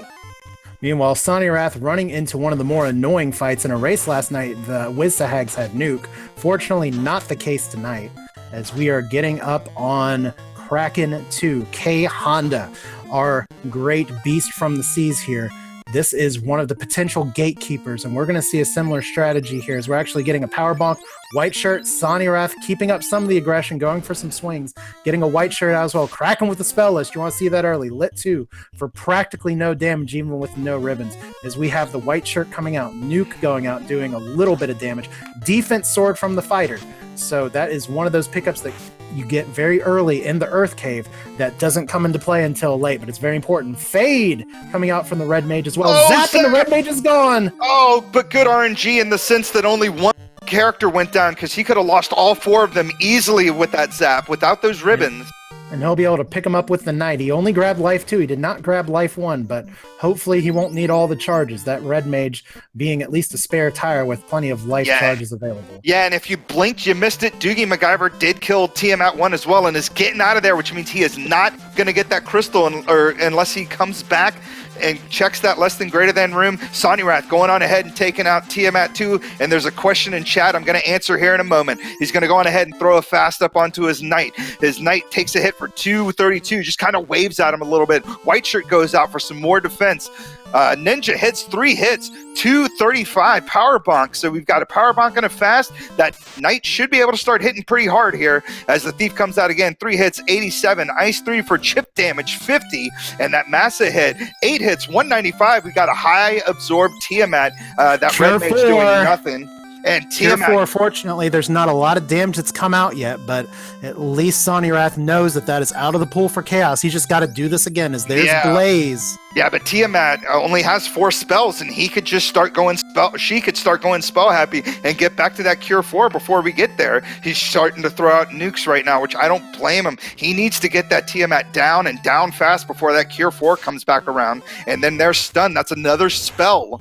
Meanwhile, Sawneyrath running into one of the more annoying fights in a race last night. The Wizzahags had nuke. Fortunately, not the case tonight, as we are getting up on Kraken 2. K Honda, our great beast from the seas here. This is one of the potential gatekeepers, and we're going to see a similar strategy here as we're actually getting a power bonk. White shirt, Sawneyrath keeping up some of the aggression, going for some swings, getting a white shirt out as well. Kraken with the spell list. You want to see that early. Lit 2 for practically no damage, even with no ribbons, as we have the white shirt coming out. Nuke going out, doing a little bit of damage. Defense sword from the fighter. So that is one of those pickups that you get very early in the Earth Cave that doesn't come into play until late, but it's very important. Fade coming out from the Red Mage as well. Zap, and the Red Mage is gone! Oh, but good RNG in the sense that only one character went down, because he could have lost all 4 of them easily with that zap, without those ribbons. And he'll be able to pick him up with the Knight. He only grabbed life 2. He did not grab life 1, but hopefully he won't need all the charges. That Red Mage being at least a spare tire with plenty of life charges available. Yeah, and if you blinked, you missed it. DoogieMacGyver did kill Tiamat1 as well and is getting out of there, which means he is not going to get that crystal unless he comes back and checks that less than greater than room. Sawneyrath going on ahead and taking out Tiamat 2, and there's a question in chat I'm going to answer here in a moment. He's going to go on ahead and throw a fast up onto his Knight. His Knight takes a hit for 232, just kind of waves at him a little bit. White Shirt goes out for some more defense. Ninja hits 3 hits, 235 power bonk. So we've got a power bonk and a fast. That Knight should be able to start hitting pretty hard here as the Thief comes out again. 3 hits, 87. Ice 3 for chip damage, 50. And that Massa hit, 8 hits, 195. We got a high absorbed Tiamat. That Red Mage doing nothing. And Tiamat. Tier 4, fortunately, there's not a lot of damage that's come out yet, but at least Sawneyrath knows that is out of the pool for Chaos. He's just got to do this again as there's Blaze. Yeah, but Tiamat only has 4 spells, and he could just start going she could start going spell happy and get back to that Cure 4 before we get there. He's starting to throw out nukes right now, which I don't blame him. He needs to get that Tiamat down and down fast before that Cure 4 comes back around, and then they're stunned. That's another spell.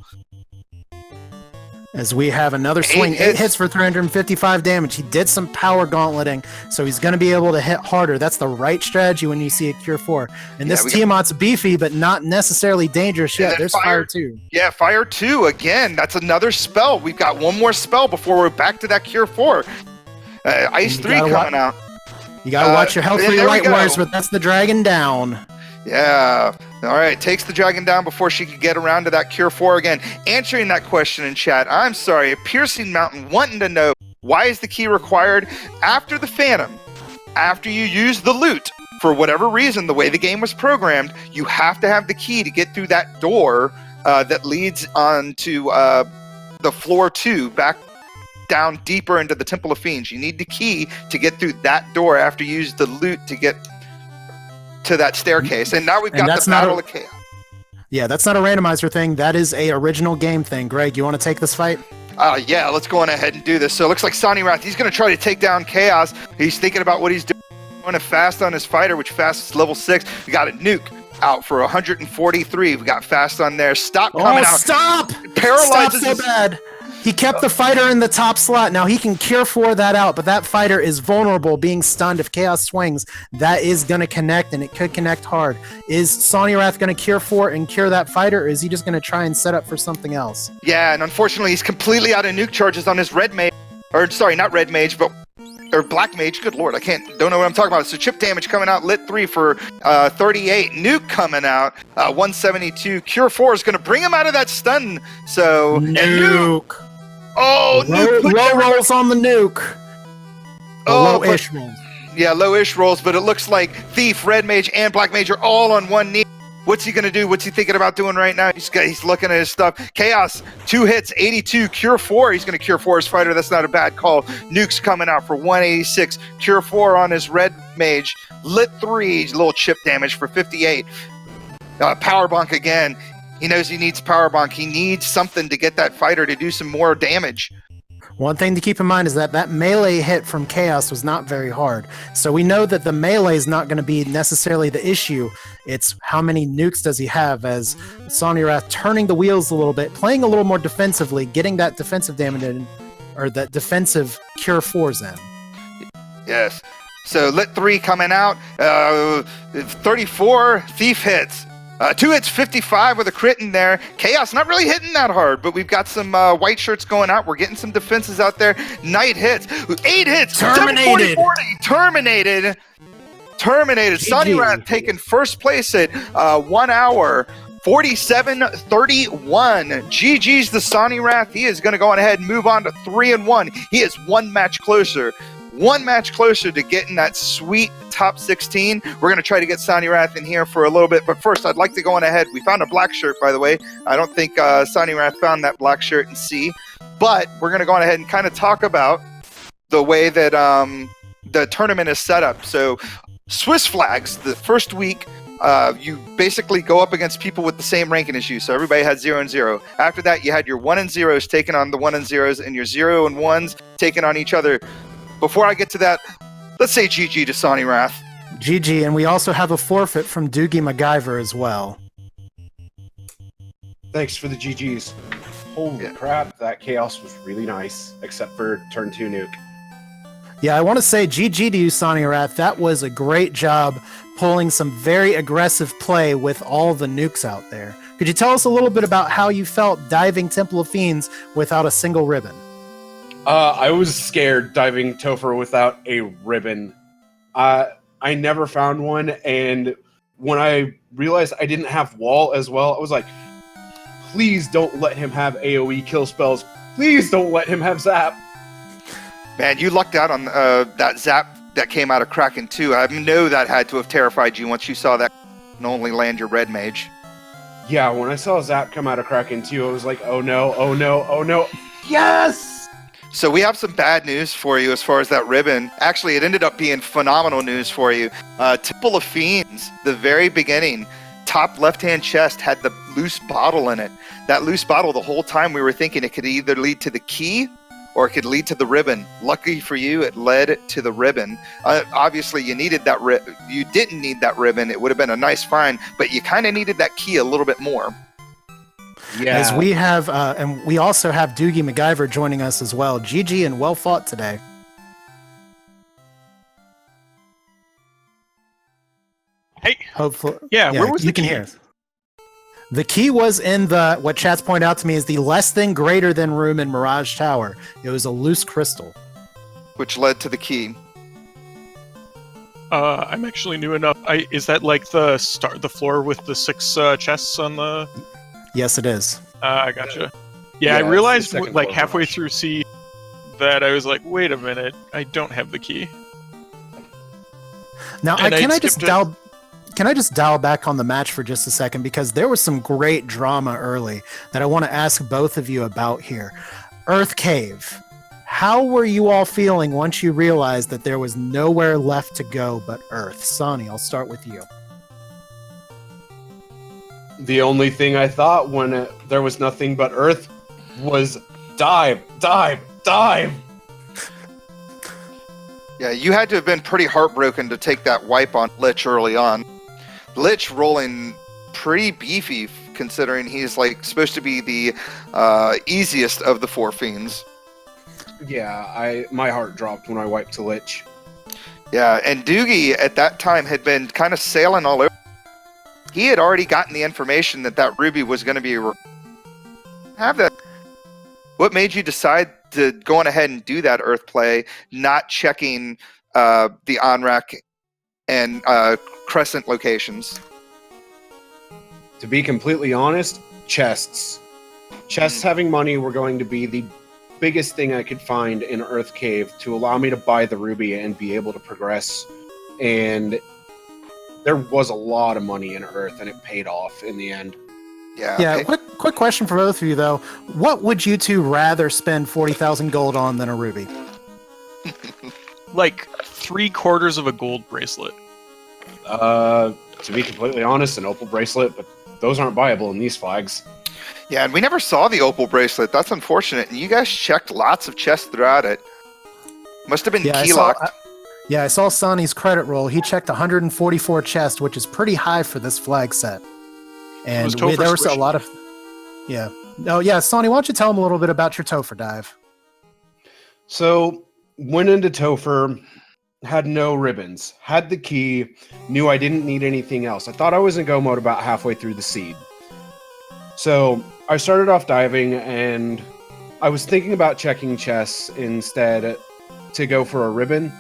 As we have another swing, 8 hits for 355 damage. He did some power gauntleting, so he's going to be able to hit harder. That's the right strategy when you see a Cure 4. And this Tiamat's beefy, but not necessarily dangerous yet. There's Fire 2. Yeah, Fire 2 again. That's another spell. We've got one more spell before we're back to that Cure 4. Ice 3 coming out. You got to watch your health for your Light Warriors, but that's the dragon down. Yeah. All right. Takes the dragon down before she could get around to that Cure 4 again. Answering that question in chat. I'm sorry. Piercing Mountain wanting to know, why is the key required after the Phantom? After you use the loot, for whatever reason, the way the game was programmed, you have to have the key to get through that door that leads on to the floor 2, back down deeper into the Temple of Fiends. You need the key to get through that door after you use the loot to get to that staircase. And now we've got the Battle of Chaos. Yeah, that's not a randomizer thing. That is a original game thing. Greg, you want to take this fight? Yeah, let's go on ahead and do this. So it looks like Sawneyrath, he's going to try to take down Chaos. He's thinking about what he's doing. Going to fast on his fighter, which fast is level 6. We got a nuke out for 143. We got fast on there. Stop coming out. Stop! Paralyzes. Stop so bad. He kept the fighter in the top slot. Now he can Cure 4 that out, but that fighter is vulnerable, being stunned. If Chaos swings, that is going to connect, and it could connect hard. Is Sawneyrath going to Cure 4 and cure that fighter, or is he just going to try and set up for something else? Yeah, and unfortunately, he's completely out of nuke charges on his Red Mage. Or, sorry, not Red Mage, but Black Mage. Good lord, don't know what I'm talking about. So chip damage coming out, lit 3 for 38. Nuke coming out, 172. Cure 4 is going to bring him out of that stun. So Nuke. Oh, low rolls on the nuke. Low-ish rolls. Yeah, low-ish rolls, but it looks like Thief, Red Mage, and Black Mage are all on one knee. What's he going to do? What's he thinking about doing right now? He's looking at his stuff. Chaos, 2 hits, 82. Cure 4, he's going to Cure 4 his fighter. That's not a bad call. Nuke's coming out for 186. Cure 4 on his Red Mage. Lit 3, little chip damage for 58. Power bonk again. He knows he needs power bonk. He needs something to get that fighter to do some more damage. One thing to keep in mind is that melee hit from Chaos was not very hard. So we know that the melee is not going to be necessarily the issue. It's how many nukes does he have, as Sawneyrath turning the wheels a little bit, playing a little more defensively, getting that defensive damage in, or that defensive Cure 4s in. Yes. So Lit 3 coming out. 34 Thief hits. 2 hits, 55 with a crit in there. Chaos not really hitting that hard, but we've got some white shirts going out. We're getting some defenses out there. Knight hits. 8 hits. Terminated. 40. Terminated. Sawneyrath taking first place at 1 hour. 47-31. GG's the Sawneyrath. He is going to go on ahead and move on to 3-1. He is one match closer to getting that sweet top 16. We're going to try to get Sawneyrath in here for a little bit, but first I'd like to go on ahead. We found a black shirt, by the way. I don't think Sawneyrath found that black shirt in C, but we're going to go on ahead and kind of talk about the way that the tournament is set up. So Swiss flags, the first week, you basically go up against people with the same ranking as you. So everybody had 0 and 0. After that, you had your 1 and 0s taking on the 1 and 0s, and your 0 and 1s taking on each other. Before I get to that, let's say GG to Sawneyrath. GG, and we also have a forfeit from DoogieMacGyver as well. Thanks for the GGs. Holy crap, that chaos was really nice, except for turn 2 nuke. Yeah, I want to say GG to you, Sawneyrath. That was a great job pulling some very aggressive play with all the nukes out there. Could you tell us a little bit about how you felt diving Temple of Fiends without a single ribbon? I was scared diving Topher without a ribbon. I never found one, and when I realized I didn't have wall as well, I was like, please don't let him have AoE kill spells. Please don't let him have zap. Man, you lucked out on that zap that came out of Kraken 2. I know that had to have terrified you once you saw that and only land your red mage. Yeah, when I saw zap come out of Kraken 2, I was like, oh no, oh no, oh no. Yes! So we have some bad news for you as far as that ribbon. Actually, it ended up being phenomenal news for you. Temple of Fiends, the very beginning, top left-hand chest had the loose bottle in it. That loose bottle, the whole time we were thinking it could either lead to the key or it could lead to the ribbon. Lucky for you, it led to the ribbon. Obviously, you needed that you didn't need that ribbon. It would have been a nice find, but you kind of needed that key a little bit more. Yeah. As we have, and we also have DoogieMacGyver joining us as well. GG and well fought today. Hey. Hopefully. Yeah, where was you the can key? hear us. The key was in what chat's pointed out to me is the less than greater than room in Mirage Tower. It was a loose crystal. Which led to the key. I'm actually new enough. Is that like the floor with the 6 chests on the? Yes, it is. I gotcha. Yeah, I it's realized the second like floor halfway garage. through C that I was like, wait a minute, I don't have the key. Now, And can I I just skipped it. dial back on the match for just a second, because there was some great drama early that I want to ask both of you about here. Earth Cave. How were you all feeling once you realized that there was nowhere left to go but Earth? Sonny, I'll start with you. The only thing I thought when there was nothing but Earth was dive, dive, dive. Yeah, you had to have been pretty heartbroken to take that wipe on Lich early on. Lich rolling pretty beefy, considering he's like supposed to be the easiest of the 4 fiends. Yeah, my heart dropped when I wiped to Lich. Yeah, and Doogie at that time had been kind of sailing all over. He had already gotten the information that Ruby was going to be have that. What made you decide to go on ahead and do that Earth play, not checking the on-rack and crescent locations? To be completely honest, chests. Chests having money were going to be the biggest thing I could find in Earth Cave to allow me to buy the ruby and be able to progress. And there was a lot of money in Earth, and it paid off in the end. Yeah. Yeah, quick question for both of you, though. What would you two rather spend 40,000 gold on than a ruby? Like 3/4 of a gold bracelet. To be completely honest, an opal bracelet, but those aren't buyable in these flags. Yeah, and we never saw the opal bracelet. That's unfortunate. And you guys checked lots of chests throughout it. Must have been Yeah, key locked. I saw Sonny's credit roll. He checked 144 chests, which is pretty high for this flag set. And Was Topher there was a squishy? lot of... Yeah. Oh, yeah, Sonny, why don't you tell him a little bit about your Topher dive? So, went into Topher, had no ribbons, had the key, knew I didn't need anything else. I thought I was in go mode about halfway through the seed. So, I started off diving, and I was thinking about checking chests instead to go for a ribbon,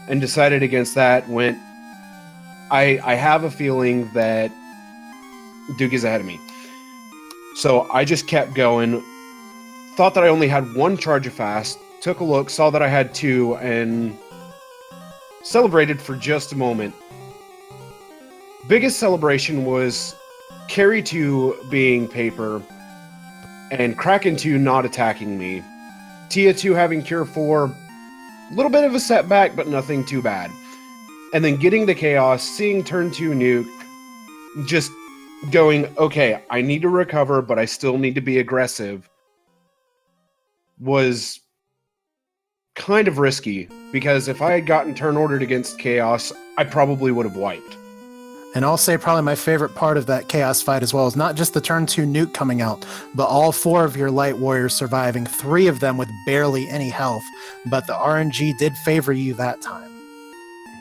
and decided against that. I have a feeling that Doogie's ahead of me. So I just kept going, thought that I only had 1 charge of fast, took a look, saw that I had 2, and celebrated for just a moment. Biggest celebration was Carry 2 being paper, and Kraken 2 not attacking me. Tia 2 having Cure 4, a little bit of a setback, but nothing too bad. And then getting the Chaos, seeing turn 2 nuke, just going, okay, I need to recover, but I still need to be aggressive, was kind of risky, because if I had gotten turn ordered against Chaos, I probably would have wiped. And I'll say probably my favorite part of that Chaos fight as well is not just the turn 2 nuke coming out, but all 4 of your light warriors surviving, 3 of them with barely any health. But the RNG did favor you that time.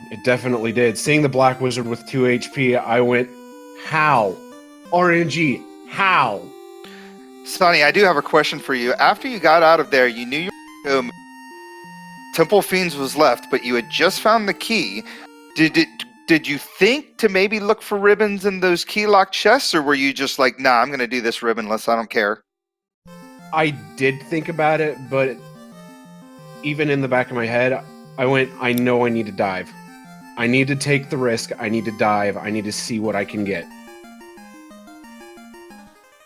It definitely did. Seeing the Black Wizard with 2 HP, I went, how? RNG, How? Sonny, I do have a question for you. After you got out of there, you knew you were going to go. Temple of Fiends was left, but you had just found the key. Did you think to maybe look for ribbons in those key lock chests, or were you just like, nah, I'm going to do this ribbonless, I don't care? I did think about it, but even in the back of my head, I know I need to dive. I need to take the risk. I need to dive. I need to see what I can get.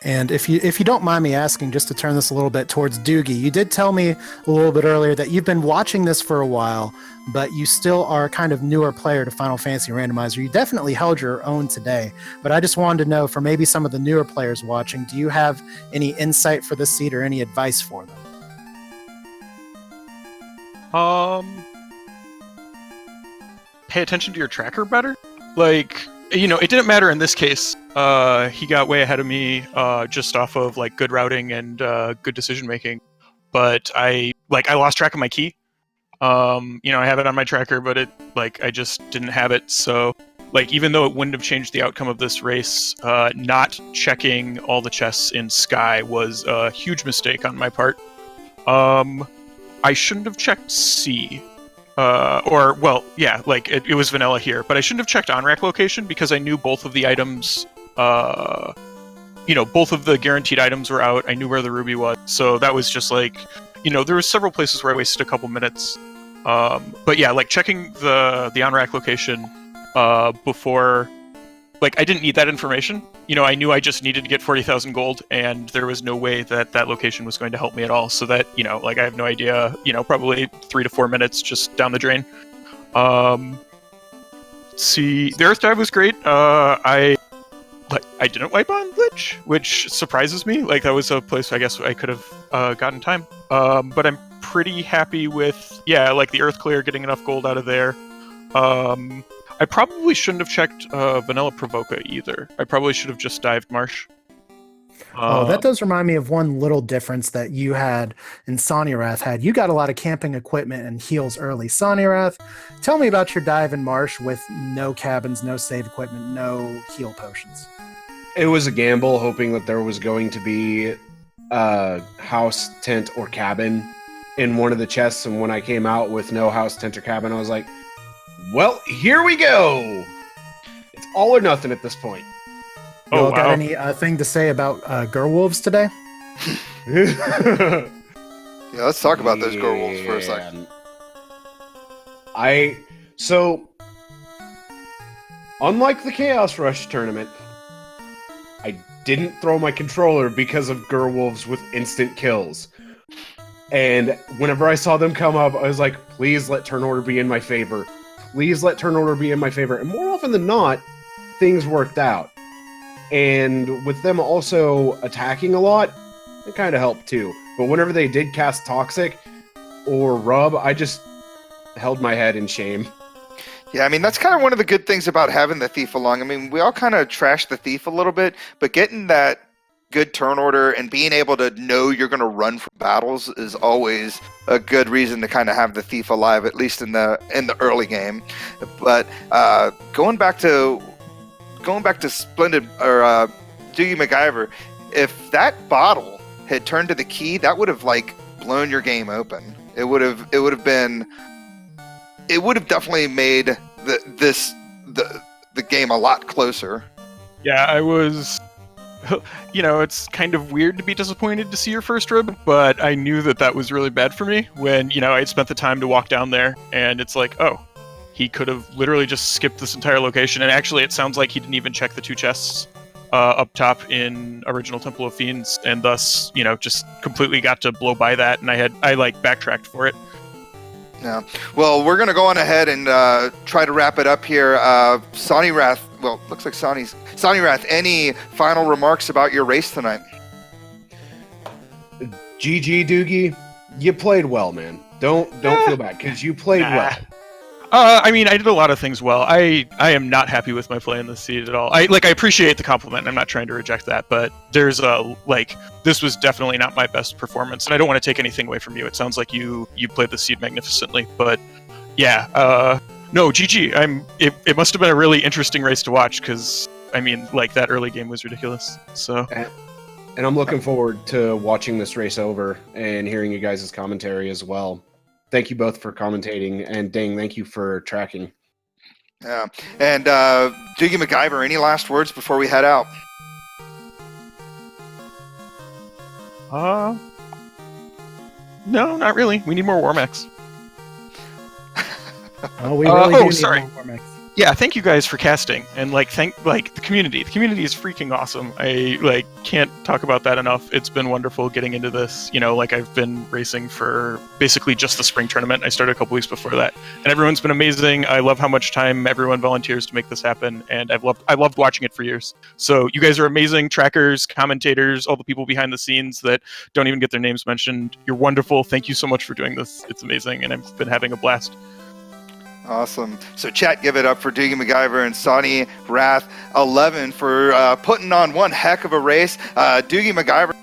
And if you don't mind me asking, just to turn this a little bit towards Doogie, you did tell me a little bit earlier that you've been watching this for a while, but you still are a kind of newer player to Final Fantasy Randomizer. You definitely held your own today, but I just wanted to know, for maybe some of the newer players watching, do you have any insight for this seed or any advice for them? Pay attention to your tracker better. Like, you know, it didn't matter in this case. He got way ahead of me just off of like good routing and good decision making. But I lost track of my key. You know, I have it on my tracker, but I just didn't have it. So like, even though it wouldn't have changed the outcome of this race, not checking all the chests in Sky was a huge mistake on my part. I shouldn't have checked C. It was vanilla here, but I shouldn't have checked on-rack location because I knew both of the items, both of the guaranteed items were out. I knew where the ruby was. So that was just like, you know, there were several places where I wasted a couple minutes. But yeah, like checking the on-rack location before, like, I didn't need that information. You know, I knew I just needed to get 40,000 gold, and there was no way that that location was going to help me at all. So that, you know, like, I have no idea, you know, probably 3 to 4 minutes just down the drain. Let's see, the Earth Dive was great. I didn't wipe on Lich, which surprises me. Like, that was a place I guess I could have gotten time. But I'm pretty happy with, like, the Earth Clear, getting enough gold out of there. I probably shouldn't have checked Vanilla Provoca either. I probably should have just dived Marsh. That does remind me of one little difference that you had and Sawneyrath had. You got a lot of camping equipment and heals early. Sawneyrath, tell me about your dive in Marsh with no cabins, no save equipment, no heal potions. It was a gamble, hoping that there was going to be a house, tent, or cabin in one of the chests. And when I came out with no house, tent, or cabin, I was like, well, here we go. It's all or nothing at this point. You all got any thing to say about Gerwolves today? Yeah, let's talk about those Gerwolves for a second. So, unlike the Chaos Rush tournament, I didn't throw my controller because of Gerwolves with instant kills. And whenever I saw them come up, I was like, please let turn order be in my favor. Please let turn order be in my favor. And more often than not, things worked out. And with them also attacking a lot, it kind of helped too. But whenever they did cast Toxic or Rub, I just held my head in shame. Yeah, I mean, that's kind of one of the good things about having the Thief along. I mean, we all kind of trashed the Thief a little bit, but getting that good turn order and being able to know you're going to run from battles is always a good reason to kind of have the Thief alive, at least in the early game. But going back to Splendid or DoogieMacGyver, if that bottle had turned to the key, that would have like blown your game open. It would have definitely made the game a lot closer. Yeah, I was. You know, it's kind of weird to be disappointed to see your first rib, but I knew that was really bad for me when, you know, I'd spent the time to walk down there, and it's like, oh, he could have literally just skipped this entire location, and actually it sounds like he didn't even check the 2 chests up top in original Temple of Fiends, and thus, you know, just completely got to blow by that, and I backtracked for it. Yeah. Well, we're going to go on ahead and try to wrap it up here. Sawneyrath, well, looks like Sawneyrath, any final remarks about your race tonight? GG, Doogie. You played well, man. Don't feel bad, because you played well. I mean, I did a lot of things well. I am not happy with my play in this seed at all. I appreciate the compliment. I'm not trying to reject that, but there's this was definitely not my best performance, and I don't want to take anything away from you. It sounds like you played the seed magnificently, but yeah, no, GG. It must have been a really interesting race to watch because I mean, like that early game was ridiculous. So And I'm looking forward to watching this race over and hearing you guys' commentary as well. Thank you both for commentating, and Dang, thank you for tracking. Yeah. And DoogieMacGyver, any last words before we head out? No, not really. We need more Warmax. Oh, we really do need sorry. more Warmax. Yeah, thank you guys for casting, and thank the community. The community is freaking awesome. I can't talk about that enough. It's been wonderful getting into this. I've been racing for basically just the spring tournament. I started a couple weeks before that, and everyone's been amazing. I love how much time everyone volunteers to make this happen, and I loved watching it for years. So you guys are amazing trackers, commentators, all the people behind the scenes that don't even get their names mentioned. You're wonderful. Thank you so much for doing this. It's amazing, and I've been having a blast. Awesome. So chat, give it up for DoogieMacGyver and Sawneyrath11 for putting on one heck of a race. DoogieMacGyver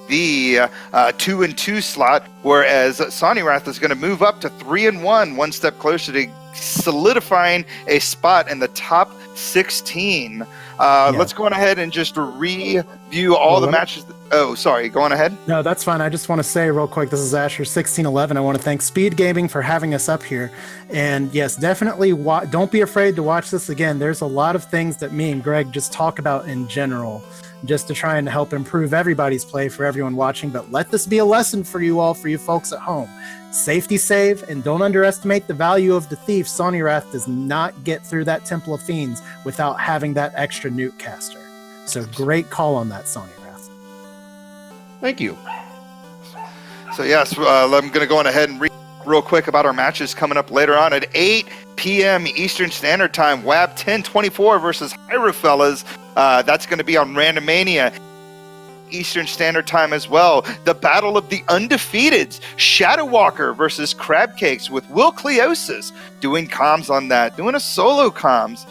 the 2-2 slot, whereas Sawneyrath is going to move up to 3-1, one step closer to solidifying a spot in the top 16. Let's go on ahead and just review all the matches. Oh, sorry. Go on ahead. No, that's fine. I just want to say real quick, this is Asher1611. I want to thank Speed Gaming for having us up here. And yes, definitely don't be afraid to watch this again. There's a lot of things that me and Greg just talk about in general, just to try and help improve everybody's play for everyone watching. But let this be a lesson for you all, for you folks at home. Safety save, and don't underestimate the value of the thief. Sawneyrath does not get through that Temple of Fiends without having that extra nuke caster. So great call on that, Sawneyrath. Thank you. So yes, I'm going to go on ahead and read real quick about our matches coming up later on at 8 p.m. Eastern Standard Time. WAB 1024 versus Hierofellas. That's going to be on Randomania Eastern Standard Time as well. The Battle of the Undefeateds, Shadow Walker versus Crab Cakes, with Will Cleosis doing comms on that, doing a solo comms.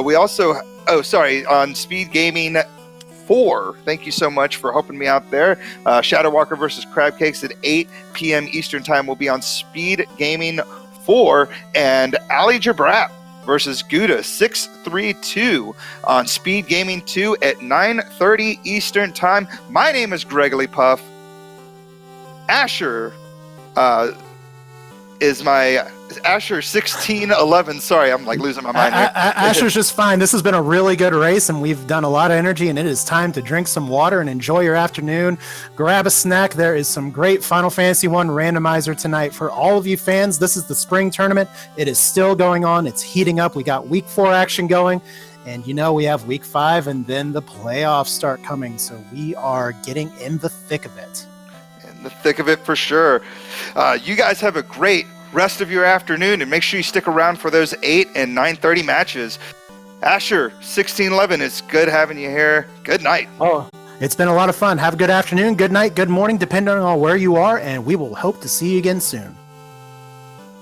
We also, on Speed Gaming 4. Thank you so much for helping me out there. Shadow Walker versus Crab Cakes at 8 p.m. Eastern Time will be on Speed Gaming 4, and Ali Jabrat versus Gouda 632 on Speed Gaming 2 at 9:30 Eastern Time. My name is Gregory Puff. Asher is Asher 1611. Sorry, I'm losing my mind here. Asher's just fine. This has been a really good race, and we've done a lot of energy, and it is time to drink some water and enjoy your afternoon. Grab a snack. There is some great Final Fantasy 1 randomizer tonight for all of you fans. This is the spring tournament. It is still going on. It's heating up. We got week 4 action going, and we have week 5, and then the playoffs start coming. So we are getting in the thick of it. In the thick of it for sure. You guys have a great rest of your afternoon, and make sure you stick around for those 8 and 9:30 matches. Asher 1611, it's good having you here. Good night. Oh, it's been a lot of fun. Have a good afternoon, good night, good morning, depending on where you are, and we will hope to see you again soon.